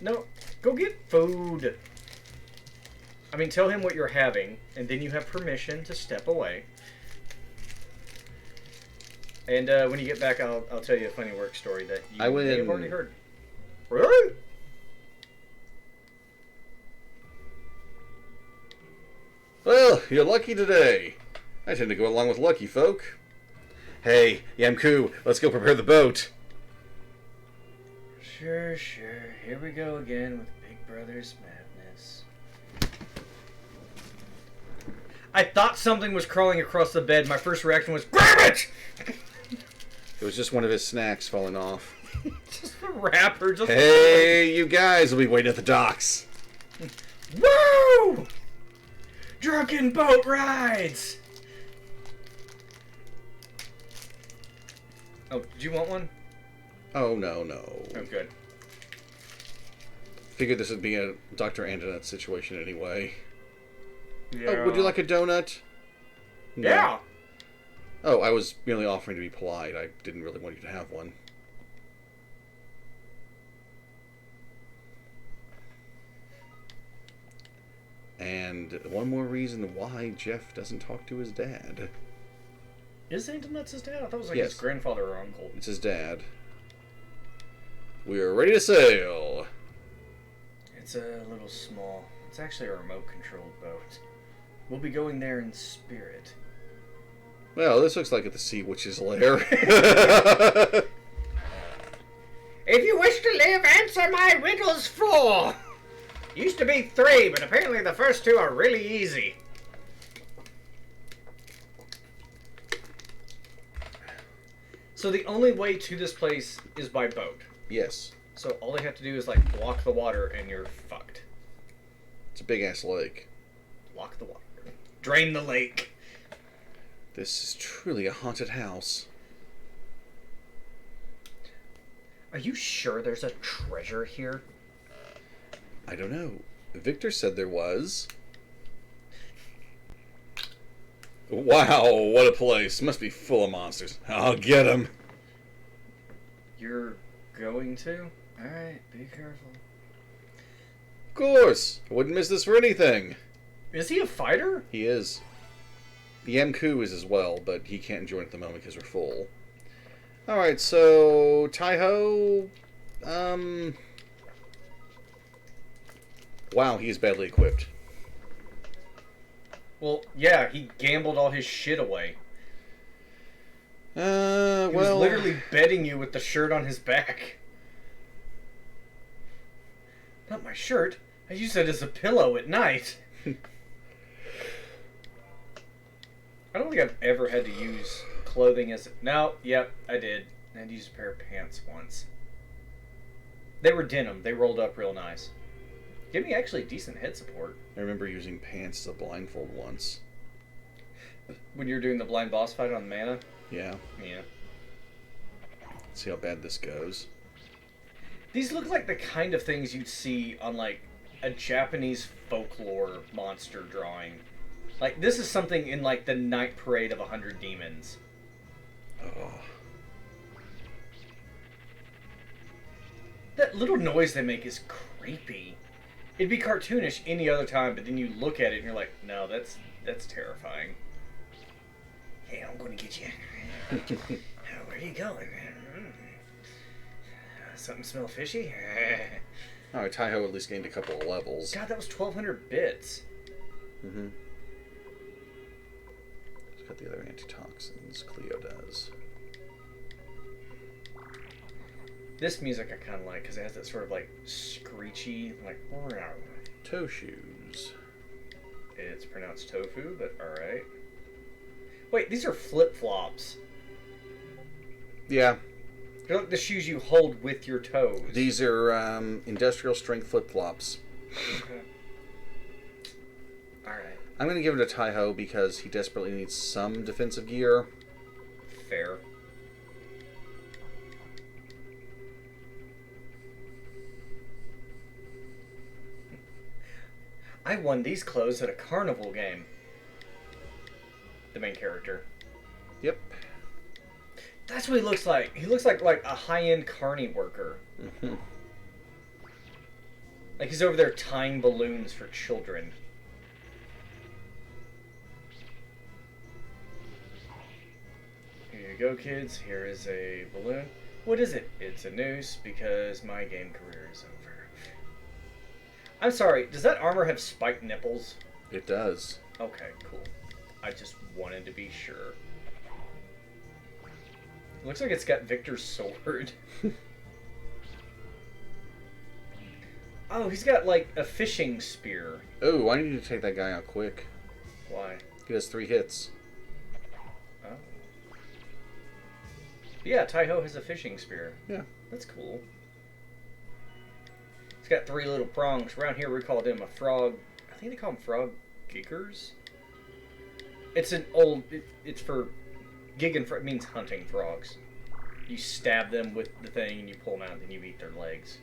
No, go get food. I mean, tell him what you're having, and then you have permission to step away. And when you get back, I'll tell you a funny work story that you may have already heard. Really?
Well, you're lucky today. I tend to go along with lucky folk. Hey, Yamku, let's go prepare the boat.
Sure. Here we go again with Big Brother's madness. I thought something was crawling across the bed. My first reaction was, grab it!
It was just one of his snacks falling off.
Just the wrapper. Just
Hey, you guys will be waiting at the docks.
Woo! Drunken boat rides! Oh, did you want one?
Oh, no.
Oh, good.
Figured this would be a Dr. Antoinette situation anyway.
Yeah.
Oh, would you like a donut? No.
Yeah!
Oh, I was merely offering to be polite. I didn't really want you to have one. And one more reason why Jeff doesn't talk to his dad.
Is Antonette's his dad? I thought it was like
Yes.
his grandfather or uncle.
It's his dad. We are ready to sail.
It's a little small. It's actually a remote-controlled boat. We'll be going there in spirit.
Well, this looks like the Sea Witch's lair.
If you wish to live, answer my riddles 4. Used to be 3, but apparently the first 2 are really easy. So the only way to this place is by boat.
Yes.
So all they have to do is like block the water and you're fucked.
It's a big-ass lake.
Block the water. Drain the lake.
This is truly a haunted house.
Are you sure there's a treasure here?
I don't know. Victor said there was. Wow, what a place. Must be full of monsters. I'll get them.
You're going to? Alright, be careful.
Of course. I wouldn't miss this for anything.
Is he a fighter?
He is. Yamku is as well, but he can't join at the moment because we're full. Alright, so Tai-Ho, Wow, he is badly equipped.
Well, yeah, he gambled all his shit away. He
Well...
was literally betting you with the shirt on his back. Not my shirt. I use it as a pillow at night. I don't think I've ever had to use clothing as... No, yep, I did. I had to use a pair of pants once. They were denim. They rolled up real nice. Gave me actually decent head support.
I remember using pants as a blindfold once.
When you were doing the blind boss fight on Mana?
Yeah.
Yeah.
Let's see how bad this goes.
These look like the kind of things you'd see on, like, a Japanese folklore monster drawing. Like, this is something in, like, the Night Parade of 100 Demons.
Oh.
That little noise they make is creepy. It'd be cartoonish any other time, but then you look at it and you're like, no, that's terrifying. Hey, I'm gonna get you. Where are you going? Something smell fishy?
Alright, Taiho at least gained a couple of levels.
God, that was 1,200 bits.
Mm-hmm. He's got the other antitoxins. Cleo does.
This music I kind of like because it has that sort of like screechy, like.
Toe shoes.
It's pronounced tofu, but alright. Wait, these are flip flops.
Yeah.
They're like the shoes you hold with your toes.
These are industrial strength flip-flops.
Alright.
I'm going to give it to Taiho because he desperately needs some defensive gear.
Fair. I won these clothes at a carnival game. The main character.
Yep.
That's what he looks like. He looks like a high-end carny worker.
Mm-hmm.
Like he's over there tying balloons for children. Here you go, kids. Here is a balloon. What is it? It's a noose because my game career is over. I'm sorry, does that armor have spiked nipples?
It does.
Okay, cool. I just wanted to be sure. Looks like it's got Victor's sword. Oh, he's got, like, a fishing spear.
Oh, I need to take that guy out quick.
Why?
He has 3 hits.
Oh. Yeah, Taiho has a fishing spear.
Yeah.
That's cool. It's got 3 little prongs. Around here we call them a frog. I think they call them frog giggers. It's an old... It's for... Gigging it means hunting frogs. You stab them with the thing and you pull them out and then you eat their legs.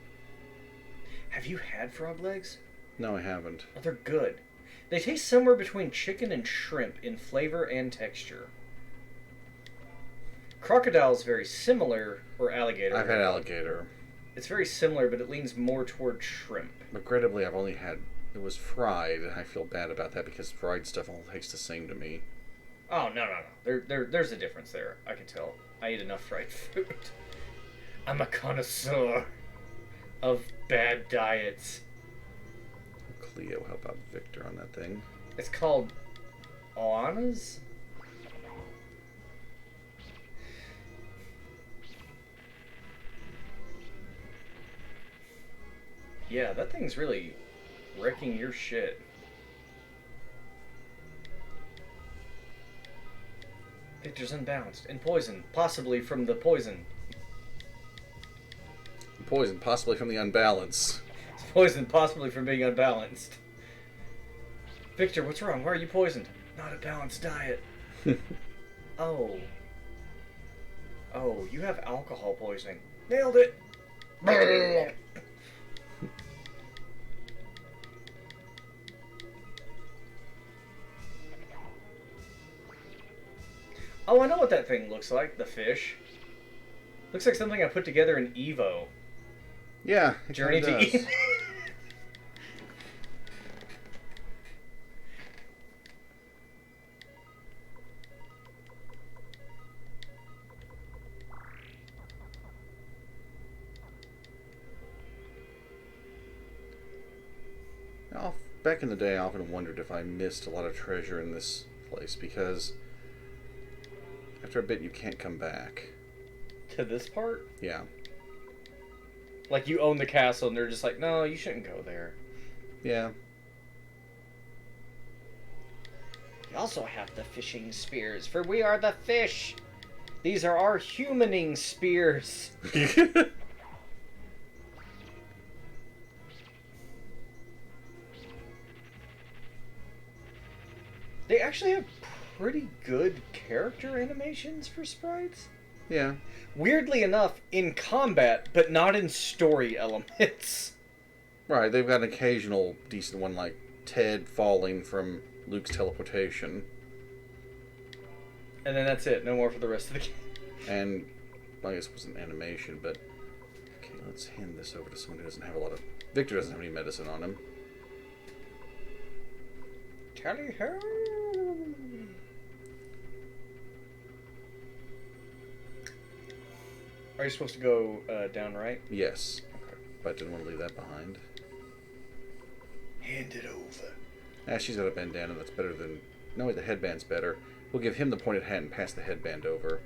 Have you had frog legs?
No, I haven't.
Oh, they're good. They taste somewhere between chicken and shrimp in flavor and texture. Crocodile's very similar, or alligator.
I've had alligator.
It's very similar, but it leans more toward shrimp.
Regrettably, I've only had... It was fried. I feel bad about that because fried stuff all tastes the same to me.
Oh, no. There's a difference there. I can tell. I eat enough fried food. I'm a connoisseur of bad diets.
Cleo, how about Victor on that thing?
It's called Oana's? Yeah, that thing's really wrecking your shit. Victor's unbalanced and poisoned, possibly from the poison.
Poison, possibly from the unbalance.
It's poisoned, possibly from being unbalanced. Victor, what's wrong? Why are you poisoned? Not a balanced diet. Oh. Oh, you have alcohol poisoning. Nailed it! Oh, I know what that thing looks like. The fish. Looks like something I put together in Evo.
Yeah, it
Journey
kinda
to
does.
Eden.
back in the day, I often wondered if I missed a lot of treasure in this place, because after a bit, you can't come back.
To this part?
Yeah.
Like, you own the castle, and they're just like, no, you shouldn't go there.
Yeah.
We also have the fishing spears, for we are the fish. These are our humaning spears.
They actually have pretty good character animations for sprites.
Yeah.
Weirdly enough, in combat, but not in story elements.
Right, they've got an occasional decent one, like Ted falling from Luke's teleportation.
And then that's it. No more for the rest of the game.
And, well, I guess it was an animation, but... Okay, let's hand this over to someone who doesn't have a lot of... Victor doesn't have any medicine on him.
Tally ho! Are you supposed to go down right?
Yes.
Okay.
But I didn't want to leave that behind.
Hand it over.
Ah, she's got a bandana that's better than... No, wait, the headband's better. We'll give him the pointed hat and pass the headband over.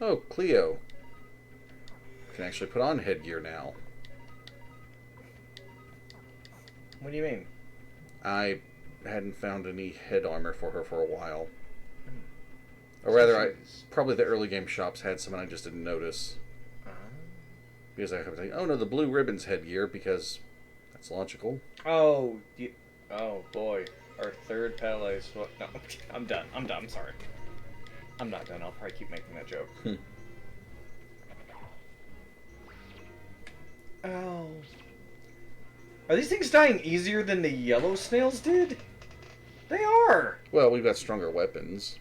Oh, Cleo. Can actually put on headgear now.
What do you mean?
I hadn't found any head armor for her for a while. Or rather, probably the early game shops had some and I just didn't notice. Because I was like, oh no, the blue ribbon's headgear, because that's logical.
Oh, oh boy. Our third Pele's... Well, no, I'm done. I'm sorry. I'm not done. I'll probably keep making that joke. Oh. Are these things dying easier than the yellow snails did? They are!
Well, we've got stronger weapons.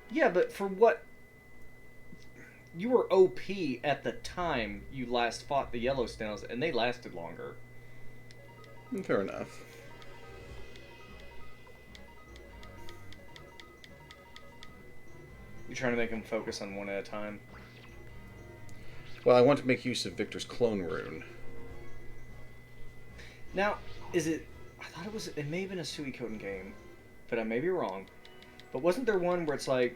Yeah, but for what... You were OP at the time you last fought the yellow snails, and they lasted longer.
Fair enough.
You trying to make them focus on one at a time?
Well, I want to make use of Victor's clone rune.
Now, is it... I thought it was... It may have been a Suikoden game, but I may be wrong. But wasn't there one where it's like,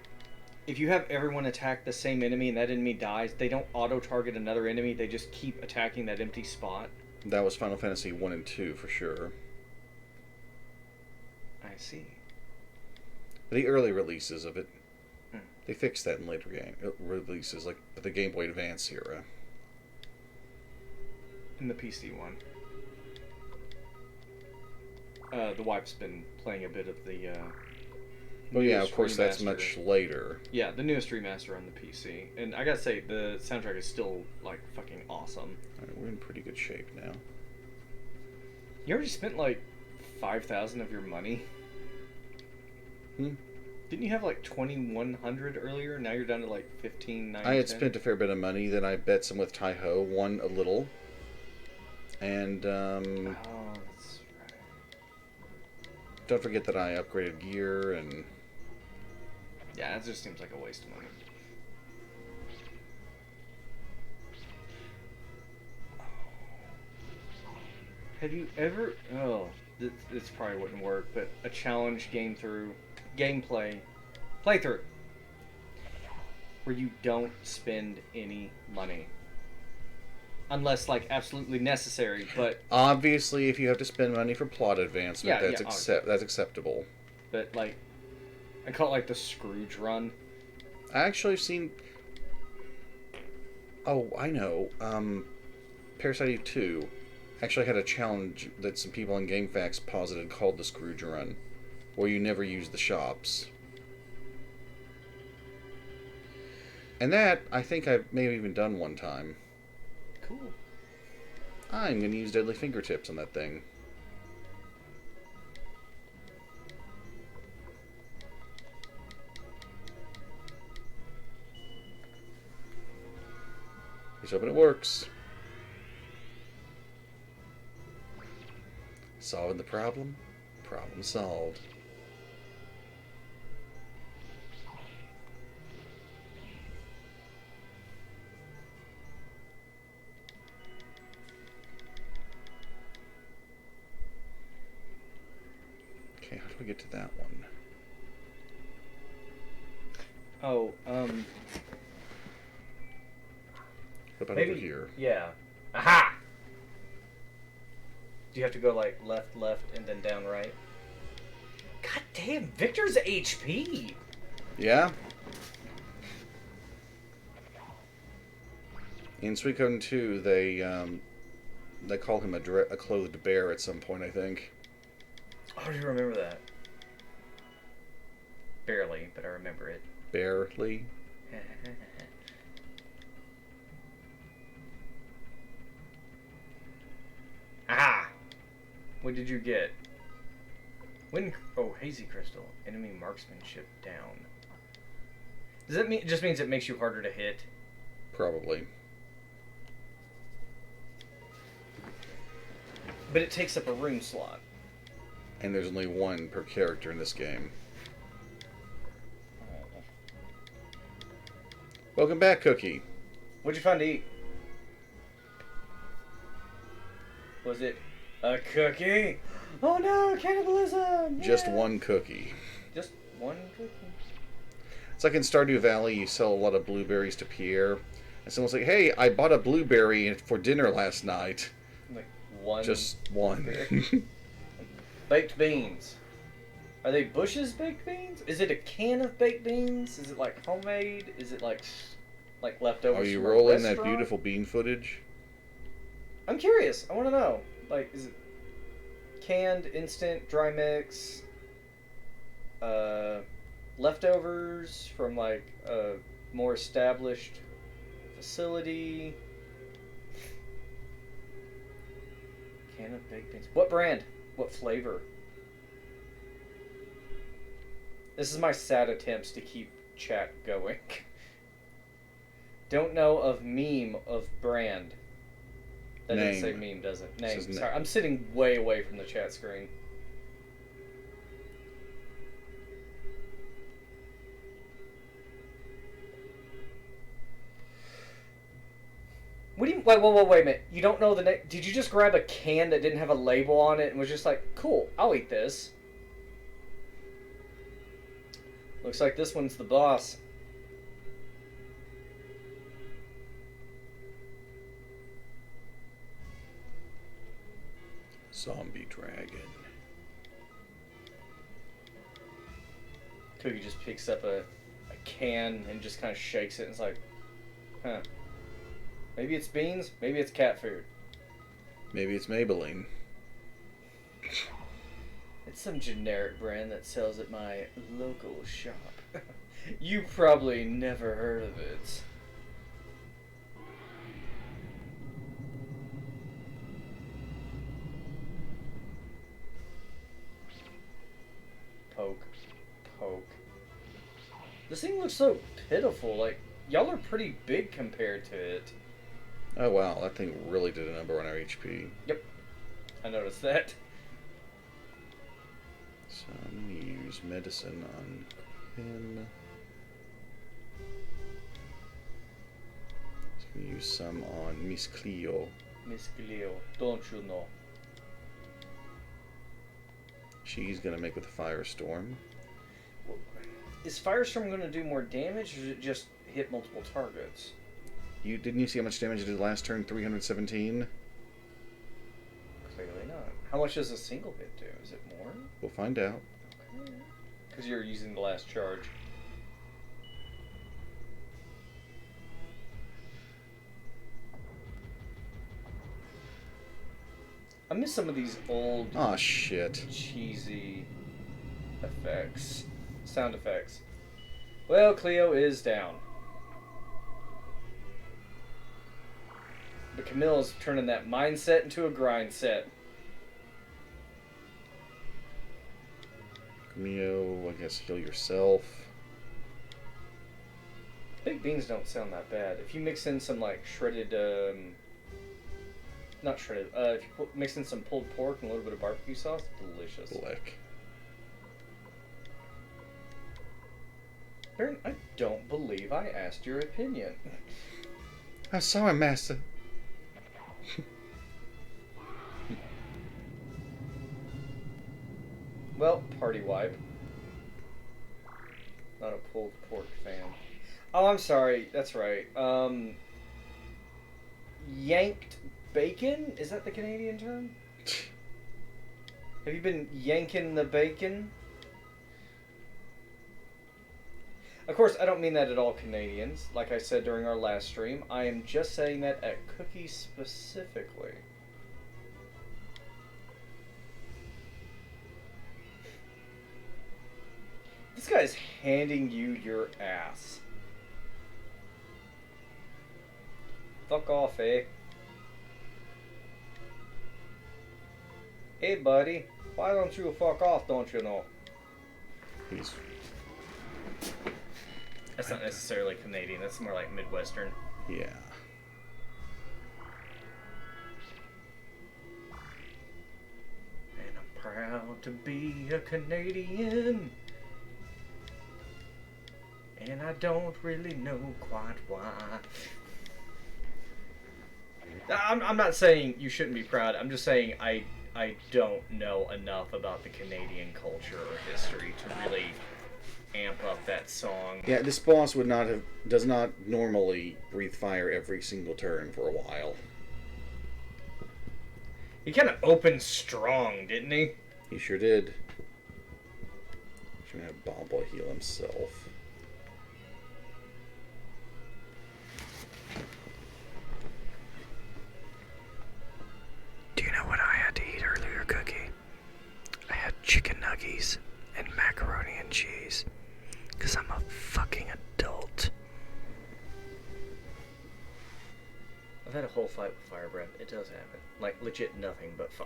if you have everyone attack the same enemy and that enemy dies, they don't auto-target another enemy, they just keep attacking that empty spot?
That was Final Fantasy 1 and 2, for sure.
I see.
The early releases of it, they fixed that in later game releases, like the Game Boy Advance era.
In the PC one. The wife's been playing a bit of the...
Well, yeah, of course,
remaster.
that's much later.
Yeah, the newest remaster on the PC. And I gotta say, the soundtrack is still, like, fucking awesome.
Alright, we're in pretty good shape now.
You already spent, like, 5,000 of your money? Didn't you have, like, 2,100 earlier? Now you're down to, like, 15, 9,
I had
10?
spent a fair bit of money, then I bet some with Tai-Ho, won a little. And,
Oh, that's right.
don't forget that I upgraded gear and...
Yeah, it just seems like a waste of money. Have you ever... Oh, this probably wouldn't work, but a challenge gameplay playthrough where you don't spend any money. Unless, like, absolutely necessary, but...
Obviously, if you have to spend money for plot advancement,
Yeah,
that's
yeah,
that's acceptable.
But, like... I call it, like, the Scrooge run.
I actually have seen... Oh, I know. Parasite Eve 2 actually had a challenge that some people on GameFAQs posited called the Scrooge Run, where you never use the shops. And that, I think I may have even done one time.
Cool.
I'm going to use Deadly Fingertips on that thing. Let's hope it works. Solving the problem? Problem solved. get to that one?
Oh,
What about
maybe
over here?
Yeah. Aha! Do you have to go like left, and then down, right? God damn, Victor's HP.
Yeah. In Suikoden 2, they call him a clothed bear at some point, I think.
Oh, do you remember that? Barely, but I remember it.
Barely.
Aha! What did you get? When? Oh, hazy crystal. Enemy marksmanship down. Does that mean? It just means it makes you harder to hit.
Probably.
But it takes up a room slot.
And there's only one per character in this game. Welcome back, Cookie.
What'd you find to eat? Was it a cookie? Oh no, cannibalism!
Just
Yeah.
one cookie.
Just one cookie.
It's like in Stardew Valley, you sell a lot of blueberries to Pierre. And someone's like, hey, I bought a blueberry for dinner last night.
Like one.
Just one.
Baked beans. Are they Bush's baked beans? Is it a can of baked beans? Is it like homemade? Is it like leftovers?
Are you
from a
rolling that
restaurant?
beautiful bean footage?
I'm curious. I want to know. Like, is it canned, instant, dry mix? Leftovers from like a more established facility? Can of baked beans. What brand? What flavor? This is my sad attempts to keep chat going. Don't know of meme of brand. That doesn't say meme, does it? Name.
Says
Sorry, I'm sitting way away from the chat screen. What do you... Wait a minute. You don't know the name... Did you just grab a can that didn't have a label on it and was just like, cool, I'll eat this? Looks like this one's the boss.
Zombie dragon.
Cookie just picks up a can and just kind of shakes it and it's like, huh. Maybe it's beans, maybe it's cat food.
Maybe it's Maybelline.
It's some generic brand that sells at my local shop. You probably never heard of it. Poke. This thing looks so pitiful. Like, y'all are pretty big compared to it.
Oh wow, that thing really did a number on our HP.
Yep. I noticed that.
So I'm going to use medicine on him. I'm going to use some on Miss Cleo.
Miss Cleo, don't you know?
She's going to make with a firestorm.
Is Firestorm going to do more damage, or does it just hit multiple targets?
Didn't you see how much damage it did last turn? 317?
Clearly not. How much does a single hit do? Is it more?
We'll find out.
Okay. Because you're using the last charge. I miss some of these old,
Aw, shit.
cheesy effects. Sound effects. Well, Cleo is down. But Camille's turning that mindset into a grind set.
Camille, I guess heal yourself.
Baked beans don't sound that bad. If you mix in some like shredded, not shredded, if you mix in some pulled pork and a little bit of barbecue sauce, delicious.
Blick.
Baron, I don't believe I asked your opinion.
I'm sorry, Master.
Well, party wipe. Not a pulled pork fan. Oh, I'm sorry. That's right. Yanked bacon? Is that the Canadian term? Have you been yanking the bacon? Of course, I don't mean that at all, Canadians. Like I said during our last stream, I am just saying that at cookies specifically. This guy's handing you your ass. Fuck off, eh? Hey, buddy. Why don't you fuck off, don't you know?
He's...
That's not necessarily Canadian. That's more like Midwestern.
Yeah.
And I'm proud to be a Canadian. And I don't really know quite why. I'm not saying you shouldn't be proud. I'm just saying I don't know enough about the Canadian culture or history to really amp up that song.
Yeah, this boss does not normally breathe fire every single turn for a while.
He kind of opened strong, didn't he?
He sure did. Should have Bob heal himself.
Do you know what I had to eat earlier, Cookie? I had chicken nuggets and macaroni and cheese. Because I'm a fucking adult.
I've had a whole fight with fire breath. It does happen. Like, legit nothing but fire.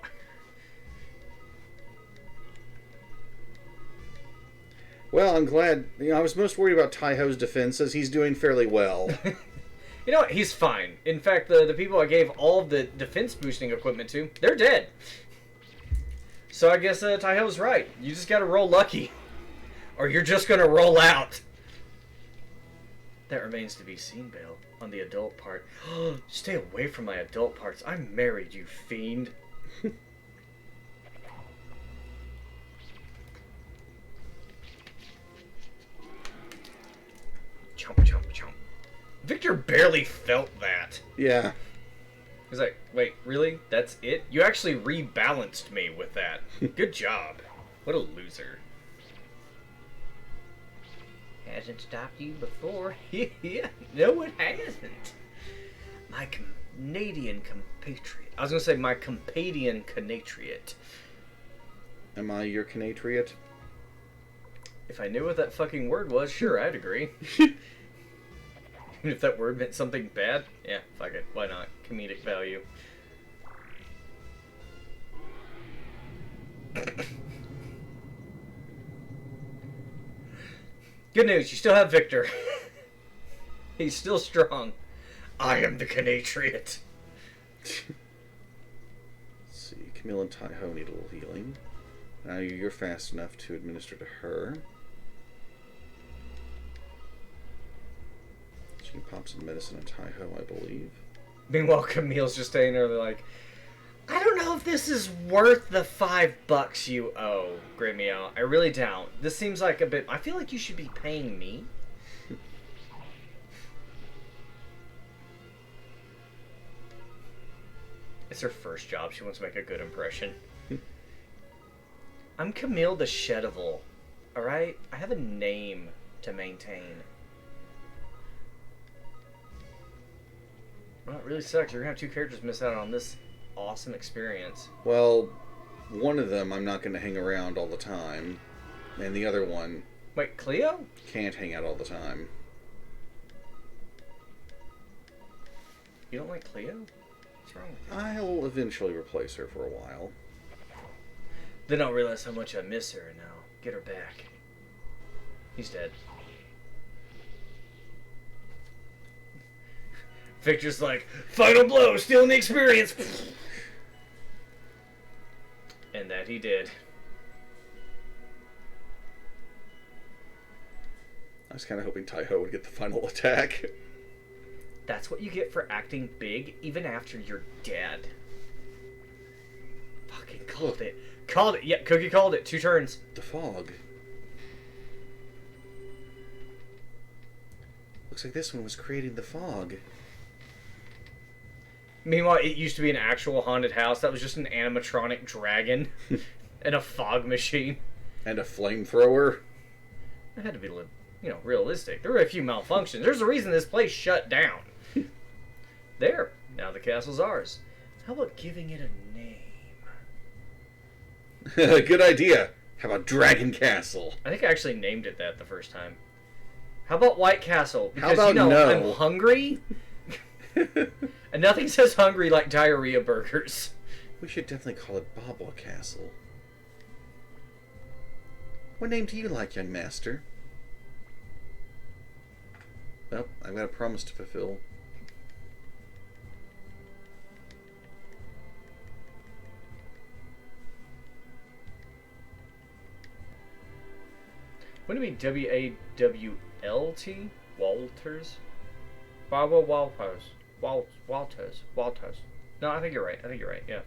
Well, I'm glad. I was most worried about Tai-Ho's defenses. He's doing fairly well.
You know what? He's fine. In fact, the people I gave all of the defense boosting equipment to, they're dead. So I guess Tai-Ho's right. You just gotta roll lucky. Or you're just gonna roll out. That remains to be seen, Bill, on the adult part. Stay away from my adult parts. I'm married, you fiend. Chomp, chomp, chomp. Victor barely felt that.
Yeah.
He's like, wait, really? That's it? You actually rebalanced me with that. Good job. What a loser. Hasn't stopped you before? Yeah, no it hasn't. My Canadian compatriot. I was going to say my Compadian Canatriot.
Am I your Canatriot?
If I knew what that fucking word was, sure, I'd agree. Even if that word meant something bad, yeah, fuck it. Why not? Comedic value. Good news, you still have Victor. He's still strong. I am the Canatriot.
Let's see. Camille and Tai-Ho need a little healing. Now you're fast enough to administer to her. She can pop some medicine in Tai-Ho, I believe.
Meanwhile, Camille's just staying there. They're like, I don't know if this is worth the $5 you owe, Gremio. I really don't. This seems like a bit... I feel like you should be paying me. It's her first job. She wants to make a good impression. I'm Camille the Shedival. Alright? I have a name to maintain. Well, it really sucks. You're going to have two characters miss out on this awesome experience.
Well, one of them I'm not going to hang around all the time. And the other one...
Wait, Cleo?
Can't hang out all the time.
You don't like Cleo? What's wrong with you?
I'll eventually replace her for a while.
They don't realize how much I miss her now. Get her back. He's dead. Victor's like, final blow, stealing the experience. And that he did.
I was kind of hoping Tai-Ho would get the final attack.
That's what you get for acting big even after you're dead. Fucking called it. Called it. Yeah, Cookie called it. 2 turns.
The fog. Looks like this one was creating the fog.
Meanwhile, it used to be an actual haunted house. That was just an animatronic dragon and a fog machine.
And a flamethrower.
It had to be, realistic. There were a few malfunctions. There's a reason this place shut down. There. Now the castle's ours. How about giving it a name?
Good idea. How about Dragon Castle?
I think I actually named it that the first time. How about White Castle? Because,
How about no?
I'm hungry. And nothing says hungry like diarrhea burgers.
We should definitely call it Babwa Castle. What name do you like, young master? Well, I've got a promise to fulfill.
Wouldn't it be W-A-W-L-T? Walters? Baba Walters. Walters. No, I think you're right. Yeah.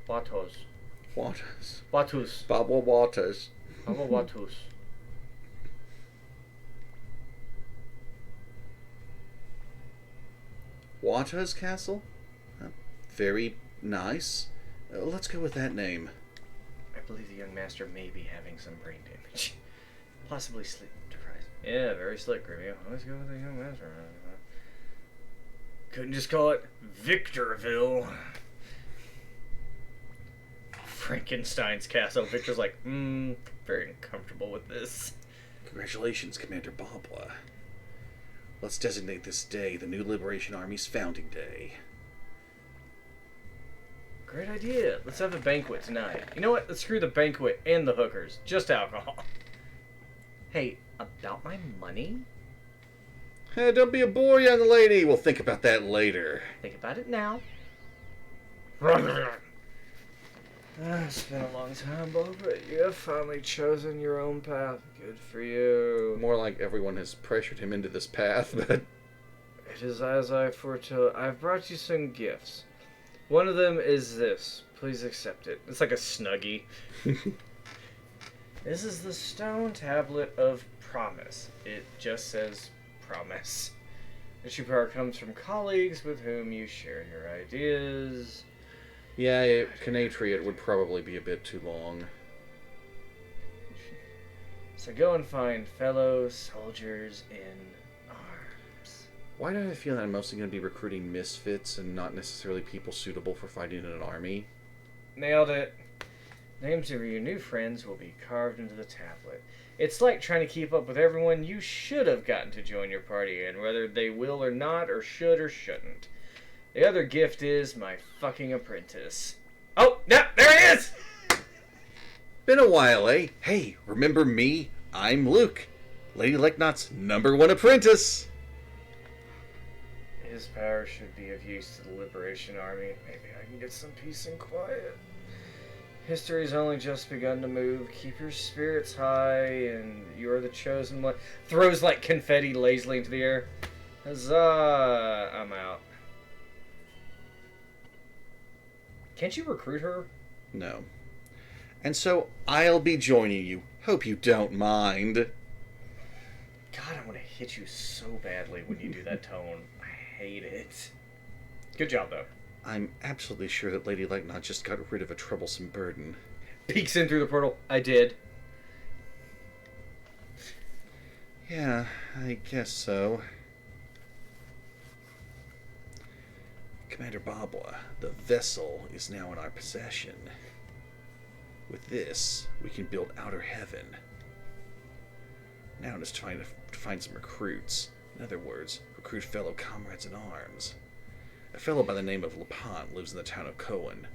Watos.
Waters.
Watus.
Babwa Waters.
Baba Watus.
Waters Castle? Very nice. Let's go with that name.
I believe the young master may be having some brain damage. Possibly sleep deprived. Yeah, very slick, Grimmy. Let's go with the young master. Couldn't just call it Victorville. Frankenstein's castle. Victor's like, very uncomfortable with this.
Congratulations, Commander Babwa. Let's designate this day the New Liberation Army's founding day.
Great idea. Let's have a banquet tonight. You know what? Let's screw the banquet and the hookers. Just alcohol. Hey, about my money?
Don't be a bore, young lady. We'll think about that later.
Think about it now. It's been a long time, Bob, but you have finally chosen your own path. Good for you.
More like everyone has pressured him into this path, but...
It is as I foretold. I've brought you some gifts. One of them is this. Please accept it. It's like a Snuggie. This is the stone tablet of promise. It just says promise. Issue power comes from colleagues with whom you share your ideas.
Yeah, Canatri, it would probably be a bit too long.
So go and find fellow soldiers in arms.
Why do I feel that I'm mostly going to be recruiting misfits and not necessarily people suitable for fighting in an army?
Nailed it. Names of your new friends will be carved into the tablet. It's like trying to keep up with everyone you should have gotten to join your party, and whether they will or not, or should or shouldn't. The other gift is my fucking apprentice. Oh, no, there he is!
Been a while, eh? Hey, remember me? I'm Luke, Lady Leknot's #1 apprentice.
His power should be of use to the Liberation Army. Maybe I can get some peace and quiet. History's only just begun to move. Keep your spirits high, and you're the chosen one. Throws like confetti lazily into the air. Huzzah! I'm out. Can't you recruit her?
No. And so I'll be joining you. Hope you don't mind.
God, I'm gonna hit you so badly when you do that tone. I hate it. Good job, though.
I'm absolutely sure that Lady Leknot just got rid of a troublesome burden.
Peeks in through the portal. I did.
Yeah, I guess so. Commander Babwa, the vessel is now in our possession. With this, we can build outer heaven. Now I'm just trying to find some recruits. In other words, recruit fellow comrades in arms. A fellow by the name of Lepant lives in the town of Cohen.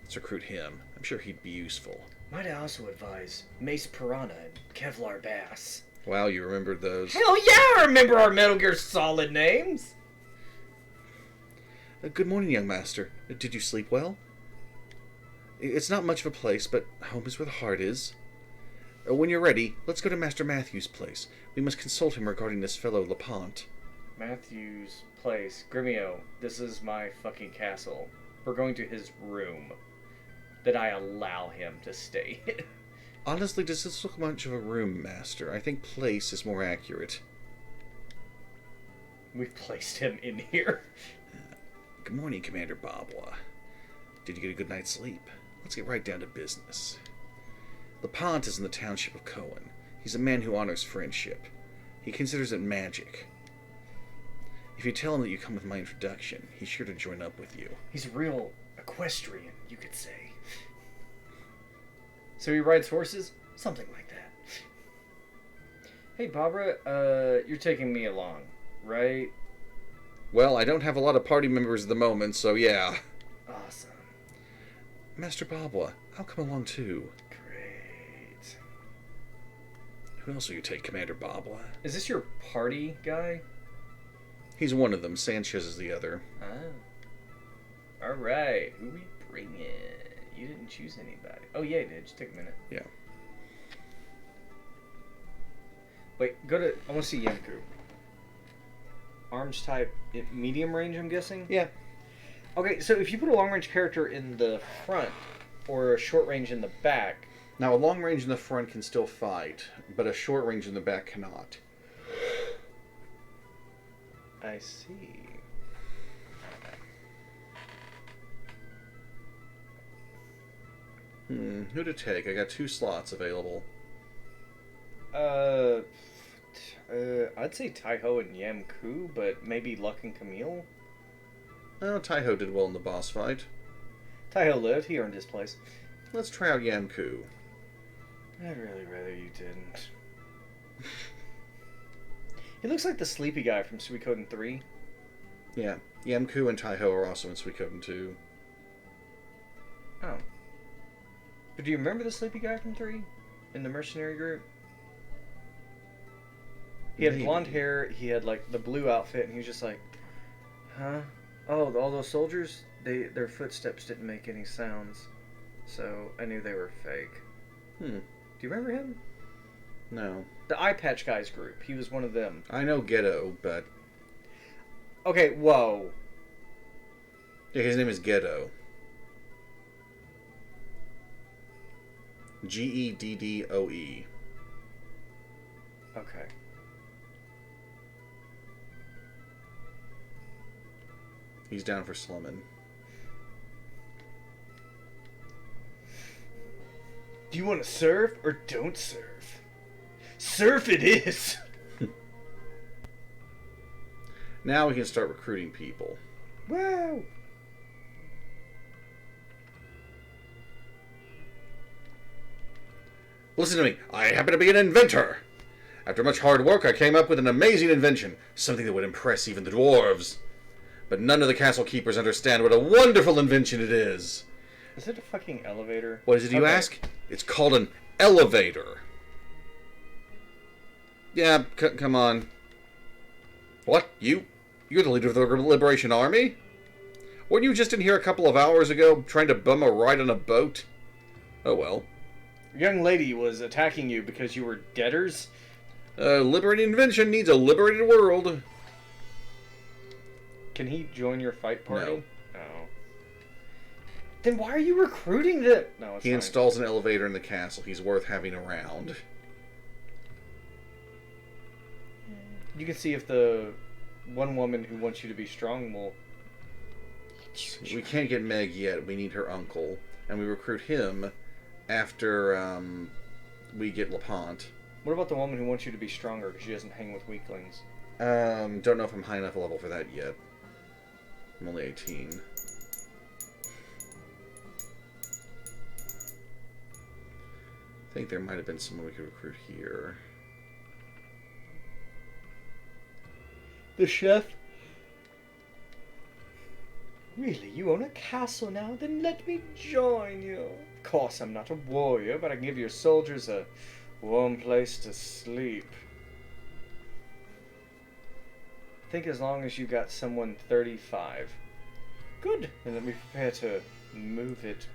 Let's recruit him. I'm sure he'd be useful.
Might I also advise Mace Piranha and Kevlar Bass?
Wow, you remembered those.
Hell yeah, I remember our Metal Gear Solid names.
Good morning, young master. Did you sleep well? It's not much of a place, but home is where the heart is. When you're ready, let's go to Master Matthew's place. We must consult him regarding this fellow Lepant.
Matthew's place. Grimio, this is my fucking castle. We're going to his room. that I allow him to stay in.
Honestly, does this look much of a room, Master? I think place is more accurate.
We've placed him in here.
Good morning, Commander Babwa. Did you get a good night's sleep? Let's get right down to business. Lepant is in the township of Cohen. He's a man who honors friendship. He considers it magic. If you tell him that you come with my introduction, he's sure to join up with you.
He's a real equestrian, you could say. So he rides horses? Something like that. Hey, Barbara, you're taking me along, right?
Well, I don't have a lot of party members at the moment, so yeah.
Awesome.
Master Babwa, I'll come along too.
Great.
Who else will you take, Commander Babwa?
Is this your party guy?
He's one of them. Sanchez is the other.
Oh. Alright. Who we bringing? You didn't choose anybody. Oh, yeah, you did. Just take a minute.
Yeah.
Wait, go to... I want to see Yemku. Arms type, medium range, I'm guessing?
Yeah.
Okay, so if you put a long-range character in the front, or a short range in the back...
Now, a long range in the front can still fight, but a short range in the back cannot.
I see.
Who to take? I got 2 slots available.
I'd say Taiho and Yamku, but maybe Luck and Camille?
Oh, Taiho did well in the boss fight.
Taiho lived, he earned his place.
Let's try out Yamku.
I'd really rather you didn't. He looks like the sleepy guy from Suikoden 3.
Yeah, Yamku and Taiho are also in Suikoden 2.
Oh. But do you remember the sleepy guy from 3? In the mercenary group? He had blonde hair, he had like the blue outfit, and he was just like, huh? Oh, all those soldiers? Their footsteps didn't make any sounds. So I knew they were fake. Do you remember him?
No.
The eye patch guys group. He was one of them.
I know Ghetto, but...
Okay, whoa.
Yeah, his name is Ghetto. Geddoe.
Okay.
He's down for slumming.
Do you want to serve or don't serve? Surf it is!
Now we can start recruiting people.
Wow!
Listen to me. I happen to be an inventor. After much hard work, I came up with an amazing invention. Something that would impress even the dwarves. But none of the castle keepers understand what a wonderful invention it is.
Is it a fucking elevator?
What is it, you ask? It's called an elevator. Yeah, come on. What? You're the leader of the Liberation Army? Weren't you just in here a couple of hours ago, trying to bum a ride on a boat? Oh well.
A young lady was attacking you because you were debtors?
A liberating invention needs a liberated world.
Can he join your fight party?
No.
Oh. Then why are you recruiting them? No, it's
He
fine.
installs an elevator in the castle. He's worth having around.
You can see if the one woman who wants you to be strong will...
We can't get Meg yet. We need her uncle. And we recruit him after we get Lepant.
What about the woman who wants you to be stronger because she doesn't hang with weaklings?
Don't know if I'm high enough level for that yet. I'm only 18. I think there might have been someone we could recruit here.
The chef? Really? You own a castle now? Then let me join you. Of course, I'm not a warrior, but I can give your soldiers a warm place to sleep. I think as long as you got someone 35. Good. Then let me prepare to move it.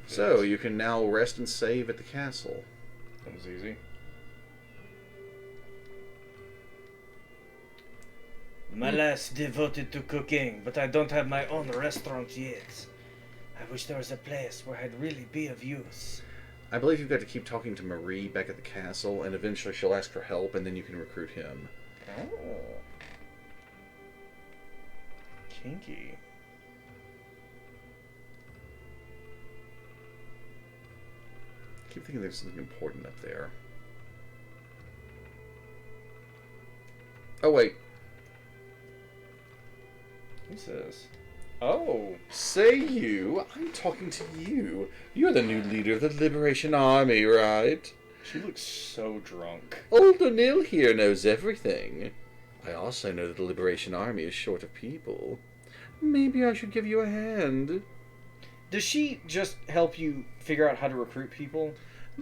So, you can now rest and save at the castle.
That was easy. My last devoted to cooking, but I don't have my own restaurant yet.
I wish there was a place where I'd really be of use.
I believe you've got to keep talking to Marie back at the castle, and eventually she'll ask for help, and then you can recruit him.
Oh. Kinky.
I keep thinking there's something important up there. Oh, wait.
Who's this? Oh.
Say you. I'm talking to you. You're the new leader of the Liberation Army, right?
She looks so drunk.
Old O'Neill here knows everything. I also know that the Liberation Army is short of people. Maybe I should give you a hand.
Does she just help you figure out how to recruit people?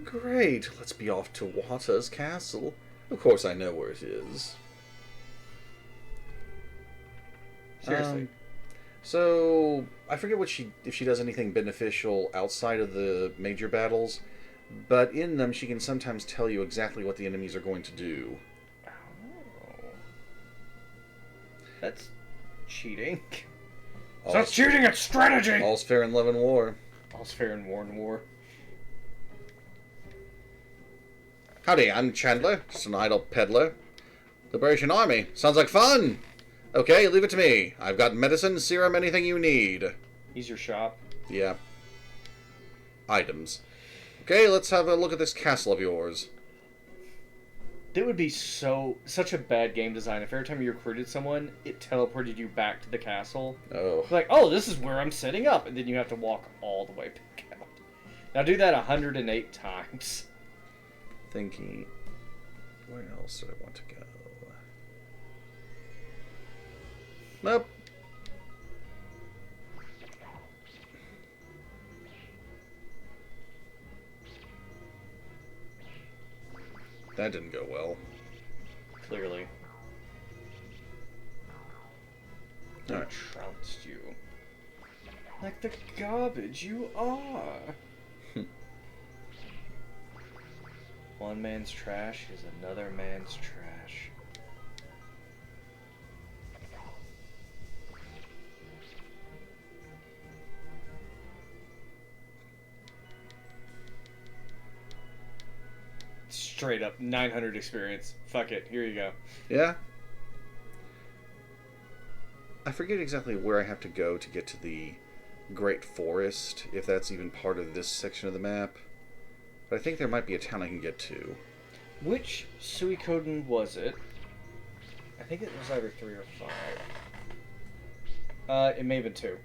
Great. Let's be off to Wata's castle. Of course I know where it is.
Seriously.
So, I forget if she does anything beneficial outside of the major battles, but in them she can sometimes tell you exactly what the enemies are going to do.
Oh. That's cheating.
All's,
cheating, it's strategy!
all's fair in love and war.
All's fair in war and war.
Howdy, I'm Chandler, just an idle peddler. Liberation Army, sounds like fun! Okay, leave it to me. I've got medicine, serum, anything you need.
He's your shop.
Yeah. Items. Okay, let's have a look at this castle of yours.
It would be such a bad game design if every time you recruited someone, it teleported you back to the castle.
Oh.
Like, oh, this is where I'm setting up, and then you have to walk all the way back out. Now do that 108 times.
Thinking, where else do I want to go? Nope. That didn't go well.
Clearly. I
Alright.
trounced you. Like the garbage you are. One man's trash is another man's trash. Straight up 900 experience. Fuck it. Here you go.
Yeah? I forget exactly where I have to go to get to the Great Forest, if that's even part of this section of the map. But I think there might be a town I can get to.
Which Suikoden was it? I think it was either 3 or 5. It may have been 2.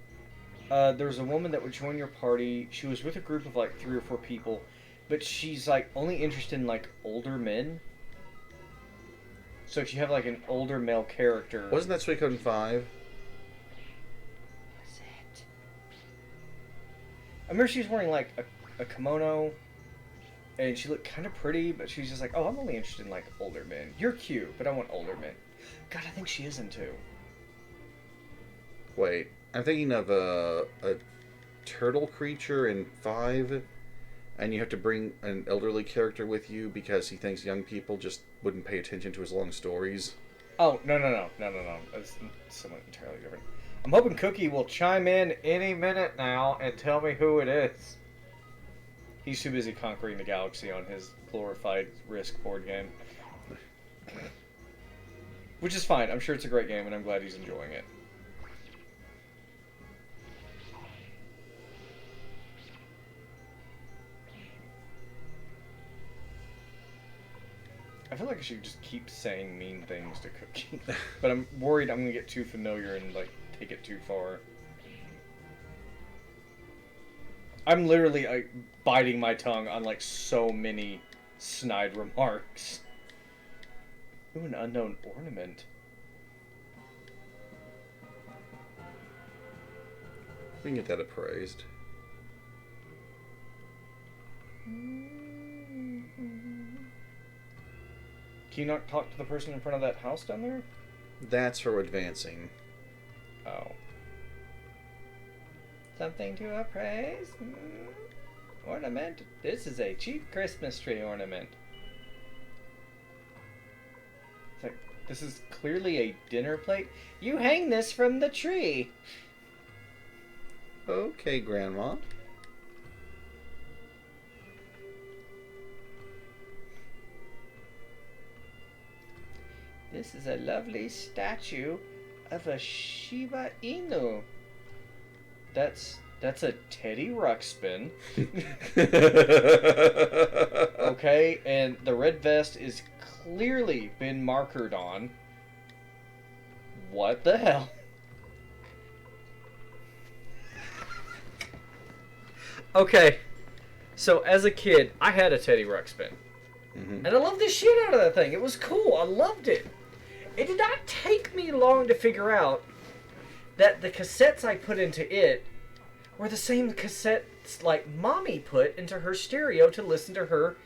There was a woman that would join your party. She was with a group of like 3 or 4 people, but she's like only interested in like older men. So if you have like an older male character,
Wasn't that Suikoden 5?
Was it?
I remember she was wearing like a kimono, and she looked kind of pretty, but she's just like, oh, I'm only interested in like older men. You're cute, but I want older men. God, I think she is in 2.
Wait, I'm thinking of a turtle creature in 5, and you have to bring an elderly character with you because he thinks young people just wouldn't pay attention to his long stories.
Oh, no. That's something entirely different. I'm hoping Cookie will chime in any minute now and tell me who it is. He's too busy conquering the galaxy on his glorified Risk board game. Which is fine. I'm sure it's a great game, and I'm glad he's enjoying it. I feel like I should just keep saying mean things to Cookie. But I'm worried I'm going to get too familiar and, like, take it too far. I'm literally, like, biting my tongue on, like, so many snide remarks. Ooh, an unknown ornament.
We can get that appraised.
Can you not talk to the person in front of that house down there?
That's for advancing.
Oh. Something to appraise? Ornament? This is a cheap Christmas tree ornament. It's like, this is clearly a dinner plate. You hang this from the tree.
Okay, Grandma.
This is a lovely statue of a Shiba Inu. That's a Teddy Ruxpin. Okay, and the red vest is clearly been markered on. What the hell? Okay, so as a kid, I had a Teddy Ruxpin.
Mm-hmm.
And I loved the shit out of that thing. It was cool. I loved it. It did not take me long to figure out that the cassettes I put into it were the same cassettes like Mommy put into her stereo to listen to her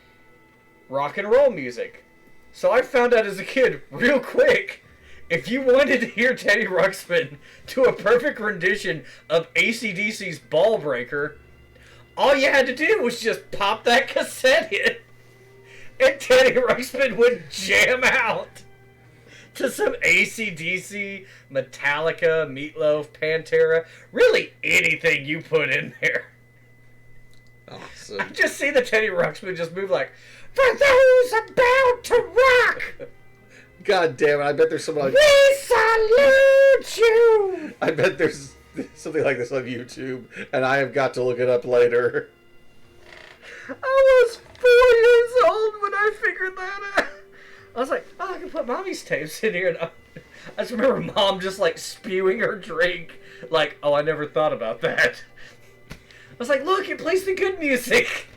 rock and roll music. So I found out as a kid real quick, if you wanted to hear Teddy Ruxpin do a perfect rendition of AC/DC's Ball Breaker, all you had to do was just pop that cassette in, and Teddy Ruxpin would jam out to some AC/DC, Metallica, Meatloaf, Pantera, really anything you put in there.
Awesome.
I just see the Teddy Ruxpin just move like, for those about to rock,
God damn it! I bet there's something like
we salute you.
I bet there's something like this on YouTube, and I have got to look it up later.
I was 4 years old when I figured that out. I was like, oh, I can put Mommy's tapes in here. And I just remember Mom just like spewing her drink. Like, oh, I never thought about that. I was like, look, it plays the good music.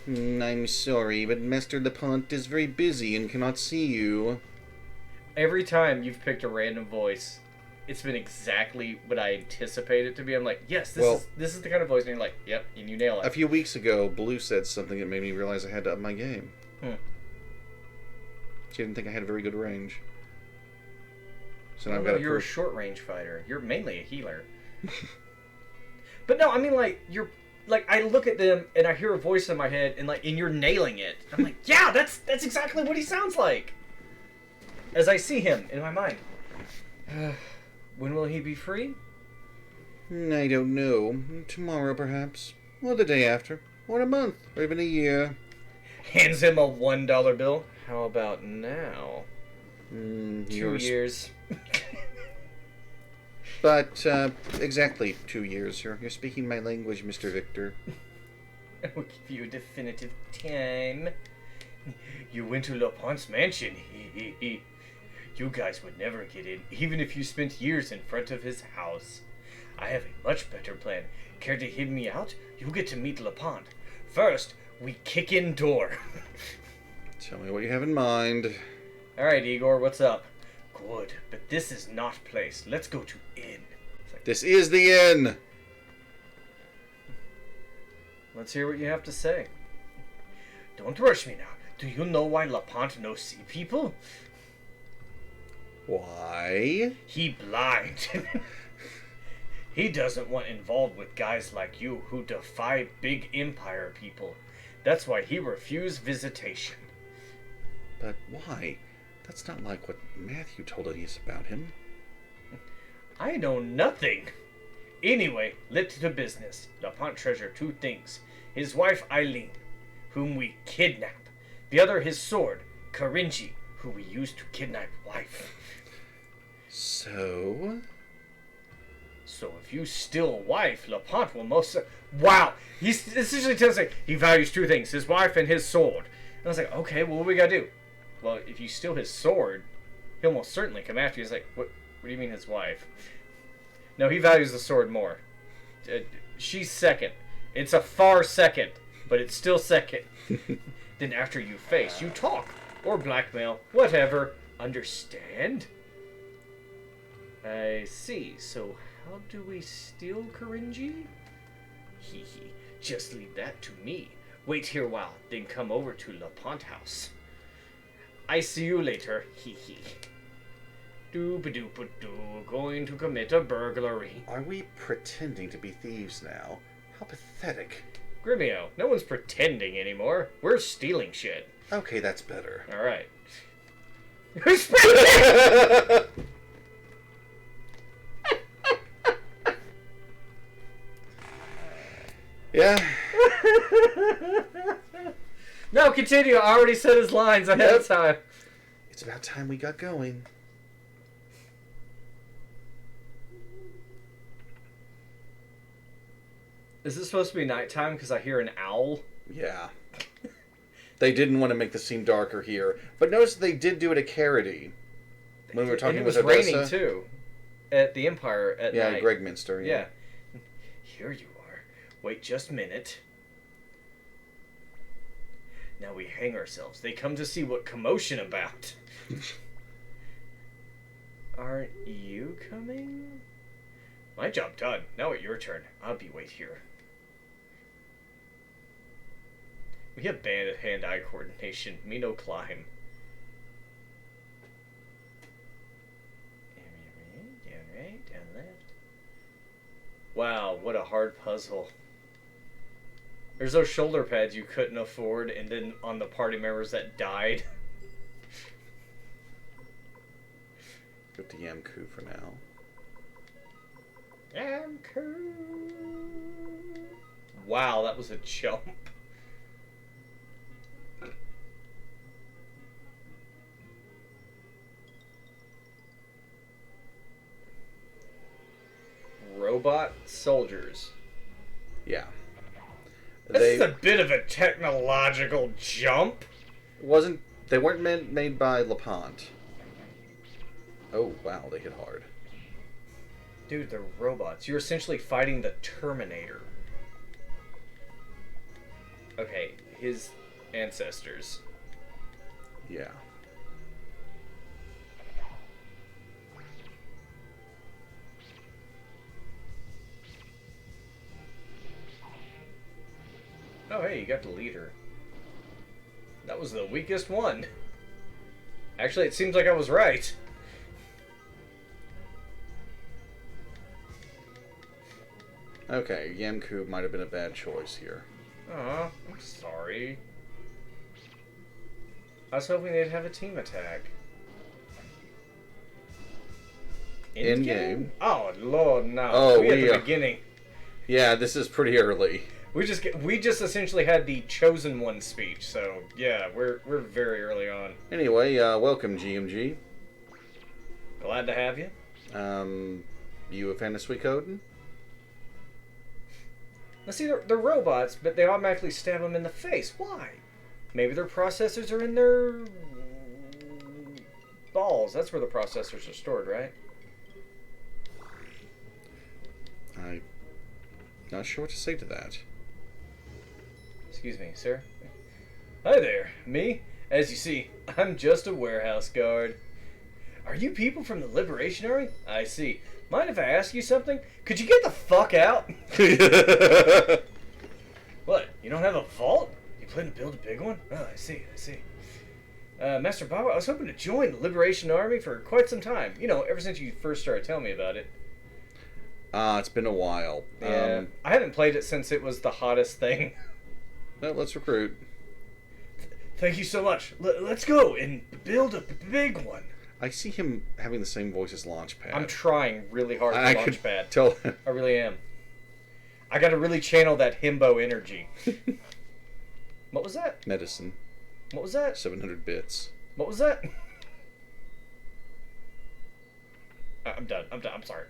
I'm sorry, but Master Lepont is very busy and cannot see you.
Every time you've picked a random voice, it's been exactly what I anticipate it to be. I'm like, yes, this is the kind of voice. And you're like, yep, and you nail it.
A few weeks ago, Blue said something that made me realize I had to up my game. She didn't think I had a very good range. So now I've got to
you're a short range fighter. You're mainly a healer. But no, I mean like I look at them and I hear a voice in my head and you're nailing it. I'm like, yeah, that's exactly what he sounds like. As I see him in my mind. When will he be free?
I don't know. Tomorrow, perhaps. Or the day after. Or in a month. Or even a year.
Hands him a $1 bill. How about now? 2 years.
But, exactly 2 years. You're speaking my language, Mr. Victor.
I will give you a definitive time. You went to Lepont's mansion. You guys would never get in, even if you spent years in front of his house. I have a much better plan. Care to hear me out? You get to meet Lepont. First, we kick in door.
Tell me what you have in mind.
Alright, Igor, what's up? Good, but this is not place. Let's go to inn.
This is the inn!
Let's hear what you have to say. Don't rush me now. Do you know why Lepont no see people?
Why?
He blind. He doesn't want involved with guys like you who defy big empire people. That's why he refused visitation.
But why? That's not like what Matthew told us about him.
I know nothing. Anyway, let to business. Lepont treasure 2 things. His wife Eileen, whom we kidnap. The other his sword, Karinji, who we use to kidnap wife.
So
if you steal wife, Lepont will most... Wow! He essentially tells us he values 2 things, his wife and his sword. And I was like, okay, well, what do we gotta do? Well, if you steal his sword, he'll most certainly come after you. He's like, what do you mean his wife? No, he values the sword more. She's second. It's a far second, but it's still second. Then after you face, you talk. Or blackmail. Whatever. Understand? I see. So how do we steal Karinji? Hee hee. Just leave that to me. Wait here a while, then come over to Lepont House. I see you later. Hee hee. Doop-a-doop-a-doo. Going to commit a burglary.
are we pretending to be thieves now? How pathetic.
Grimio, no one's pretending anymore. We're stealing shit.
Okay, that's better.
Alright. Who's pretending?
Yeah.
No, continue. I already said his lines ahead of time.
It's about time we got going.
Is this supposed to be nighttime because I hear an owl?
Yeah. They didn't want to make the scene darker here. But notice they did do it at Carity. When we were talking
and it
with
was raining
Odessa.
too. At the Empire at
Yeah,
night.
Greg Minster.
Yeah. Here you are. Wait just a minute. Now we hang ourselves. They come to see what commotion about. Aren't you coming? My job done. Now it's your turn. I'll be wait here. We have bad hand-eye coordination. Me no climb. Down right, down left. Wow, what a hard puzzle. There's those shoulder pads you couldn't afford, and then on the party members that died.
Go to Yamku for now.
Wow, that was a jump. Robot soldiers.
Yeah.
This is a bit of a technological jump.
They weren't made by LaPont. Oh, wow, they hit hard.
Dude, they're robots. You're essentially fighting the Terminator. Okay, his ancestors.
Yeah.
Oh, hey, you got the leader. That was the weakest one. Actually, it seems like I was right.
Okay, Yamku might have been a bad choice here.
Aw, I'm sorry. I was hoping they'd have a team attack.
In game?
Oh, Lord, no.
Oh,
we at
we,
the beginning.
Yeah, this is pretty early.
We just essentially had the chosen one speech, so yeah, we're very early on.
Anyway, welcome, GMG.
Glad to have you.
You a fan of Suikoden?
Now see, they're robots, but they automatically stab them in the face. Why? Maybe their processors are in their balls. That's where the processors are stored, right?
I'm not sure what to say to that.
Excuse me, sir. Hi there. Me? As you see, I'm just a warehouse guard. Are you people from the Liberation Army? I see. Mind if I ask you something? Could you get the fuck out? What? You don't have a vault? You plan to build a big one? Oh, I see. Master Bob, I was hoping to join the Liberation Army for quite some time. You know, ever since you first started telling me about it.
It's been a while.
Yeah, I haven't played it since it was the hottest thing.
Well, let's recruit.
Thank you so much. Let's go and build a big one.
I see him having the same voice as Launchpad.
I'm trying really hard for
I could
Launchpad.
tell.
I really am. I gotta really channel that himbo energy. What was that?
Medicine.
What was that?
700 bits.
What was that? I'm done. I'm sorry.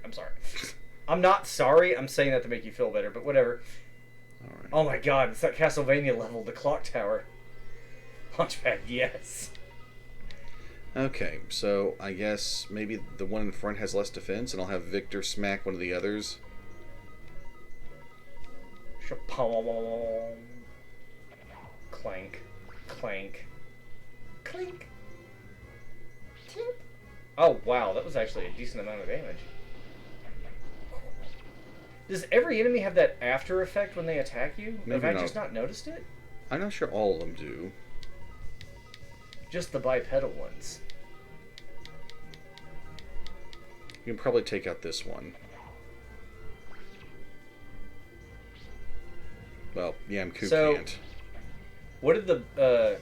I'm not sorry. I'm saying that to make you feel better, but whatever.
All right.
Oh my god, it's that Castlevania level, the clock tower. Launchpad, yes.
Okay, so I guess maybe the one in front has less defense, and I'll have Victor smack one of the others.
Shapong. Clank. Clank. Clink. Tink. Oh wow, that was actually a decent amount of damage. Does every enemy have that after effect when they attack you?
Maybe
Have I
not.
just not noticed it?
I'm not sure all of them do.
Just the bipedal ones.
You can probably take out this one. Well, Yamku can't.
What did the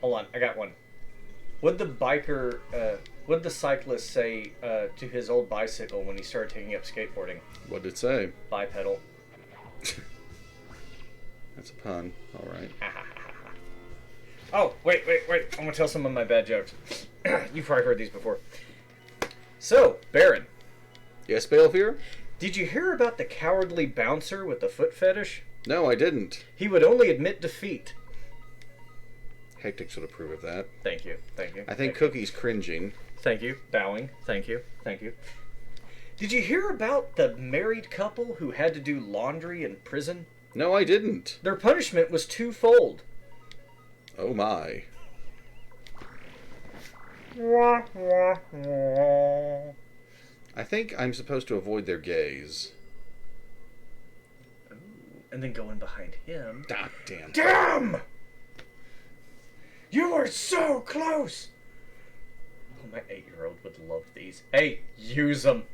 hold on, I got one. What did the biker what did the cyclist say to his old bicycle when he started taking up skateboarding?
What did it say?
Bipedal.
That's a pun. All right.
Oh, wait. I'm gonna tell some of my bad jokes. You've probably heard these before. So, Baron,
Yes, Balefear?
did you hear about the cowardly bouncer with the foot fetish?
No, I didn't.
He would only admit defeat.
Hectic should approve of that.
Thank you.
I think Cookie's cringing.
Thank you. Bowing. Thank you. Did you hear about the married couple who had to do laundry in prison?
No, I didn't.
Their punishment was twofold.
Oh my. I think I'm supposed to avoid their gaze.
And then go in behind him.
Ah, damn.
Damn! You were so close! Oh, my 8-year-old would love these. Hey, use them.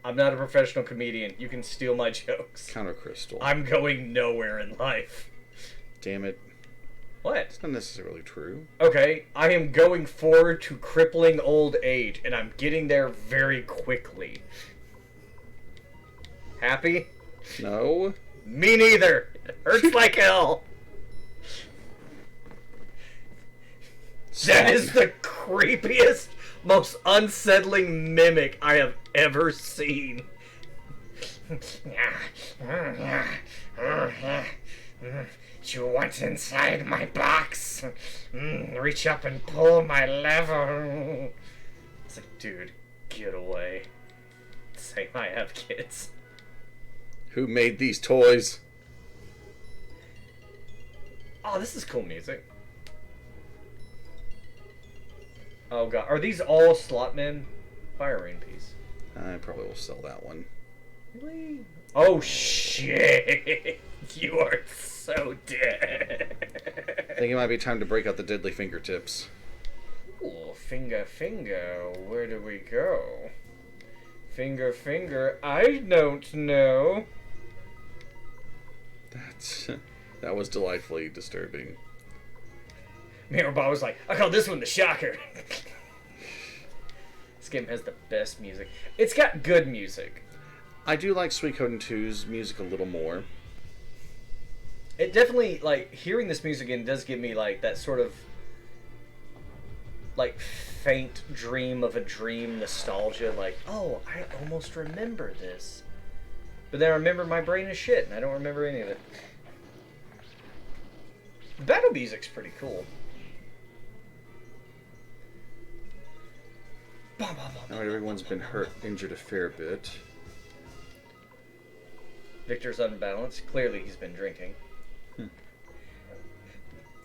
I'm not a professional comedian. You can steal my jokes.
Counter crystal.
I'm going nowhere in life.
Damn it.
What?
It's not necessarily true.
Okay, I am going forward to crippling old age, and I'm getting there very quickly. Happy?
No.
Me neither. It hurts like hell. That is the creepiest, most unsettling mimic I have ever seen. You want inside my box? Reach up and pull my lever. It's like, dude, get away. Say I have kids.
Who made these toys?
Oh, this is cool music. Oh god, are these all slot men? Fire rain piece.
I probably will sell that one.
Really? Oh shit! You are so dead.
I think it might be time to break out the deadly fingertips.
Ooh, finger, where do we go? Finger, I don't know.
That was delightfully disturbing.
Mirrorball was like, I call this one the shocker. This game has the best music. It's got good music.
I do like Suikoden 2's music a little more.
It definitely, like, hearing this music again does give me, like, that sort of, like, faint dream of a dream nostalgia. Like, oh, I almost remember this. But then I remember my brain is shit, and I don't remember any of it. The battle music's pretty cool.
Alright, everyone's been hurt, injured a fair bit.
Victor's unbalanced. Clearly he's been drinking.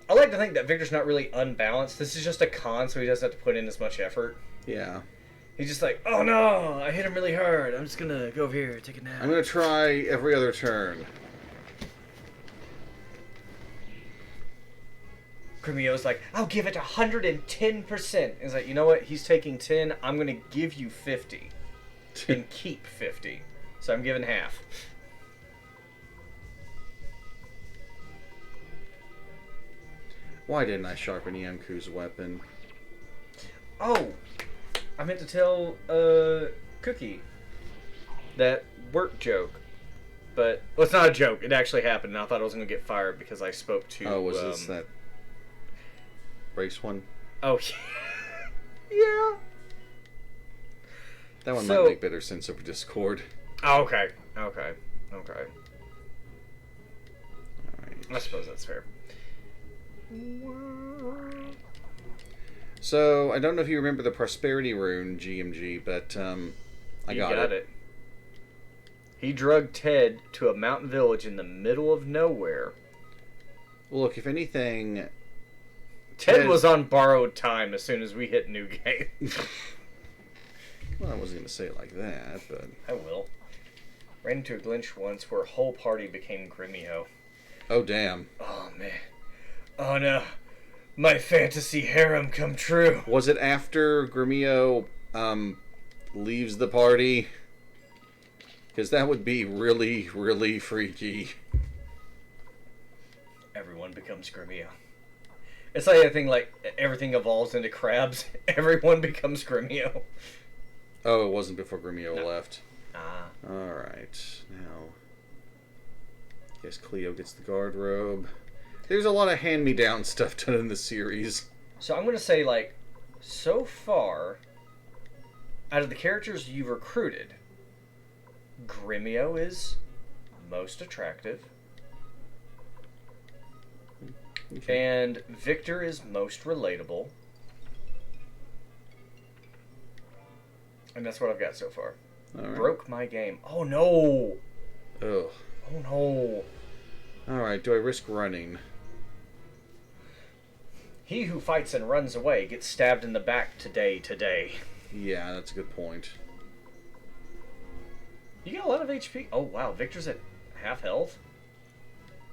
I like to think that Victor's not really unbalanced. This is just a con, so he doesn't have to put in as much effort.
Yeah.
He's just like, oh no, I hit him really hard. I'm just gonna go over here, take a nap.
I'm gonna try every other turn.
Grimio's like, I'll give it 110%. He's like, you know what? He's taking 10. I'm gonna give you 50. And keep 50. So I'm giving half.
Why didn't I sharpen Yamku's weapon?
Oh, I meant to tell Cookie that work joke. But, well, it's not a joke. It actually happened, and I thought I was going to get fired because I spoke to...
Oh, was this that race one?
Oh, yeah.
That one
So-
might make better sense over Discord.
Oh, okay. Okay.
Alright.
I suppose that's fair.
So, I don't know if you remember the Prosperity Rune, GMG, but I got
it. He drugged Ted to a mountain village in the middle of nowhere.
Well, look, if anything...
Ted was on borrowed time as soon as we hit New Game.
Well, I wasn't going to say it like that, but...
I will. Ran into a glitch once where a whole party became Grimio.
Oh, damn.
Oh, man. Oh, no. My fantasy harem come true.
Was it after Grimio leaves the party? Because that would be really, really freaky.
Everyone becomes Grimio. It's like a thing like everything evolves into crabs. Everyone becomes Grimio.
Oh, it wasn't before Grimio left.
Ah.
Alright, now... Guess Cleo gets the guard robe. There's a lot of hand-me-down stuff done in the series.
So I'm going to say, like, so far, out of the characters you've recruited, Gremio is most attractive.
Okay.
And Victor is most relatable. And that's what I've got so far.
All right.
Broke my game. Oh no!
Oh.
Oh no!
Alright, do I risk running?
He who fights and runs away gets stabbed in the back today.
Yeah, that's a good point.
You got a lot of HP. Oh wow, Victor's at half health.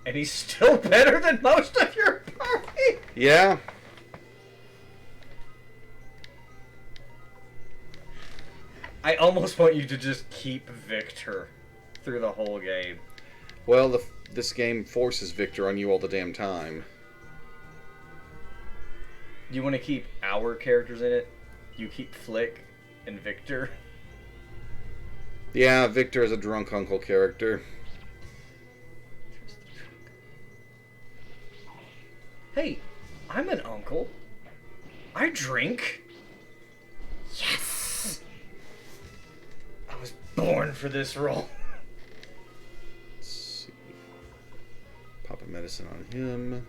And he's still better than most of your party!
Yeah.
I almost want you to just keep Victor through the whole game.
Well, this game forces Victor on you all the damn time.
You want to keep our characters in it? You keep Flick and Victor?
Yeah, Victor is a drunk uncle character.
Hey, I'm an uncle. I drink. Yes! I was born for this role.
Let's see. Pop a medicine on him.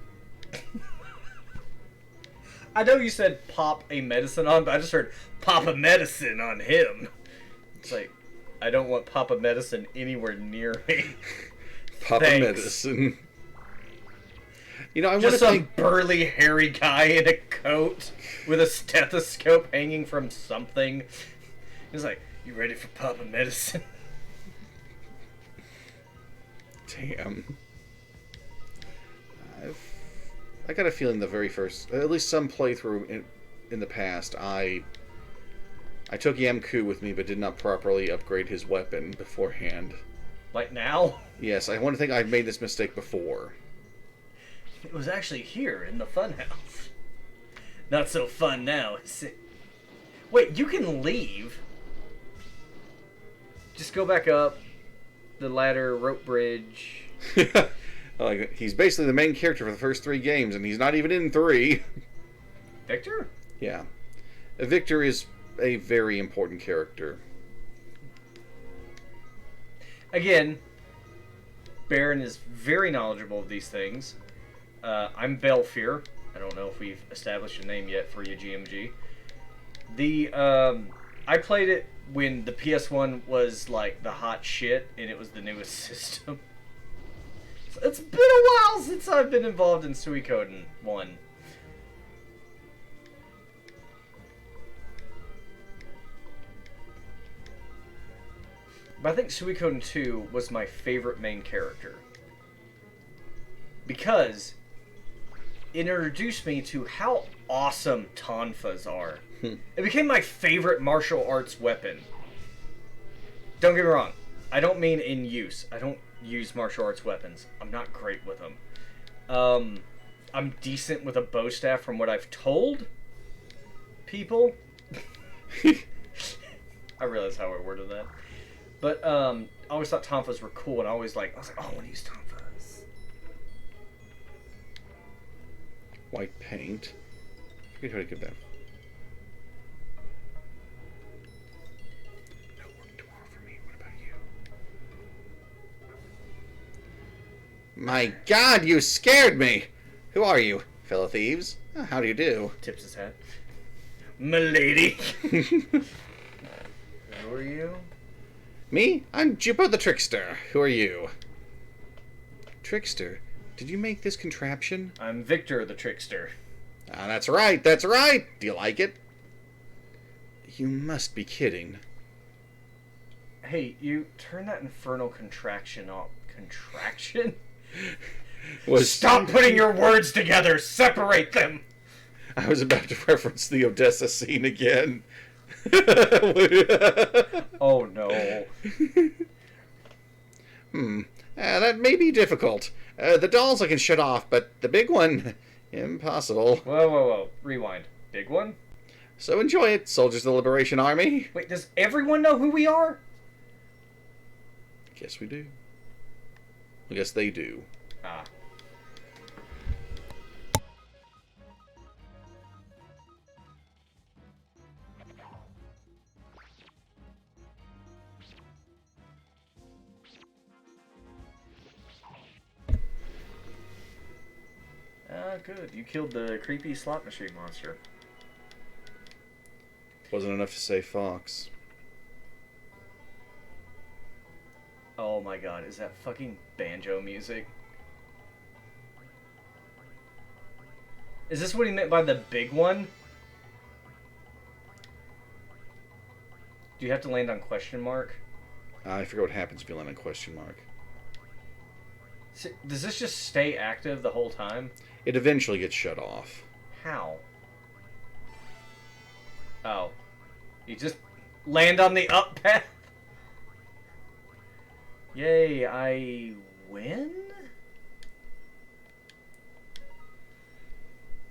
I know you said pop a medicine on, but I just heard pop a medicine on him. It's like, I don't want pop a medicine anywhere near me.
Pop a
Thanks.
medicine. You know, I want
Just
to
some
think...
burly, hairy guy in a coat with a stethoscope hanging from something. He's like, you ready for pop a medicine?
Damn. I got a feeling the very first, at least some playthrough in the past, I took Yamku with me but did not properly upgrade his weapon beforehand.
Like now?
Yes, I want to think I've made this mistake before.
It was actually here in the funhouse. Not so fun now, is it? Wait, you can leave. Just go back up the ladder, rope bridge.
Like, he's basically the main character for the first 3 games, and he's not even in 3.
Victor?
Yeah. Victor is a very important character.
Again, Baron is very knowledgeable of these things. I'm Belfear. I don't know if we've established a name yet for you, GMG. I played it when the PS1 was like the hot shit, and it was the newest system. So it's been a while since I've been involved in Suikoden 1. But I think Suikoden 2 was my favorite main character. Because it introduced me to how awesome tonfas are. It became my favorite martial arts weapon. Don't get me wrong. I don't mean in use. I don't use martial arts weapons. I'm not great with them. I'm decent with a bow staff from what I've told people. I realize how I worded that. But I always thought tonfas were cool, and I was like, oh, I want to use tonfas.
White paint. Forget how to get that. No work tomorrow for me. What about you? My God, you scared me! Who are you, fellow thieves? How do you do?
Tips his hat. Milady. Who are you?
Me? I'm Jupo the Trickster. Who are you? Trickster? Did you make this contraption?
I'm Victor the Trickster.
Ah, that's right, that's right! Do you like it? You must be kidding.
Hey, you turn that infernal contraction off. Contraction? Stop putting your words together! Separate them!
I was about to reference the Odessa scene again.
Oh no.
That may be difficult. The dolls I can shut off, but the big one, impossible.
Whoa. Rewind. Big one?
So enjoy it, Soldiers of the Liberation Army.
Wait, does everyone know who we are?
Guess we do. I guess they do.
Ah. Good. You killed the creepy slot machine monster.
Wasn't enough to say Fox.
Oh my god, is that fucking banjo music? Is this what he meant by the big one? Do you have to land on question mark?
I forget what happens if you land on question mark.
Does this just stay active the whole time?
It eventually gets shut off.
How? Oh. You just land on the up path? Yay, I win?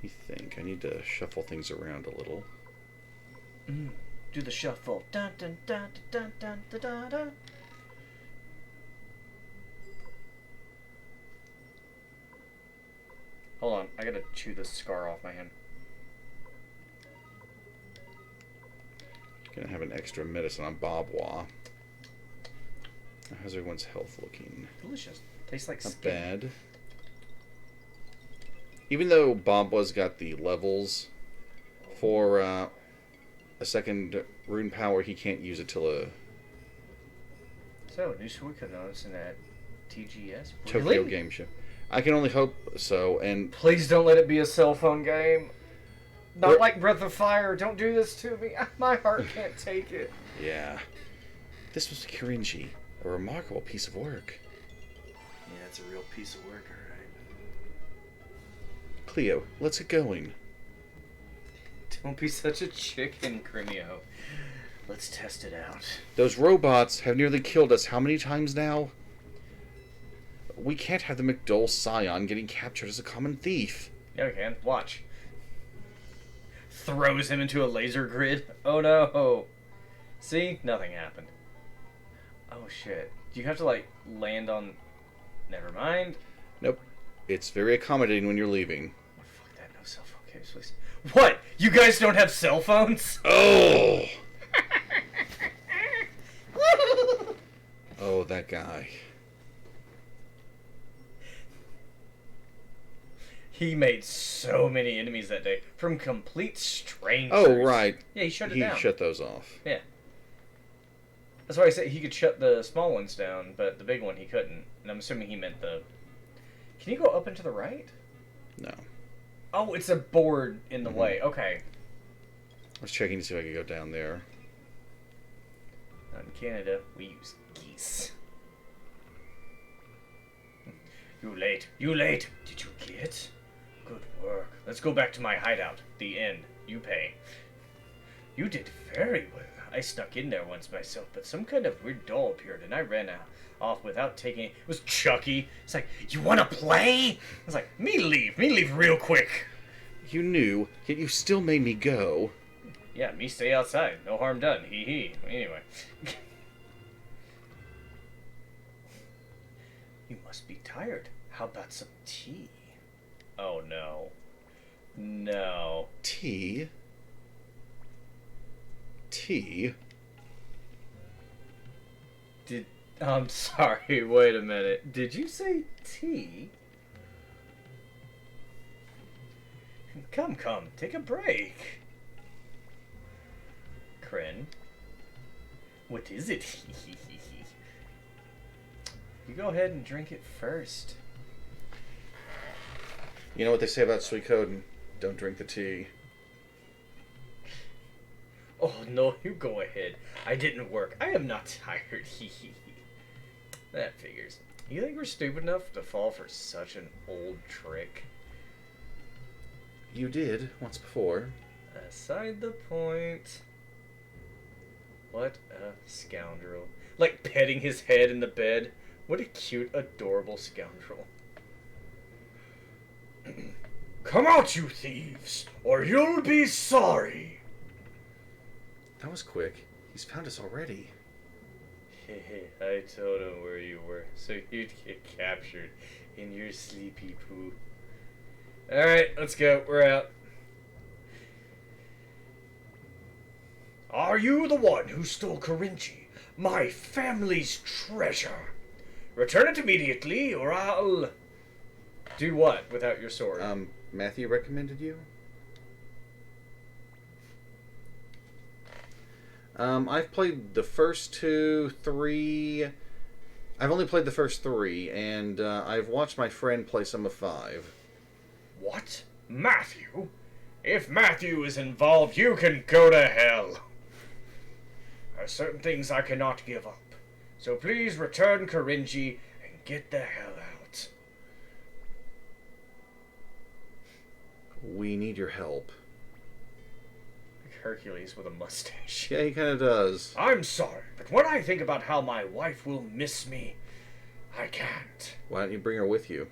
You think I need to shuffle things around a little.
Do the shuffle. Dun dun dun dun dun dun dun dun. Hold on, I gotta chew this scar off my hand.
Gonna have an extra medicine on Bobwa. How's everyone's health looking?
Delicious. Tastes like
Not
skin.
bad. Even though Bobwa's got the levels for a second rune power, he can't use it till a
So, new Suikoden in that TGS?
Tokyo
Really?
Game Show. I can only hope so, and
Please don't let it be a cell phone game. Not
We're-
like Breath of Fire. Don't do this to me. My heart can't take it.
yeah. This was cringy. A remarkable piece of work.
Yeah, it's a real piece of work, alright.
Cleo, let's get going.
Don't be such a chicken, Crimeo. Let's test it out.
Those robots have nearly killed us how many times now? We can't have the McDole Scion getting captured as a common thief.
Yeah, we can. Watch. Throws him into a laser grid. Oh no. See? Nothing happened. Oh shit. Do you have to, like, land on... Never mind.
Nope. It's very accommodating when you're leaving.
Oh, fuck that. No cell phone cables, please. What? You guys don't have cell phones?
Oh! Oh, that guy.
He made so many enemies that day from complete strangers.
Oh, right.
Yeah, he shut it
He
down.
shut those off.
Yeah. That's why I said he could shut the small ones down, but the big one he couldn't. And I'm assuming he meant the... Can you go up and to the right?
No.
Oh, it's a board in the way. Okay.
I was checking to see if I could go down there.
Not in Canada, we use geese. You late. You late. Did you get? Good work. Let's go back to my hideout. The inn. You pay. You did very well. I snuck in there once myself, but some kind of weird doll appeared, and I ran off without taking it. It was Chucky. It's like, you want to play? I was like, me leave real quick.
You knew, yet you still made me go.
Yeah, me stay outside. No harm done. Hee hee. Anyway. You must be tired. How about some tea? Oh no. No.
Tea? Tea?
I'm sorry, wait a minute. Did you say tea? Come, take a break. Kren. What is it? You go ahead and drink it first.
You know what they say about Suikoden? Don't drink the tea.
Oh no, you go ahead. I didn't work. I am not tired. That figures. You think we're stupid enough to fall for such an old trick?
You did, once before.
Aside the point. What a scoundrel. Like petting his head in the bed. What a cute, adorable scoundrel. Come out, you thieves, or you'll be sorry.
That was quick. He's found us already.
I told him where you were, so you'd get captured in your sleepy poo. Alright, let's go. We're out. Are you the one who stole Korinchi, my family's treasure? Return it immediately, or I'll... Do what without your sword?
Matthew recommended you? I've played the first 2, 3... I've only played the first 3, and I've watched my friend play some of 5.
What? Matthew? If Matthew is involved, you can go to hell. There are certain things I cannot give up. So please return Korinji and get the hell out.
We need your help.
Like Hercules with a mustache.
Yeah, he kind of does.
I'm sorry, but when I think about how my wife will miss me, I can't.
Why don't you bring her with you?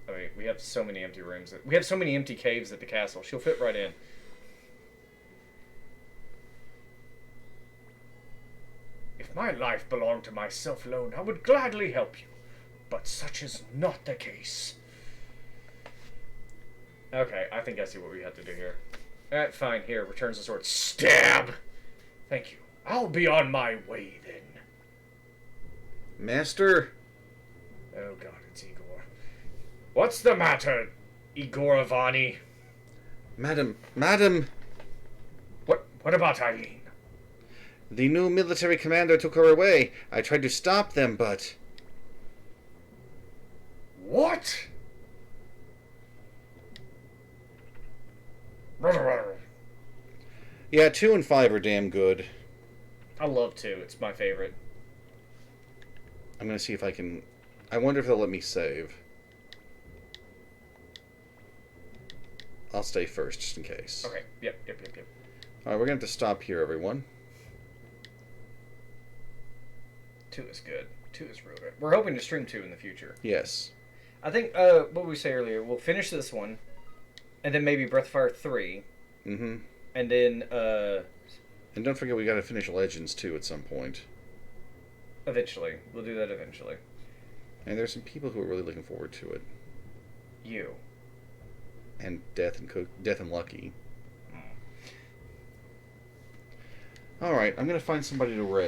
I mean, we have so many empty rooms. We have so many empty caves at the castle. She'll fit right in. If my life belonged to myself alone, I would gladly help you. But such is not the case. Okay, I think I see what we have to do here. Alright, fine. Here, returns the sword. Stab! Thank you. I'll be on my way then.
Master?
Oh god, it's Igor. What's the matter, Igoravani?
Madam!
What about Eileen?
The new military commander took her away. I tried to stop them, but...
What?
Yeah, 2 and 5 are damn good.
I love 2. It's my favorite.
I'm gonna see if I can... I wonder if they'll let me save. I'll stay first, just in case.
Okay, yep.
Alright, we're gonna have to stop here, everyone.
2 is good. 2 is real good. We're hoping to stream 2 in the future.
Yes.
I think, what we say earlier, we'll finish this one, and then maybe Breath of Fire 3,
Mm-hmm.
and then,
And don't forget we gotta finish Legends, too, at some point.
eventually. We'll do that eventually.
And there's some people who are really looking forward to it.
You.
And Death and Lucky. Alright, I'm gonna find somebody to raid.